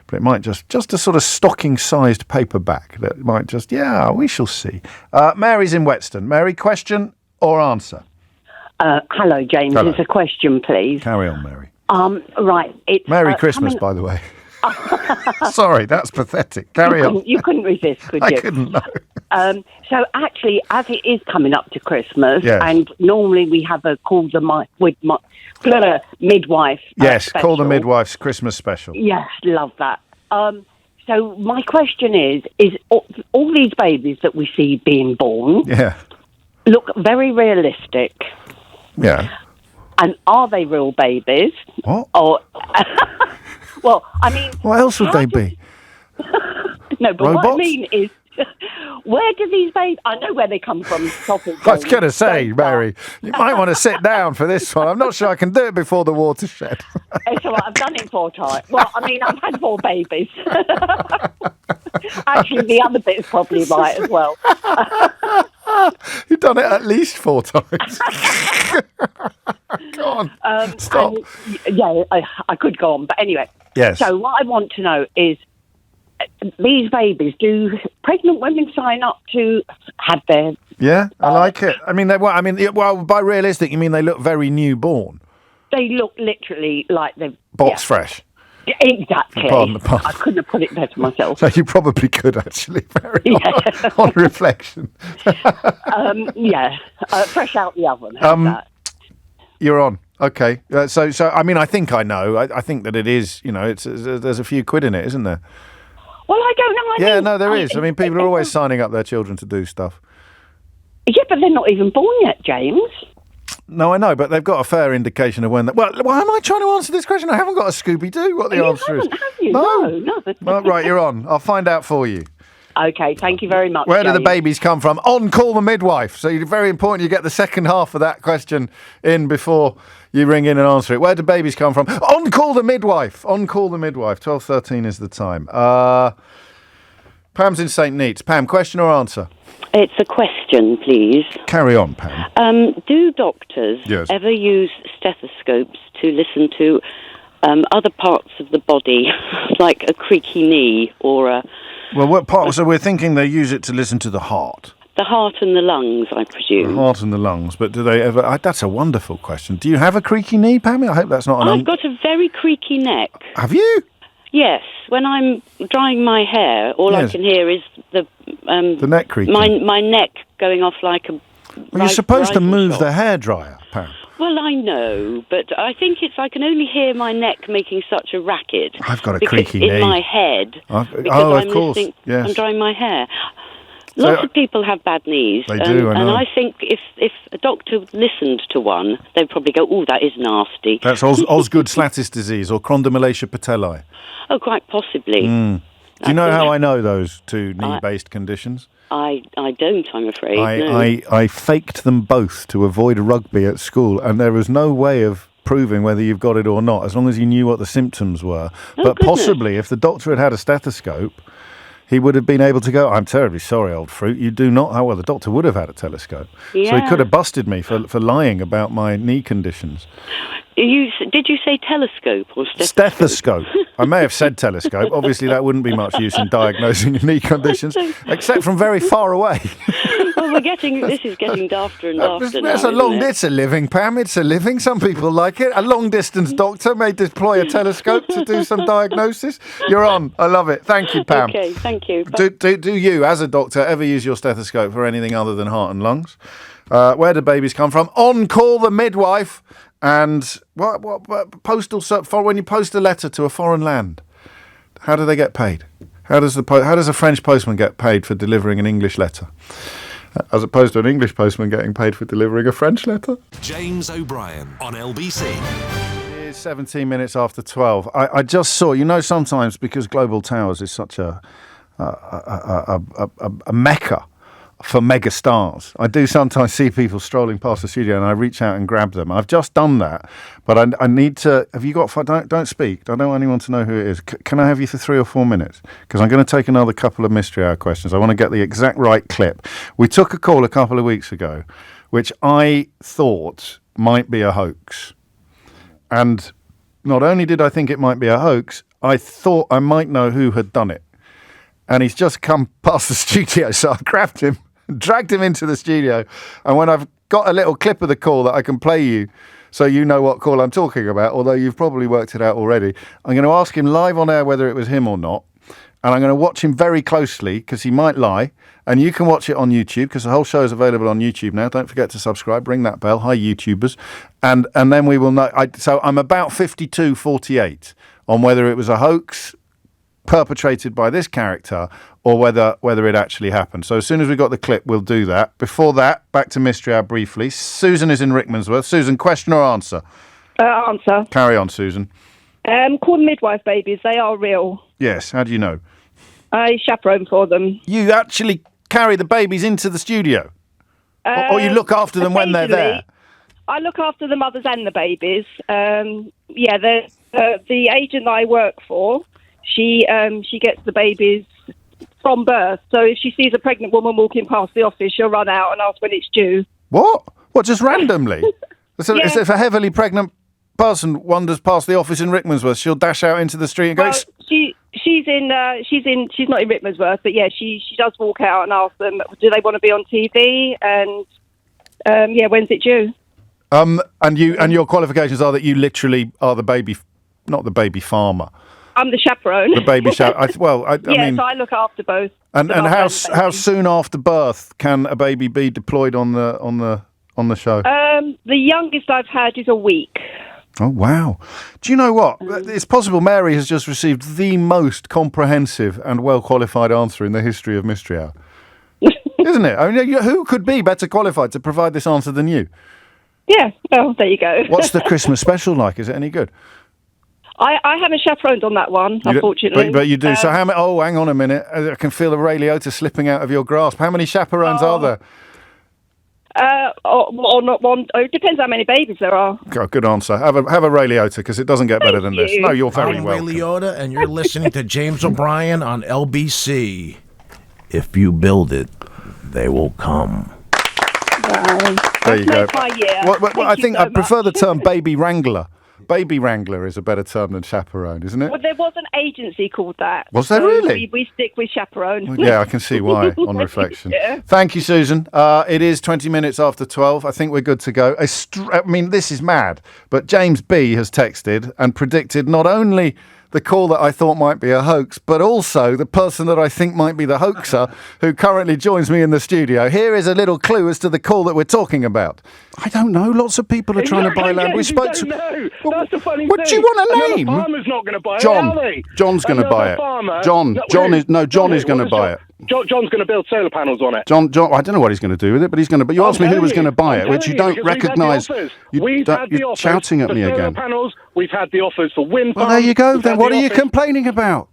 But it might just a sort of stocking-sized paperback that might just, we shall see. Mary's in Whetstone. Mary, question or answer? Hello, James. Hello. It's a question, please. Carry on, Mary. Right. It's Merry Christmas, by the way. Sorry, that's pathetic. Carry on. You couldn't resist, could you? I couldn't, no. So actually, as it is coming up to Christmas, Yes. and normally we have a midwife. Yes, special. Call the Midwife's Christmas special. Yes, love that. So my question is all these babies that we see being born look very realistic. Yeah. And are they real babies? What? Or, well, I mean... What else would they be? No, but Robots? what I mean is, where do these babies... I know where they come from. I was going to say, Mary, you might want to sit down for this one. I'm not sure I can do it before the watershed. It's all right, I've done it 4 times. Well, I mean, I've had 4 babies. Actually, the other bit's probably right as well. You've done it at least 4 times. Go on, stop. I could go on, but anyway. Yes. So what I want to know is, these babies, do pregnant women sign up to have their... Yeah, I like it. I mean, by realistic, you mean they look very newborn? They look literally like they've... Box fresh. Exactly. Pardon the pun. I couldn't have put it better myself. So you probably could, actually, Mary, on reflection. Fresh out the oven. How's that? You're on. Okay. So I mean, I think I know. I think that it is, there's a few quid in it, isn't there? Well, I don't know. No, there is. I mean, people are always signing up their children to do stuff. Yeah, but they're not even born yet, James. No, I know, but they've got a fair indication of when. Well, why am I trying to answer this question? I haven't got a Scooby-Doo. What the answer is? Have you? No. No. Well, right, you're on. I'll find out for you. Okay, thank you very much. Where do the James. babies come from? On Call the Midwife. So it's very important you get the second half of that question in before you ring in and answer it. Where do babies come from? On Call the Midwife. On Call the Midwife. 12:13 is the time. Pam's in St. Neots. Pam, question or answer? It's a question, please. Carry on, Pam. Do doctors ever use stethoscopes to listen to other parts of the body, like a creaky knee or a... Well, what part? So we're thinking they use it to listen to the heart. The heart and the lungs, I presume. The heart and the lungs. But do they ever... that's a wonderful question. Do you have a creaky knee, Pam? I hope that's not an... I've got a very creaky neck. Have you? Yes. When I'm drying my hair, all I can hear is the neck creaking. My neck going off like a... Well, you're supposed to move the hairdryer, Pam. Well, I know, but I think I can only hear my neck making such a racket. I've got a creaky knee. In my head. Of course. Yes. I'm drying my hair. Lots of people have bad knees. They do, I know. And I think if a doctor listened to one, they'd probably go, "Oh, that is nasty." That's Osgood-Schlattis disease or chondromalacia patellae. Oh, quite possibly. Do you know how I know those two knee-based conditions? I don't, I'm afraid. No. I faked them both to avoid rugby at school, and there was no way of proving whether you've got it or not, as long as you knew what the symptoms were. But possibly, if the doctor had a stethoscope, he would have been able to go, "I'm terribly sorry, old fruit, you do not..." Oh, well, the doctor would have had a telescope. Yeah. So he could have busted me for lying about my knee conditions. Did you say telescope or Stethoscope. I may have said telescope. Obviously, that wouldn't be much use in diagnosing knee conditions, except from very far away. Well, this is getting dafter and dafter now. It's a living, Pam. It's a living. Some people like it. A long-distance doctor may deploy a telescope to do some diagnosis. You're on. I love it. Thank you, Pam. Okay, thank you. Do you, as a doctor, ever use your stethoscope for anything other than heart and lungs? Where do babies come from? On Call the Midwife. And what postal when you post a letter to a foreign land, how do they get paid? How does a French postman get paid for delivering an English letter, as opposed to an English postman getting paid for delivering a French letter? James O'Brien on LBC. It is 17 minutes after 12. I just saw, sometimes because Global Towers is such a mecca for mega stars, I do sometimes see people strolling past the studio and I reach out and grab them. I've just done that, but I need to... Have you got... Don't speak. I don't want anyone to know who it is. Can I have you for 3 or 4 minutes? Because I'm going to take another couple of Mystery Hour questions. I want to get the exact right clip. We took a call a couple of weeks ago, which I thought might be a hoax. And not only did I think it might be a hoax, I thought I might know who had done it. And he's just come past the studio, so I grabbed him, dragged him into the studio, and when I've got a little clip of the call that I can play you so you know what call I'm talking about, although you've probably worked it out already, I'm going to ask him live on air whether it was him or not, and I'm going to watch him very closely because he might lie, and you can watch it on YouTube because the whole show is available on YouTube now. Don't forget to subscribe, ring that bell. Hi, YouTubers. And then we will know. So I'm about 52-48 on whether it was a hoax perpetrated by this character or whether it actually happened. So as soon as we got the clip, we'll do that. Before that, back to Mystery Hour briefly. Susan is in Rickmansworth. Susan, question or answer? Answer. Carry on, Susan. Call the midwife babies. They are real. Yes. How do you know? I chaperone for them. You actually carry the babies into the studio? Or you look after them when they're there? I look after the mothers and the babies. The agent I work for, she gets the babies from birth. So if she sees a pregnant woman walking past the office, she'll run out and ask when it's due. What? Just randomly? So if a heavily pregnant person wanders past the office in Rickmansworth, she'll dash out into the street and go... She's not in Rickmansworth, but yeah, she does walk out and ask them, do they want to be on TV? And when's it due? And your qualifications are that you literally are the baby, not the baby farmer. I'm the chaperone. The baby chaperone. So I look after both. And how soon after birth can a baby be deployed on the show? The youngest I've had is a week. Oh, wow. Do you know what? It's possible Mary has just received the most comprehensive and well-qualified answer in the history of Mystery Hour. Isn't it? I mean, who could be better qualified to provide this answer than you? Yeah, well, there you go. What's the Christmas special like? Is it any good? I haven't chaperoned on that one, unfortunately. But you do. So how many... Oh, hang on a minute. I can feel the Ray Liotta slipping out of your grasp. How many chaperones are there? Or not one. It depends how many babies there are. Oh, good answer. Have a Ray Liotta, because it doesn't get better than this. No, you're very I'm welcome. Ray Liotta, and you're listening to James O'Brien on LBC. If you build it, they will come. There you go. My year. Well, I think I prefer the term baby wrangler. Baby wrangler is a better term than chaperone, isn't it? Well, there was an agency called that. Was there really? We stick with chaperone. Well, yeah, I can see why on reflection. Yeah. Thank you, Susan. It is 20 minutes after 12. I think we're good to go. I mean, this is mad, but James B has texted and predicted not only the call that I thought might be a hoax, but also the person that I think might be the hoaxer who currently joins me in the studio. Here is a little clue as to the call that we're talking about. I don't know. Lots of people are trying to buy land. We spoke to... That's the funny What thing. do you want a name? Another farmer's not going to buy it, John. are they? John's going to buy Another it. farmer- John is going to buy it. John's going to build solar panels on it. John, I don't know what he's going to do with it, but he's going to. But you asked me who was going to buy it, which you don't recognise. You're shouting at me again. Panels. We've had the offers for wind farms. Well, there you go. Then what are you complaining about?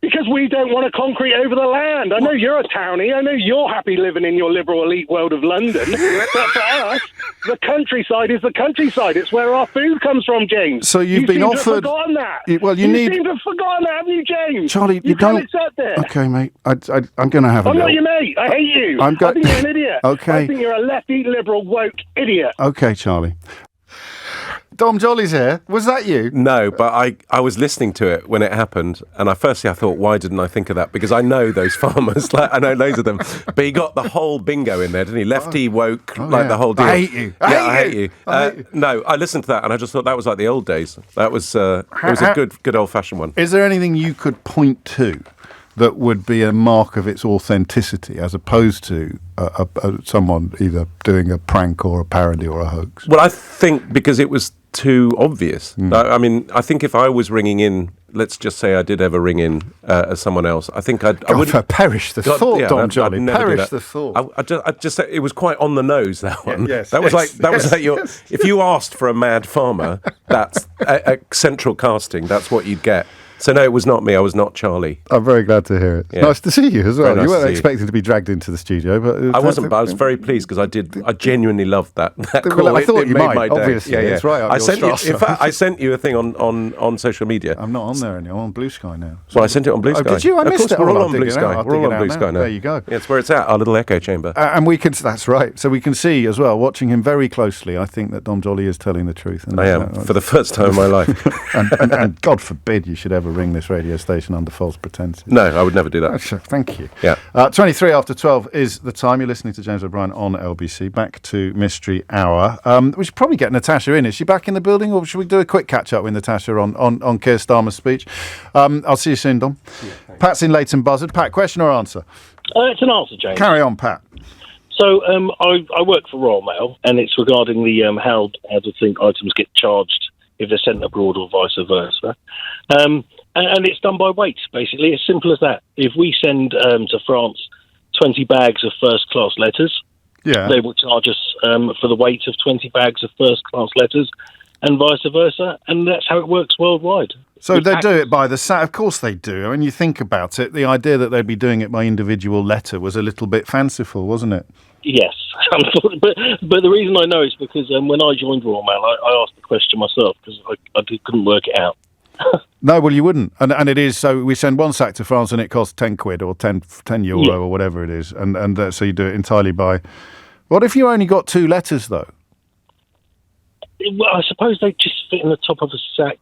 Because we don't want to concrete over the land. I know you're a townie. I know you're happy living in your liberal elite world of London. But for us, the countryside is the countryside. It's where our food comes from, James. So you've been offered... You seem to have forgotten that. You seem to have forgotten that, haven't you, James? Charlie, you can't don't... accept it. Okay, mate. I'm going to have a I'm little... not your mate. I hate you. I think you're an idiot. Okay. I think you're a lefty, liberal, woke idiot. Okay, Charlie. Dom Jolly's here. Was that you? No, but I was listening to it when it happened, and I thought, why didn't I think of that? Because I know those farmers, I know loads of them. But he got the whole bingo in there, didn't he? Lefty, woke, the whole deal. I hate you. I hate you. No, I listened to that, and I just thought that was like the old days. That was it was a good old-fashioned one. Is there anything you could point to that would be a mark of its authenticity, as opposed to someone either doing a prank or a parody or a hoax? Well, I think because it was too obvious. I mean, I think if I was ringing in, let's just say I did ever ring in as someone else, I think I wouldn't... Perish the thought, Dom Jolly. Perish the thought. I just it was quite on the nose, that one. Yes, that was like your... If you asked for a mad farmer, that's a central casting. That's what you'd get. So no, it was not me. I was not Charlie. I'm very glad to hear it. Yeah. Nice to see you as well. Nice You weren't to see expecting to be dragged into the studio, but I wasn't. But I was very pleased because I genuinely loved that call. Well, I thought you made might. my day. Obviously, it's right up I your sent you. strasse. In fact, I sent you a thing on social media. I'm not on there anymore. I'm on Blue Sky now. Well, I sent it on Blue Sky. Did you? I missed it. We're all I'll on dig Blue it Sky. out. We're all on Blue Sky now. There you go. Yeah, it's where it's at. Our little echo chamber. And we can. That's right. So we can see as well, watching him very closely. I think that Dom Jolly is telling the truth. And I am for the first time in my life. and God forbid you should ever ring this radio station under false pretenses. No, I would never do that. Thank you. Yeah. 23 after 12 is the time. You're listening to James O'Brien on LBC. Back to Mystery Hour. We should probably get Natasha in. Is she back in the building, or should we do a quick catch up with Natasha on Keir Starmer's speech? I'll see you soon, Dom. Yeah, Pat's in Leighton Buzzard. Pat, question or answer? It's an answer, James. Carry on, Pat. So I work for Royal Mail, and it's regarding the how to think items get charged if they're sent abroad or vice versa. And it's done by weight, basically. As simple as that. If we send to France 20 bags of first-class letters, they will charge us for the weight of 20 bags of first-class letters, and vice versa. And that's how it works worldwide. So they do it by the sack? Of course they do. When you think about it, the idea that they'd be doing it by individual letter was a little bit fanciful, wasn't it? Yes. But the reason I know is because when I joined Royal Mail, I asked the question myself because I couldn't work it out. No, well, you wouldn't. And it is, so we send one sack to France and it costs 10 quid or 10 euro or whatever it is. And so you do it entirely by... What if you only got 2 letters, though? Well, I suppose they just fit in the top of a sack.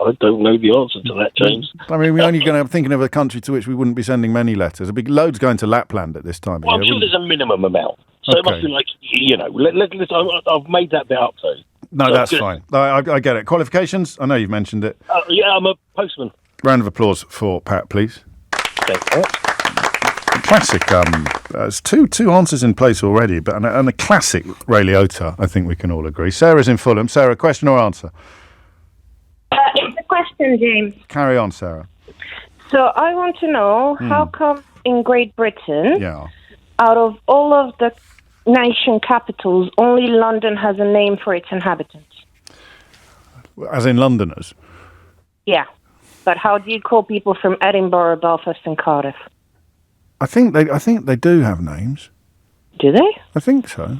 I don't know the answer to that, James. I mean, we're only thinking of a country to which we wouldn't be sending many letters. There'd be loads going to Lapland at this time. Well, I'm sure there's a minimum amount. So it must be like, I've made that bit up, though. No, that's fine. I get it. Qualifications? I know you've mentioned it. Yeah, I'm a postman. Round of applause for Pat, please. Thank you. Classic. There's two answers in place already, but and a classic Ray Liotta, I think we can all agree. Sarah's in Fulham. Sarah, question or answer? It's a question, James. Carry on, Sarah. So I want to know how come in Great Britain out of all of the nation capitals, only London has a name for its inhabitants. As in Londoners? Yeah. But how do you call people from Edinburgh, Belfast and Cardiff? I think they do have names. Do they? I think so.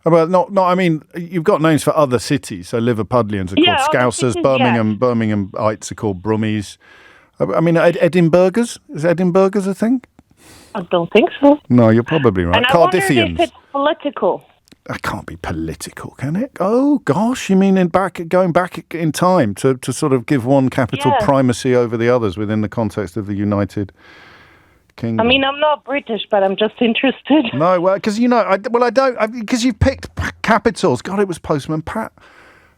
Well, not. I mean, you've got names for other cities. So Liverpudlians are called Scousers. Cities, Birminghamite are called Brummies. I mean, Edinburghers? Is Edinburghers a thing? I don't think so. No, you're probably right. And I wondered if it's political. That can't be political, can it? Oh gosh, you mean going back in time to sort of give one capital primacy over the others within the context of the United Kingdom? I mean, I'm not British, but I'm just interested. No, well, because because you've picked capitals. God, it was Postman Pat,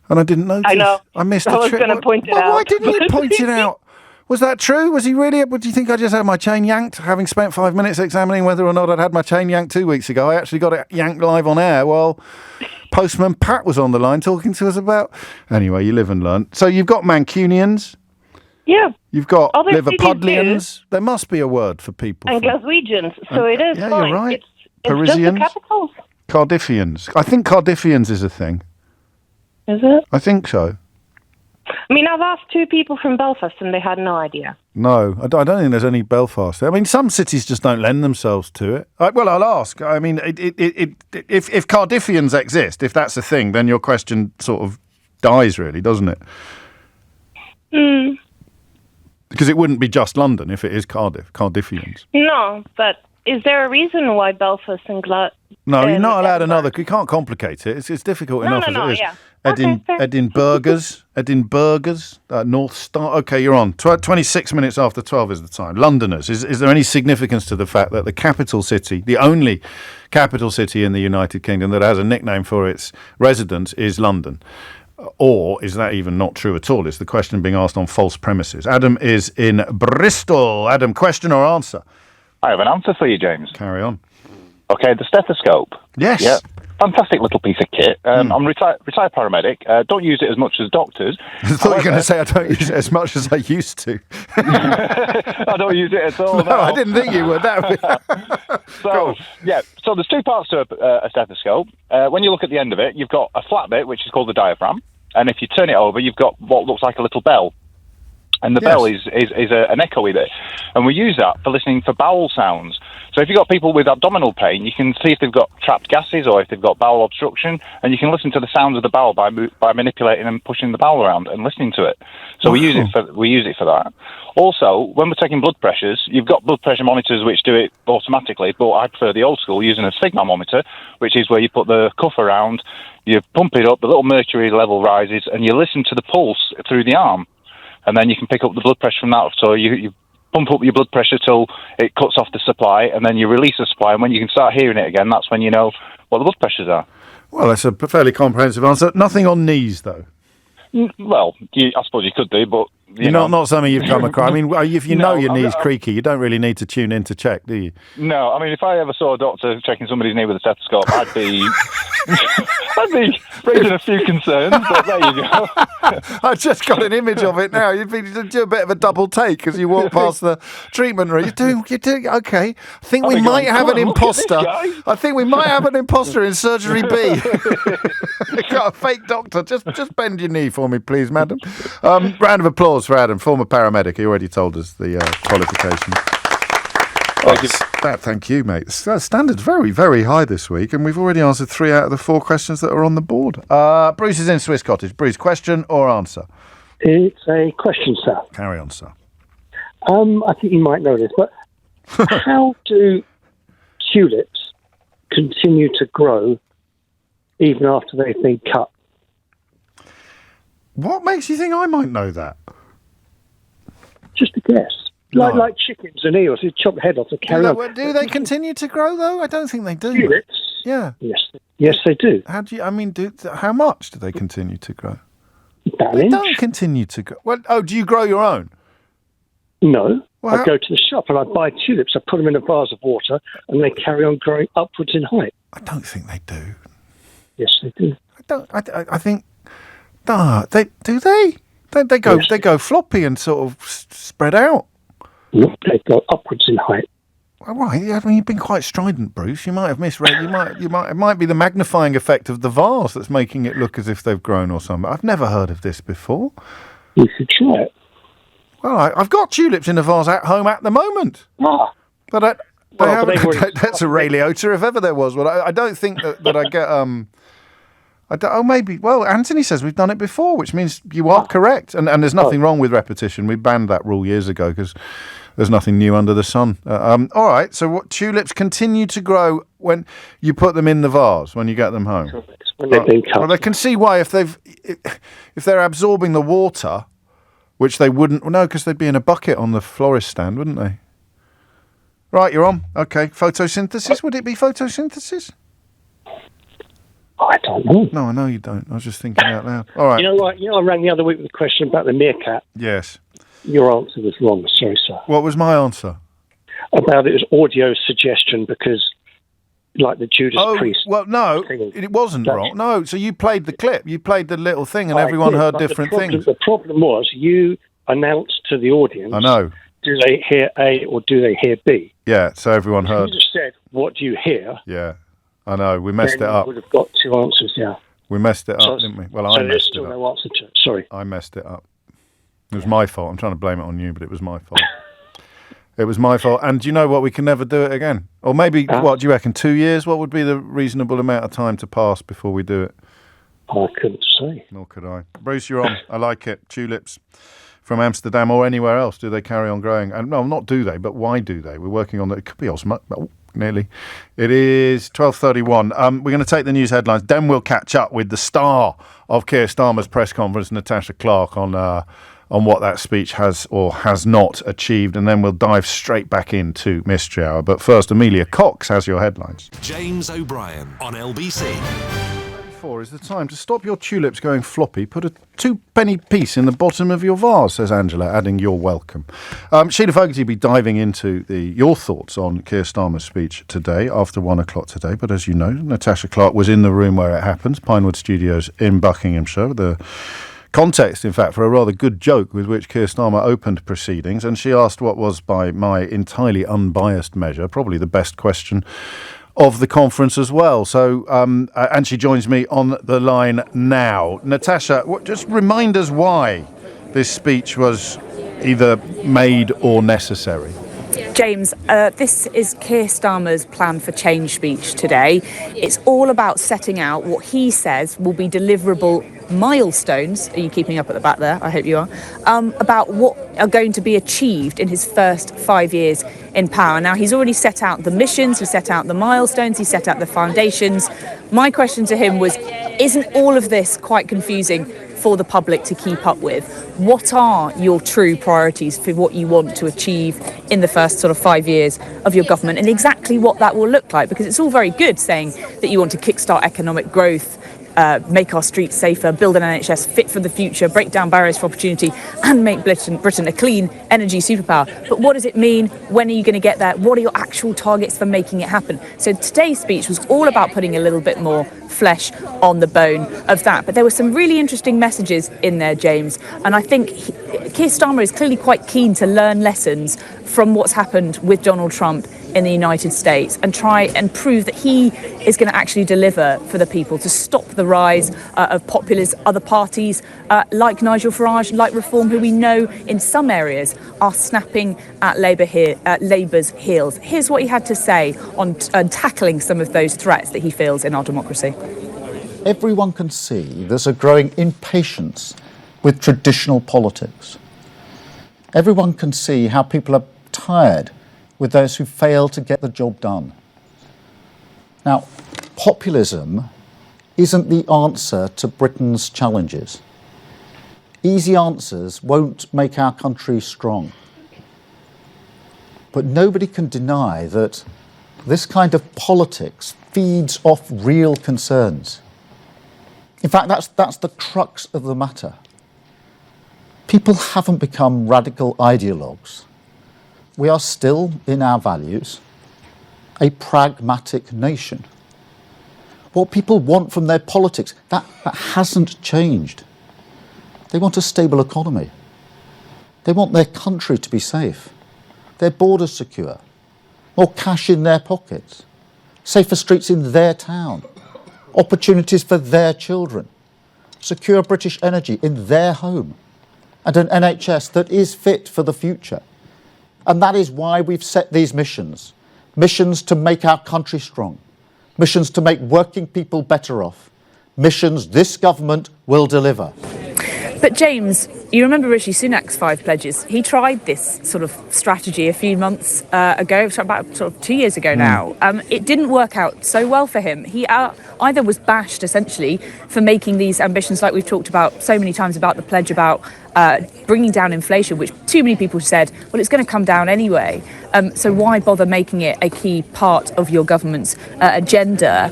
and I didn't notice. I know. I missed. I was going to point it out. Why didn't you point it out? Was that true? Was he really? Do you think I just had my chain yanked, having spent 5 minutes examining whether or not I'd had my chain yanked 2 weeks ago? I actually got it yanked live on air while Postman Pat was on the line talking to us about... Anyway, you live and learn. So you've got Mancunians. Yeah. You've got Other Liverpudlians. There must be a word for people. And Glaswegians, so it is yeah, fine. You're right. It's Parisians. just the capitals. Cardiffians. I think Cardiffians is a thing. Is it? I think so. I mean, I've asked 2 people from Belfast and they had no idea. No, I don't think there's any Belfast there. I mean, some cities just don't lend themselves to it. Well, I'll ask. I mean, if Cardiffians exist, if that's a thing, then your question sort of dies, really, doesn't it? Because it wouldn't be just London if it is Cardiffians. No, but is there a reason why Belfast and No, you're not allowed another. You can't complicate it. It's difficult enough as it is. Yeah. Edinburghers, North Star. Okay, you're on. 26 minutes after 12 is the time. Londoners. Is there any significance to the fact that the capital city, the only capital city in the United Kingdom that has a nickname for its residents, is London? Or is that even not true at all? Is the question being asked on false premises? Adam is in Bristol. Adam, question or answer? I have an answer for you, James. Carry on. Okay, the stethoscope. Yes. Yeah. Fantastic little piece of kit. I'm a retired paramedic. Don't use it as much as doctors. I thought you were going to say I don't use it as much as I used to. I don't use it at all. No, I didn't think you would. So there's 2 parts to a stethoscope. When you look at the end of it, you've got a flat bit, which is called the diaphragm. And if you turn it over, you've got what looks like a little bell. And the bell is an echoey bit. And we use that for listening for bowel sounds. So if you've got people with abdominal pain, you can see if they've got trapped gases or if they've got bowel obstruction, and you can listen to the sounds of the bowel by manipulating and pushing the bowel around and listening to it. So we use it for that. Also, when we're taking blood pressures, you've got blood pressure monitors which do it automatically, but I prefer the old school using a sphygmometer, which is where you put the cuff around, you pump it up, the little mercury level rises, and you listen to the pulse through the arm. And then you can pick up the blood pressure from that. So you pump up your blood pressure till it cuts off the supply, and then you release the supply. And when you can start hearing it again, that's when you know what the blood pressures are. Well, that's a fairly comprehensive answer. Nothing on knees, though. Well, I suppose you could do, but not something you've come across. I mean, if you know your knee's creaky, you don't really need to tune in to check, do you? No, I mean, if I ever saw a doctor checking somebody's knee with a stethoscope, I'd be raising a few concerns. But there you go. I just got an image of it now. You'd do a bit of a double take as you walk past the treatment room. You're doing okay. I think we might have an imposter. I think we might have an imposter in surgery B. Got a fake doctor. Just bend your knee for me, please, madam. Round of applause for Adam, former paramedic. He already told us the qualification. Thank you, mate. The standard's very, very high this week, and we've already answered 3 out of the 4 questions that are on the board. Bruce is in Swiss Cottage. Bruce, question or answer? It's a question, sir. Carry on, sir. I think you might know this, but how do tulips continue to grow even after they've been cut? What makes you think I might know that? Just a guess. Like chickens and eels, you chop the head off and carry on. Do they continue to grow, though? I don't think they do. Tulips? Yeah. Yes, they do. How much do they continue to grow? They don't continue to grow. Well, do you grow your own? No. I go to the shop and I buy tulips, I put them in a vase of water, and they carry on growing upwards in height. I don't think they do. Yes, they do. I think... They go floppy and sort of spread out. Look, they go upwards in height. All right, yeah, I mean, you've been quite strident, Bruce. You might have misread. It might be the magnifying effect of the vase that's making it look as if they've grown or something. I've never heard of this before. You should try it. Well, I've got tulips in a vase at home at the moment. Ah. But that's a Ray already- Liotta if ever there was one. I don't think that I get. Maybe. Well, Anthony says we've done it before, which means you are correct. And there's nothing wrong with repetition. We banned that rule years ago because there's nothing new under the sun. All right. So what tulips continue to grow when you put them in the vase when you get them home? When they've been cut. Well, I can see why if they're absorbing the water, which they wouldn't. No, because they'd be in a bucket on the florist stand, wouldn't they? Right, you're on. Okay, photosynthesis. Would it be photosynthesis? I don't know. No, I know you don't. I was just thinking out loud. All right. You know what? I rang the other week with a question about the meerkat. Yes. Your answer was wrong. Sorry, sir. What was my answer? About it was audio suggestion because, like the Judas Priest. Well, no, it wasn't wrong. No, so you played the clip. You played the little thing and everyone did, heard but different things. The problem was you announced to the audience. I know. Do they hear A or do they hear B? Yeah, so everyone heard. You just said, what do you hear? Yeah, I know. We messed it up. You would have got two answers, yeah. We messed it up, didn't we? Well, I there's messed still it up. no answer to it. Sorry. I messed it up. It was my fault. I'm trying to blame it on you, but it was my fault. It was my fault. And do you know what? We can never do it again. Or maybe, what do you reckon, 2 years? What would be the reasonable amount of time to pass before we do it? I couldn't say. Nor could I. Bruce, you're on. I like it. Tulips from Amsterdam or anywhere else. Do they carry on growing? And no, not do they, but why do they? We're working on that. It could be osmotic. Oh, nearly. It is 12:31. We're going to take the news headlines. Then we'll catch up with the star of Keir Starmer's press conference, Natasha Clark, on what that speech has or has not achieved, and then we'll dive straight back into Mystery Hour. But first, Amelia Cox has your headlines. James O'Brien on LBC. 4 is the time to stop your tulips going floppy. Put a 2-penny piece in the bottom of your vase, says Angela, adding you're welcome. Sheila Fogarty will be diving into your thoughts on Keir Starmer's speech today, after 1 o'clock today. But as you know, Natasha Clark was in the room where it happens, Pinewood Studios in Buckinghamshire, the context, in fact, for a rather good joke with which Keir Starmer opened proceedings, and she asked what was, by my entirely unbiased measure, probably the best question of the conference as well. So, and she joins me on the line now. Natasha, just remind us why this speech was either made or necessary. James, this is Keir Starmer's plan for change speech today. It's all about setting out what he says will be deliverable milestones. Are you keeping up at the back there? I hope you are. About what are going to be achieved in his first 5 years in power. Now, he's already set out the missions, he set out the milestones, he set out the foundations. My question to him was, isn't all of this quite confusing for the public to keep up with? What are your true priorities for what you want to achieve in the first sort of 5 years of your government, and exactly what that will look like? Because it's all very good saying that you want to kickstart economic growth, make our streets safer, build an NHS fit for the future, break down barriers for opportunity, and make Britain a clean energy superpower. But what does it mean? When are you going to get there? What are your actual targets for making it happen? So today's speech was all about putting a little bit more flesh on the bone of that. But there were some really interesting messages in there, James. And I think Keir Starmer is clearly quite keen to learn lessons from what's happened with Donald Trump in the United States and try and prove that he is going to actually deliver for the people to stop the rise of populist other parties like Nigel Farage, like Reform, who we know in some areas are snapping at Labour's heels. Here's what he had to say on tackling some of those threats that he feels in our democracy. Everyone can see there's a growing impatience with traditional politics. Everyone can see how people are tired with those who fail to get the job done. Now, populism isn't the answer to Britain's challenges. Easy answers won't make our country strong. But nobody can deny that this kind of politics feeds off real concerns. In fact, that's the crux of the matter. People haven't become radical ideologues. We are still, in our values, a pragmatic nation. What people want from their politics, that hasn't changed. They want a stable economy. They want their country to be safe, their borders secure, more cash in their pockets, safer streets in their town, opportunities for their children, secure British energy in their home, and an NHS that is fit for the future. And that is why we've set these missions to make our country strong, missions to make working people better off, missions this government will deliver. But James, you remember Rishi Sunak's 5 pledges. He tried this sort of strategy a few months ago, about 2 years ago now. It didn't work out so well for him. He either was bashed, essentially, for making these ambitions, like we've talked about so many times about the pledge about bringing down inflation, which too many people said, well, it's going to come down anyway. So why bother making it a key part of your government's agenda?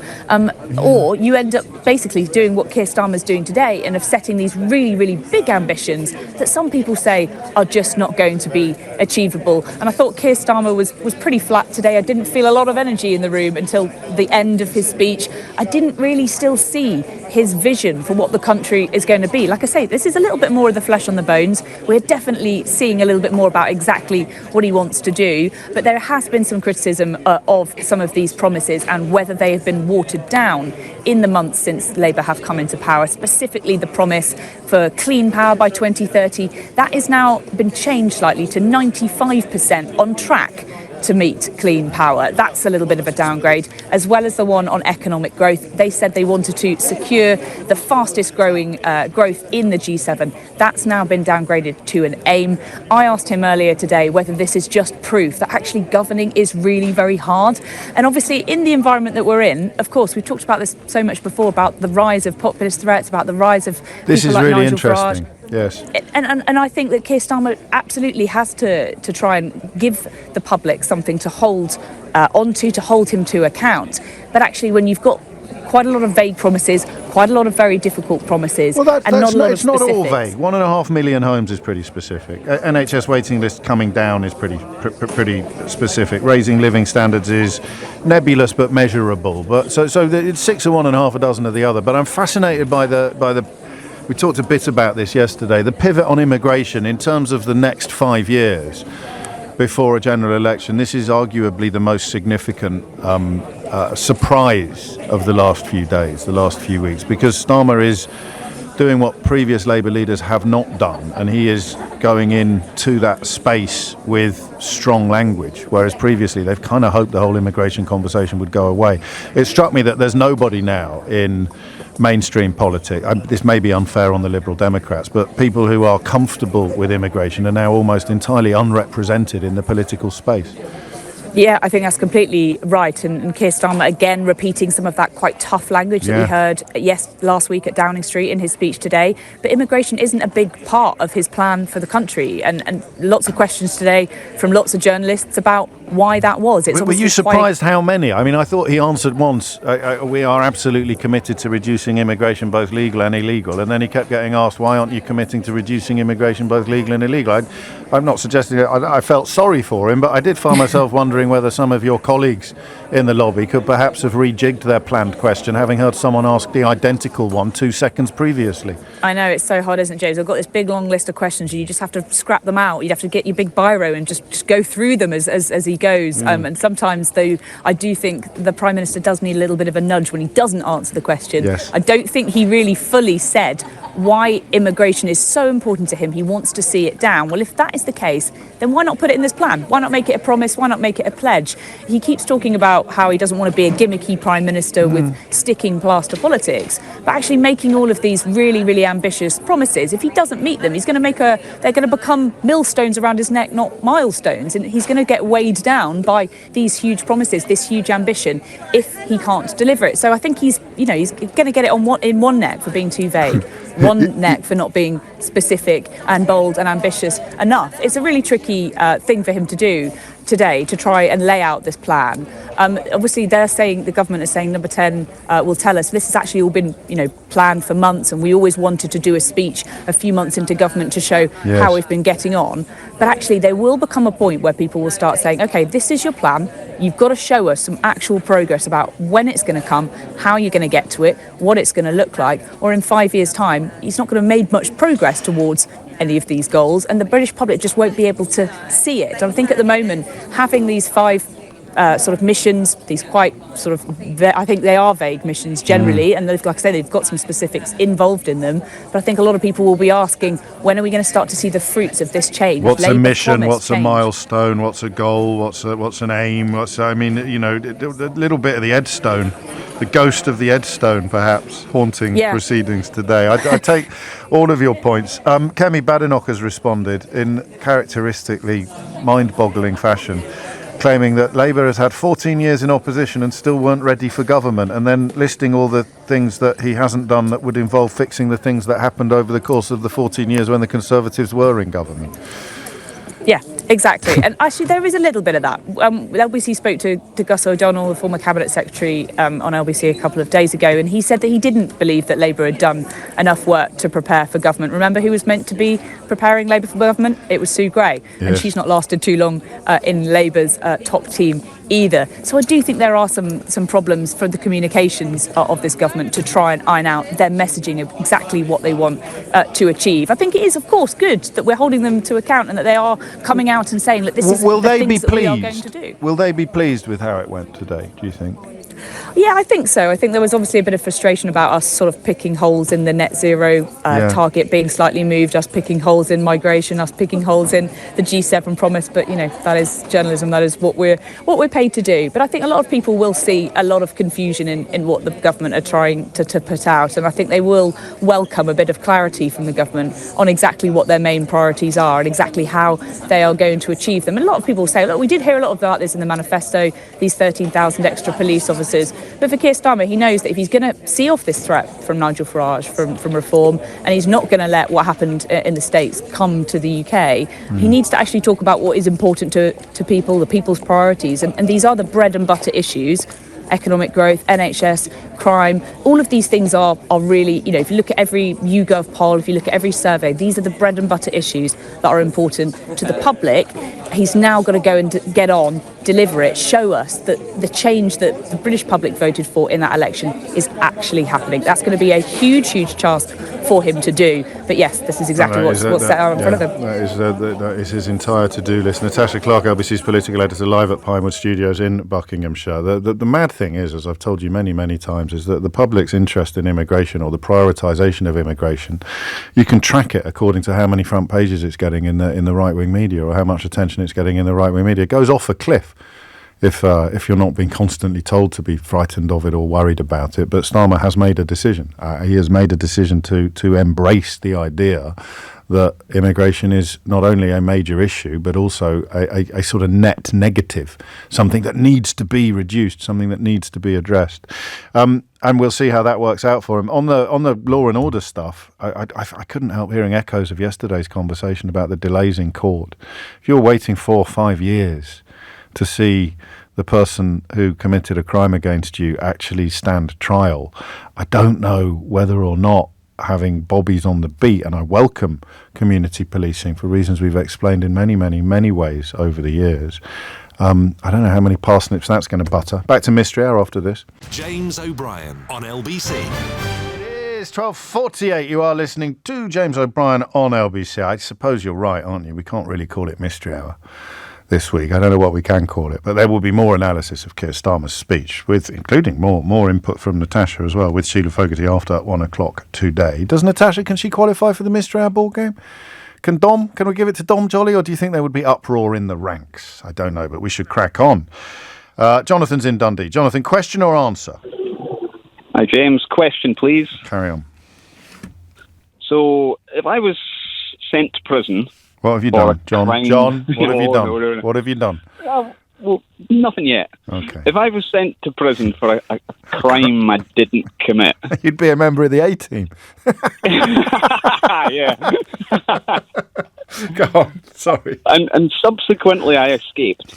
Or you end up basically doing what Keir Starmer's doing today and of setting these really, really big ambitions that some people say are just not going to be achievable. And I thought Keir Starmer was pretty flat today. I didn't feel a lot of energy in the room until the end of his speech. I didn't really still see his vision for what the country is going to be. Like I say, this is a little bit more of the flesh on the bones. We're definitely seeing a little bit more about exactly what he wants to do. But there has been some criticism of some of these promises and whether they have been watered down in the months since Labour have come into power, specifically the promise for clean power by 2030. That has now been changed slightly to 95% on track to meet clean power. That's a little bit of a downgrade, as well as the one on economic growth. They said they wanted to secure the fastest growing growth in the G7. That's now been downgraded to an aim. I asked him earlier today whether this is just proof that actually governing is really very hard. And obviously in the environment that we're in, of course, we've talked about this so much before, about the rise of populist threats, about the rise of this people is like really Nigel interesting. Farage. Yes. And I think that Keir Starmer absolutely has to try and give the public something to hold onto, to hold him to account. But actually, when you've got quite a lot of vague promises, quite a lot of very difficult promises, and not a lot of specifics. It's not all vague. 1.5 million homes is pretty specific. NHS waiting list coming down is pretty specific. Raising living standards is nebulous but measurable. But so it's 6 of one and half a dozen of the other. But I'm fascinated by the. We talked a bit about this yesterday. The pivot on immigration in terms of the next 5 years before a general election. This is arguably the most significant surprise of the last few days, the last few weeks, because Starmer is doing what previous Labour leaders have not done, and he is going into that space with strong language, whereas previously they've kind of hoped the whole immigration conversation would go away. It struck me that there's nobody now in mainstream politics, this may be unfair on the Liberal Democrats, but people who are comfortable with immigration are now almost entirely unrepresented in the political space. Yeah, I think that's completely right. And Keir Starmer, again, repeating some of that quite tough language that we heard, last week at Downing Street in his speech today. But immigration isn't a big part of his plan for the country. And lots of questions today from lots of journalists about why that was. Were you surprised how many? I mean, I thought he answered once, we are absolutely committed to reducing immigration, both legal and illegal. And then he kept getting asked, why aren't you committing to reducing immigration, both legal and illegal? I'm not suggesting that I felt sorry for him, but I did find myself wondering whether some of your colleagues in the lobby could perhaps have rejigged their planned question, having heard someone ask the identical one 2 seconds previously. I know, it's so hard, isn't it, James? I've got this big long list of questions and you just have to scrap them out. You'd have to get your big biro and just go through them as he goes. And sometimes, though, I do think the Prime Minister does need a little bit of a nudge when he doesn't answer the question. Yes. I don't think he really fully said why immigration is so important to him. He wants to see it down. Well, if that is the case, then why not put it in this plan? Why not make it a promise? Why not make it a pledge? He keeps talking about how he doesn't want to be a gimmicky Prime Minister with sticking plaster politics, but actually making all of these really, really ambitious promises. If he doesn't meet them, they're going to become millstones around his neck, not milestones. And he's going to get weighed down by these huge promises, this huge ambition, if he can't deliver it. So I think he's going to get it in one neck for being too vague. One neck for not being specific and bold and ambitious enough. It's a really tricky thing for him to do today, to try and lay out this plan. Obviously, the government is saying Number 10 will tell us this has actually all been, planned for months, and we always wanted to do a speech a few months into government to show how we've been getting on. But actually, there will become a point where people will start saying, okay, this is your plan. You've got to show us some actual progress about when it's going to come, how you're going to get to it, what it's going to look like. Or in 5 years' time, he's not going to have made much progress towards any of these goals, and the British public just won't be able to see it. I think at the moment, having these five sort of missions, these quite sort of, I think they are vague missions generally, and like I say, they've got some specifics involved in them. But I think a lot of people will be asking, when are we going to start to see the fruits of this change? What's a mission? What's change. A milestone? What's a goal? What's an aim? A little bit of the Edstone, the ghost of the Edstone, perhaps haunting proceedings today. I take all of your points. Kemi Badenoch has responded in characteristically mind-boggling fashion, claiming that Labour has had 14 years in opposition and still weren't ready for government, and then listing all the things that he hasn't done that would involve fixing the things that happened over the course of the 14 years when the Conservatives were in government. Yeah, exactly. And actually, there is a little bit of that. LBC spoke to Gus O'Donnell, the former Cabinet Secretary, on LBC a couple of days ago, and he said that he didn't believe that Labour had done enough work to prepare for government. Remember who was meant to be preparing Labour for government? It was Sue Gray, and she's not lasted too long in Labour's top team either. So I do think there are some problems for the communications of this government to try and iron out their messaging of exactly what they want to achieve. I think it is, of course, good that we're holding them to account and that they are coming out and saying, look, this is the things that we are going to do. Will they be pleased with how it went today, do you think? Yeah, I think so. I think there was obviously a bit of frustration about us sort of picking holes in the net zero target being slightly moved, us picking holes in migration, us picking holes in the G7 promise. But, that is journalism. That is what we're paid to do. But I think a lot of people will see a lot of confusion in what the government are trying to put out. And I think they will welcome a bit of clarity from the government on exactly what their main priorities are and exactly how they are going to achieve them. And a lot of people say, look, we did hear a lot about this in the manifesto, these 13,000 extra police officers. But for Keir Starmer, he knows that if he's going to see off this threat from Nigel Farage, from reform, and he's not going to let what happened in the States come to the UK, he needs to actually talk about what is important to people, the people's priorities. And these are the bread and butter issues: economic growth, NHS, crime. All of these things are really, if you look at every YouGov poll, if you look at every survey, these are the bread and butter issues that are important to the public. He's now got to go and get on, deliver it, show us that the change that the British public voted for in that election is actually happening. That's going to be a huge, huge task for him to do. But yes, this is exactly what's set out in front of him. That is his entire to-do list. Natasha Clark, LBC's political editor, live at Pinewood Studios in Buckinghamshire. The mad thing is, as I've told you many, many times, is that the public's interest in immigration, or the prioritisation of immigration, you can track it according to how many front pages it's getting in the right-wing media, or how much attention it's getting in the right-wing media. It goes off a cliff if you're not being constantly told to be frightened of it or worried about it. But Starmer has made a decision. He has made a decision to embrace the idea that immigration is not only a major issue, but also a sort of net negative, something that needs to be reduced, something that needs to be addressed. And we'll see how that works out for him. On the law and order stuff, I couldn't help hearing echoes of yesterday's conversation about the delays in court. If you're waiting 4 or 5 years to see the person who committed a crime against you actually stand trial, I don't know whether or not having bobbies on the beat, and I welcome community policing for reasons we've explained in many, many, many ways over the years. I don't know how many parsnips that's going to butter. Back to Mystery Hour after this. James O'Brien on LBC. It is 12:48. You are listening to James O'Brien on LBC. I suppose you're right, aren't you? We can't really call it Mystery Hour this week. I don't know what we can call it, but there will be more analysis of Keir Starmer's speech, with including more input from Natasha as well, with Sheila Fogarty after 1 o'clock today. Can she qualify for the Mystery Hour ball game? Can we give it to Dom Jolly, or do you think there would be uproar in the ranks? I don't know, but we should crack on. Jonathan's in Dundee. Jonathan, question or answer? Hi, James. Question, please. Carry on. So, if I was sent to prison... What have you done, John? John, what have you done? No. What have you done? Well, nothing yet. Okay. If I was sent to prison for a crime I didn't commit... You'd be a member of the A-team. Yeah. Go on, sorry. And subsequently I escaped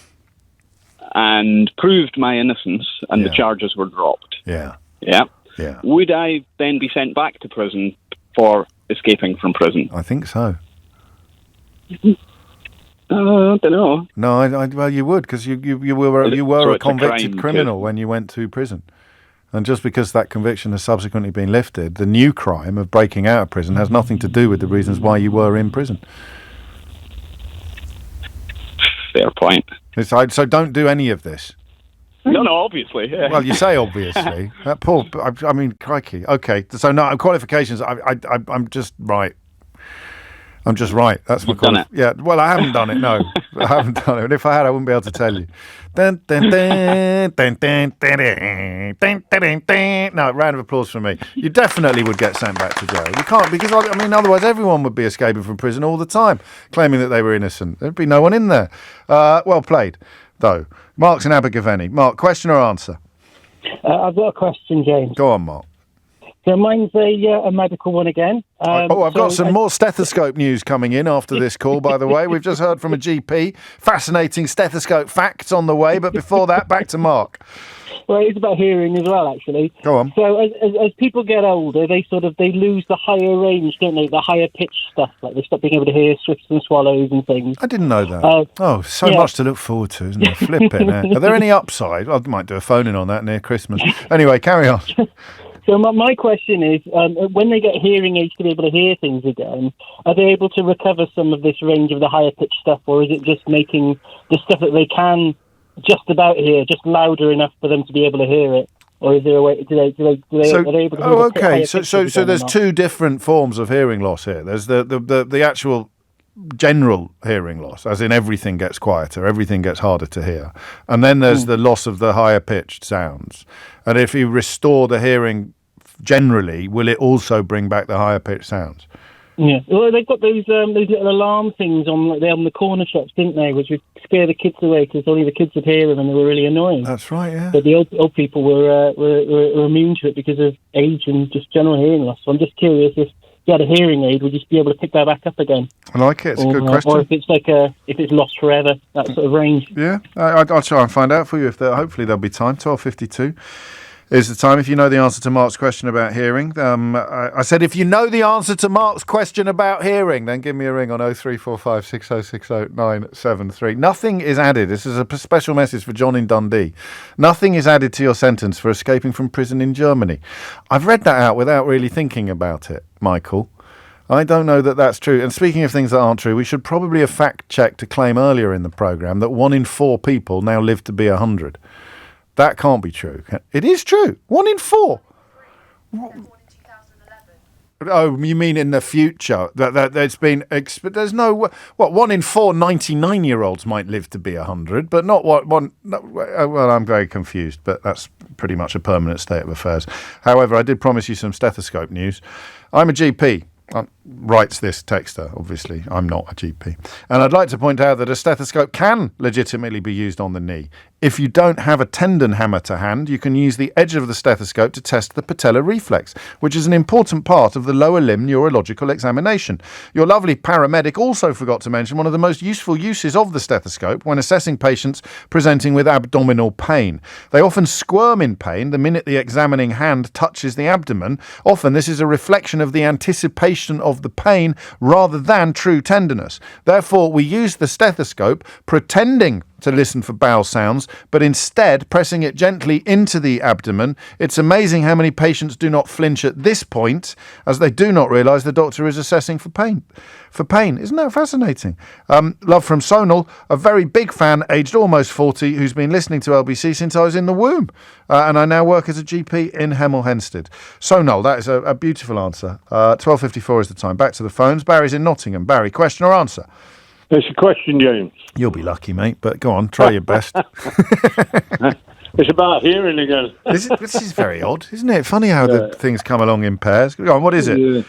and proved my innocence, and the charges were dropped. Yeah. Yeah. Yeah. Would I then be sent back to prison for escaping from prison? I think so. I don't know. No, well, you would, because you were a convicted criminal when you went to prison. And just because that conviction has subsequently been lifted, the new crime of breaking out of prison has nothing to do with the reasons why you were in prison. Fair point. So don't do any of this. No, obviously. Yeah. Well, you say obviously. Paul, I mean, crikey. Okay, so no qualifications. I'm just right. I'm just right. That's my done it. Yeah. Well, I haven't done it. No, I haven't done it. And if I had, I wouldn't be able to tell you. Dun, dun, dun, dun, dun, dun, dun, dun, dun, dun. No, round of applause for me. You definitely would get sent back to jail. You can't, because I mean, otherwise everyone would be escaping from prison all the time, claiming that they were innocent. There'd be no one in there. Well played, though. Mark's in Abergavenny. Mark, question or answer? I've got a question, James. Go on, Mark. So mine's a medical one again. I've got some more stethoscope news coming in after this call, by the way. We've just heard from a GP. Fascinating stethoscope facts on the way, but before that, back to Mark. Well, it's about hearing as well, actually. Go on. So as people get older, they lose the higher range, don't they? The higher pitch stuff, like they stop being able to hear swifts and swallows and things. I didn't know that. So much to look forward to, isn't there? Flipping it. Are there any upside? I might do a phone-in on that near Christmas. Anyway, carry on. So my question is, when they get hearing aids to be able to hear things again, are they able to recover some of this range of the higher pitch stuff, or is it just making the stuff that they can just about hear just louder enough for them to be able to hear it? Or is there a way? Are they able to? Okay. So there's two different forms of hearing loss here. There's the actual general hearing loss, as in everything gets quieter, everything gets harder to hear, and then there's the loss of the higher pitched sounds. And if you restore the hearing generally, will it also bring back the higher pitched sounds? Yeah, well, they've got those little alarm things on the corner shops, didn't they, which would scare the kids away because only the kids would hear them and they were really annoying. That's right, yeah. But the old people were immune to it because of age and just general hearing loss. So I'm just curious, if you had a hearing aid, would you be able to pick that back up again? I like it. It's a good question. Or if it's if it's lost forever, that sort of range. Yeah, I'll try and find out for you. Hopefully there'll be time. 12:52 is the time. If you know the answer to Mark's question about hearing, I said if you know the answer to Mark's question about hearing, then give me a ring on 0345 6060 973. Nothing is added. This is a special message for John in Dundee. Nothing is added to your sentence for escaping from prison in Germany. I've read that out without really thinking about it, Michael. I don't know that that's true. And speaking of things that aren't true, we should probably have fact-checked a claim earlier in the programme that 1 in 4 people now live to be 100. That can't be true. It is true. 1 in 4. Oh, you mean in the future? That there's been... there's no... What, 1 in 4 99-year-olds might live to be 100, but not one... No, well, I'm very confused, but that's pretty much a permanent state of affairs. However, I did promise you some stethoscope news. I'm a GP. Writes this texter, obviously. I'm not a GP. And I'd like to point out that a stethoscope can legitimately be used on the knee. If you don't have a tendon hammer to hand, you can use the edge of the stethoscope to test the patellar reflex, which is an important part of the lower limb neurological examination. Your lovely paramedic also forgot to mention one of the most useful uses of the stethoscope when assessing patients presenting with abdominal pain. They often squirm in pain the minute the examining hand touches the abdomen. Often this is a reflection of the anticipation of the pain rather than true tenderness. Therefore, we use the stethoscope pretending to listen for bowel sounds, but instead pressing it gently into the abdomen. It's amazing how many patients do not flinch at this point, as they do not realise the doctor is assessing for pain. Isn't that fascinating? Love from Sonal, a very big fan, aged almost 40, who's been listening to LBC since I was in the womb. And I now work as a GP in Hemel Hempstead. Sonal, that is a beautiful answer. 12:54 is the time. Back to the phones. Barry's in Nottingham. Barry, question or answer? It's a question, James. You'll be lucky, mate, but go on, try your best. It's about hearing again. This is very odd, isn't it? Funny how the things come along in pairs. Go on, what is it?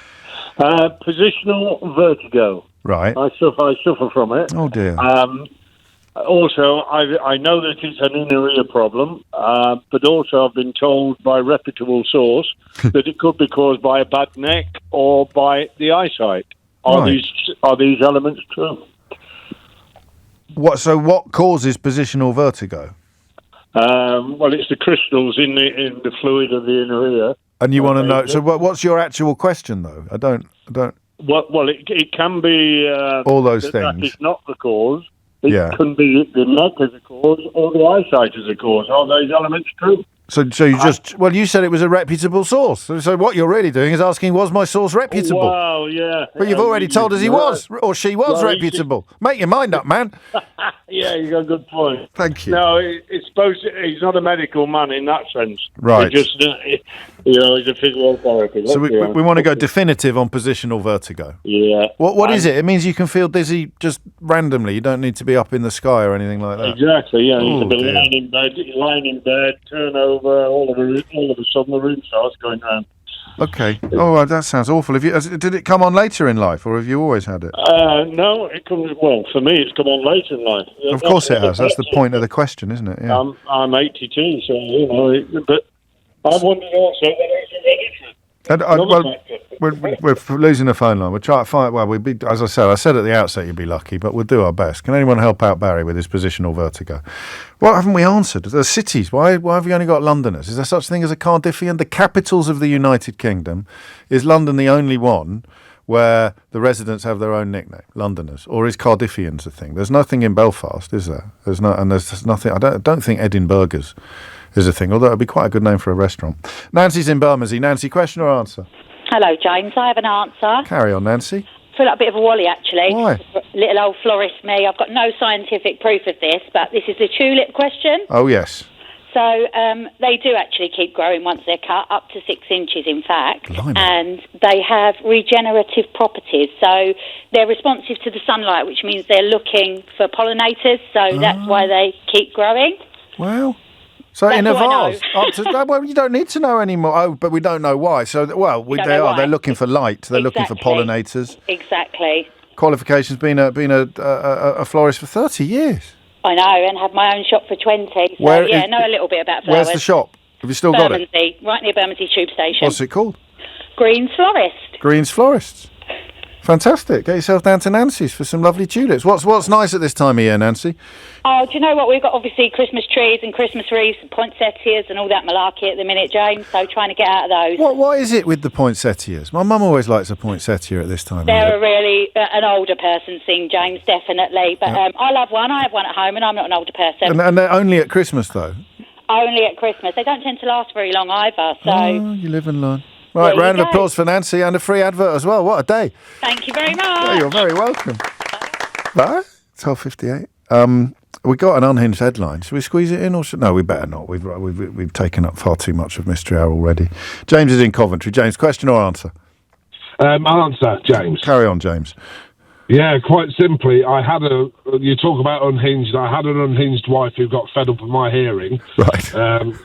Positional vertigo. Right. I suffer from it. Oh, dear. Also, I know that it's an inner ear problem, but also I've been told by a reputable source that it could be caused by a bad neck or by the eyesight. Are these elements true? What causes positional vertigo? Well, it's the crystals in the fluid of the inner ear. And you want to know? So, what's your actual question, though? I don't. Well, it can be all those things. That is not the cause. It can be the neck as a cause or the eyesight as a cause. Are those elements true? So you you said it was a reputable source. So what you're really doing is asking, was my source reputable? Wow, yeah. But you've already told us he was, or she was reputable. Make your mind up, man. Yeah, you got a good point. Thank you. No, it's supposed to, he's not a medical man in that sense. Right. He's just, he's a physiotherapist. So we want to go definitive on positional vertigo. Yeah. What is it? It means you can feel dizzy just randomly. You don't need to be up in the sky or anything like that. Exactly, yeah. You Oh, can be dear. lying in bed, turn over, all of a sudden the room starts going round. Okay. Oh, well, that sounds awful. Did it come on later in life, or have you always had it? No, it comes, well, for me, it's come on later in life. Of course it has. That's the point of the question, isn't it? Yeah. I'm 82, so, but I wondered also whether it's hereditary. We're losing the phone line. We'll try to find. Well, as I said at the outset, you'd be lucky, but we'll do our best. Can anyone help out Barry with his positional vertigo? What haven't we answered? The cities. Why have you only got Londoners? Is there such thing as a Cardiffian? The capitals of the United Kingdom. Is London the only one where the residents have their own nickname, Londoners, or is Cardiffians a thing? There's nothing in Belfast, is there? There's nothing. I don't think Edinburghers is a thing, although it'd be quite a good name for a restaurant. Nancy's in Bermondsey. Nancy, question or answer? Hello, James. I have an answer. Carry on, Nancy. I feel like a bit of a wally, actually. Why? Little old florist me. I've got no scientific proof of this, but this is the tulip question. Oh, yes. So they do actually keep growing once they're cut, up to 6 inches, in fact. Blimey. And they have regenerative properties. So they're responsive to the sunlight, which means they're looking for pollinators. So that's why they keep growing. Well... So That's in a all I vase. Well, you don't need to know anymore. Oh, but we don't know why. So, they are. why. They're looking for light. They're looking for Exactly. pollinators. Exactly. Qualifications. Been a florist for 30 years. I know, and have my own shop for 20. So, Where yeah, is- know a little bit about flowers. Where's the shop? Have you still got it? Bermondsey, right near Bermondsey Tube Station. What's it called? Green's Florist. Green's Florists. Fantastic. Get yourself down to Nancy's for some lovely tulips. What's nice at this time of year, Nancy? Oh, do you know what? We've got obviously Christmas trees and Christmas wreaths and poinsettias and all that malarkey at the minute, James, so trying to get out of those. What is it with the poinsettias? My mum always likes a poinsettia at this time of They're year. a really an older person thing, James, definitely. But I love one. I have one at home and I'm not an older person. And they're only at Christmas, though? Only at Christmas. They don't tend to last very long either, so... Oh, you live and learn. Right, There you round of go. applause for Nancy and a free advert as well. What a day. Thank you very much. Yeah, you're very welcome. Bye. 12:58. We got an unhinged headline. Should we squeeze it in, or no? We better not. We've taken up far too much of Mystery Hour already. James is in Coventry. James, question or answer? Answer, James. Carry on, James. Yeah, quite simply, you talk about unhinged, I had an unhinged wife who got fed up with my hearing. Right.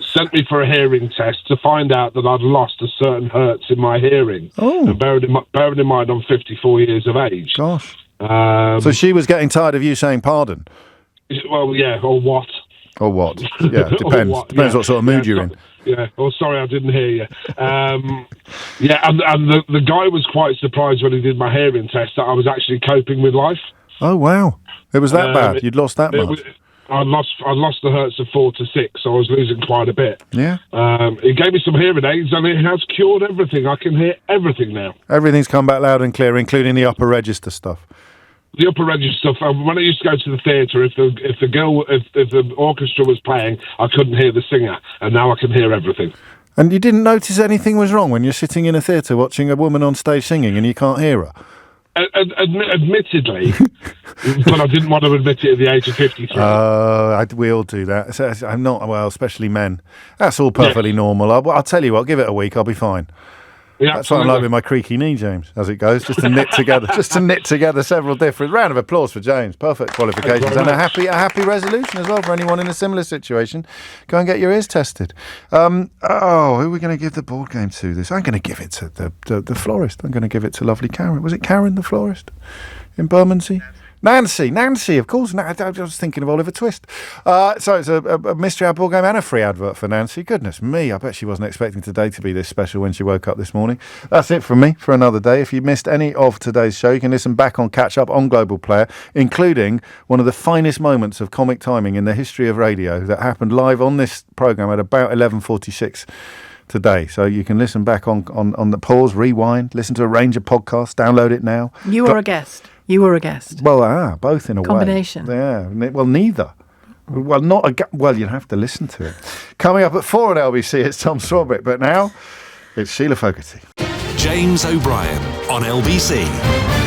Sent me for a hearing test to find out that I'd lost a certain hertz in my hearing. Oh. And bearing in mind I'm 54 years of age. Gosh. So she was getting tired of you saying pardon? Well, yeah, or what? Or what? Yeah, depends. Or what, Depends yeah. what sort of mood you're in. Yeah. Oh, sorry, I didn't hear you. Yeah, and the guy was quite surprised when he did my hearing test that I was actually coping with life. Oh, wow. It was that bad? You'd lost that much? I lost the hertz of 4 to 6, so I was losing quite a bit. Yeah. He gave me some hearing aids, and it has cured everything. I can hear everything now. Everything's come back loud and clear, including the upper register stuff. The upper register stuff. When I used to go to the theatre, if the orchestra was playing, I couldn't hear the singer, and now I can hear everything. And you didn't notice anything was wrong when you're sitting in a theatre watching a woman on stage singing and you can't hear her? Admittedly, but I didn't want to admit it at the age of 53. We all do that. I'm not, well, especially men. That's all perfectly normal. I'll tell you what, give it a week, I'll be fine. Yeah, that's what I'm like with my creaky knee, James, as it goes, just to knit together several different. Round of applause for James. Perfect qualifications and a happy resolution as well for anyone in a similar situation. Go and get your ears tested. Who are we going to give the board game to this? I'm going to give it to the florist. I'm going to give it to lovely Karen. Was it Karen, the florist, in Bermondsey? Nancy, of course. I was thinking of Oliver Twist. So it's a Mystery Hour board game and a free advert for Nancy. Goodness me, I bet she wasn't expecting today to be this special when she woke up this morning. That's it from me for another day. If you missed any of today's show, you can listen back on Catch Up on Global Player, including one of the finest moments of comic timing in the history of radio that happened live on this programme at about 11:46 today. So you can listen back on the pause, rewind, listen to a range of podcasts, download it now. You were a guest. Well, both in a combination. way. Yeah. Well, neither. Well, you'd have to listen to it. Coming up at 4 on LBC, it's Tom Swarbrick, but now it's Sheila Fogarty. James O'Brien on LBC.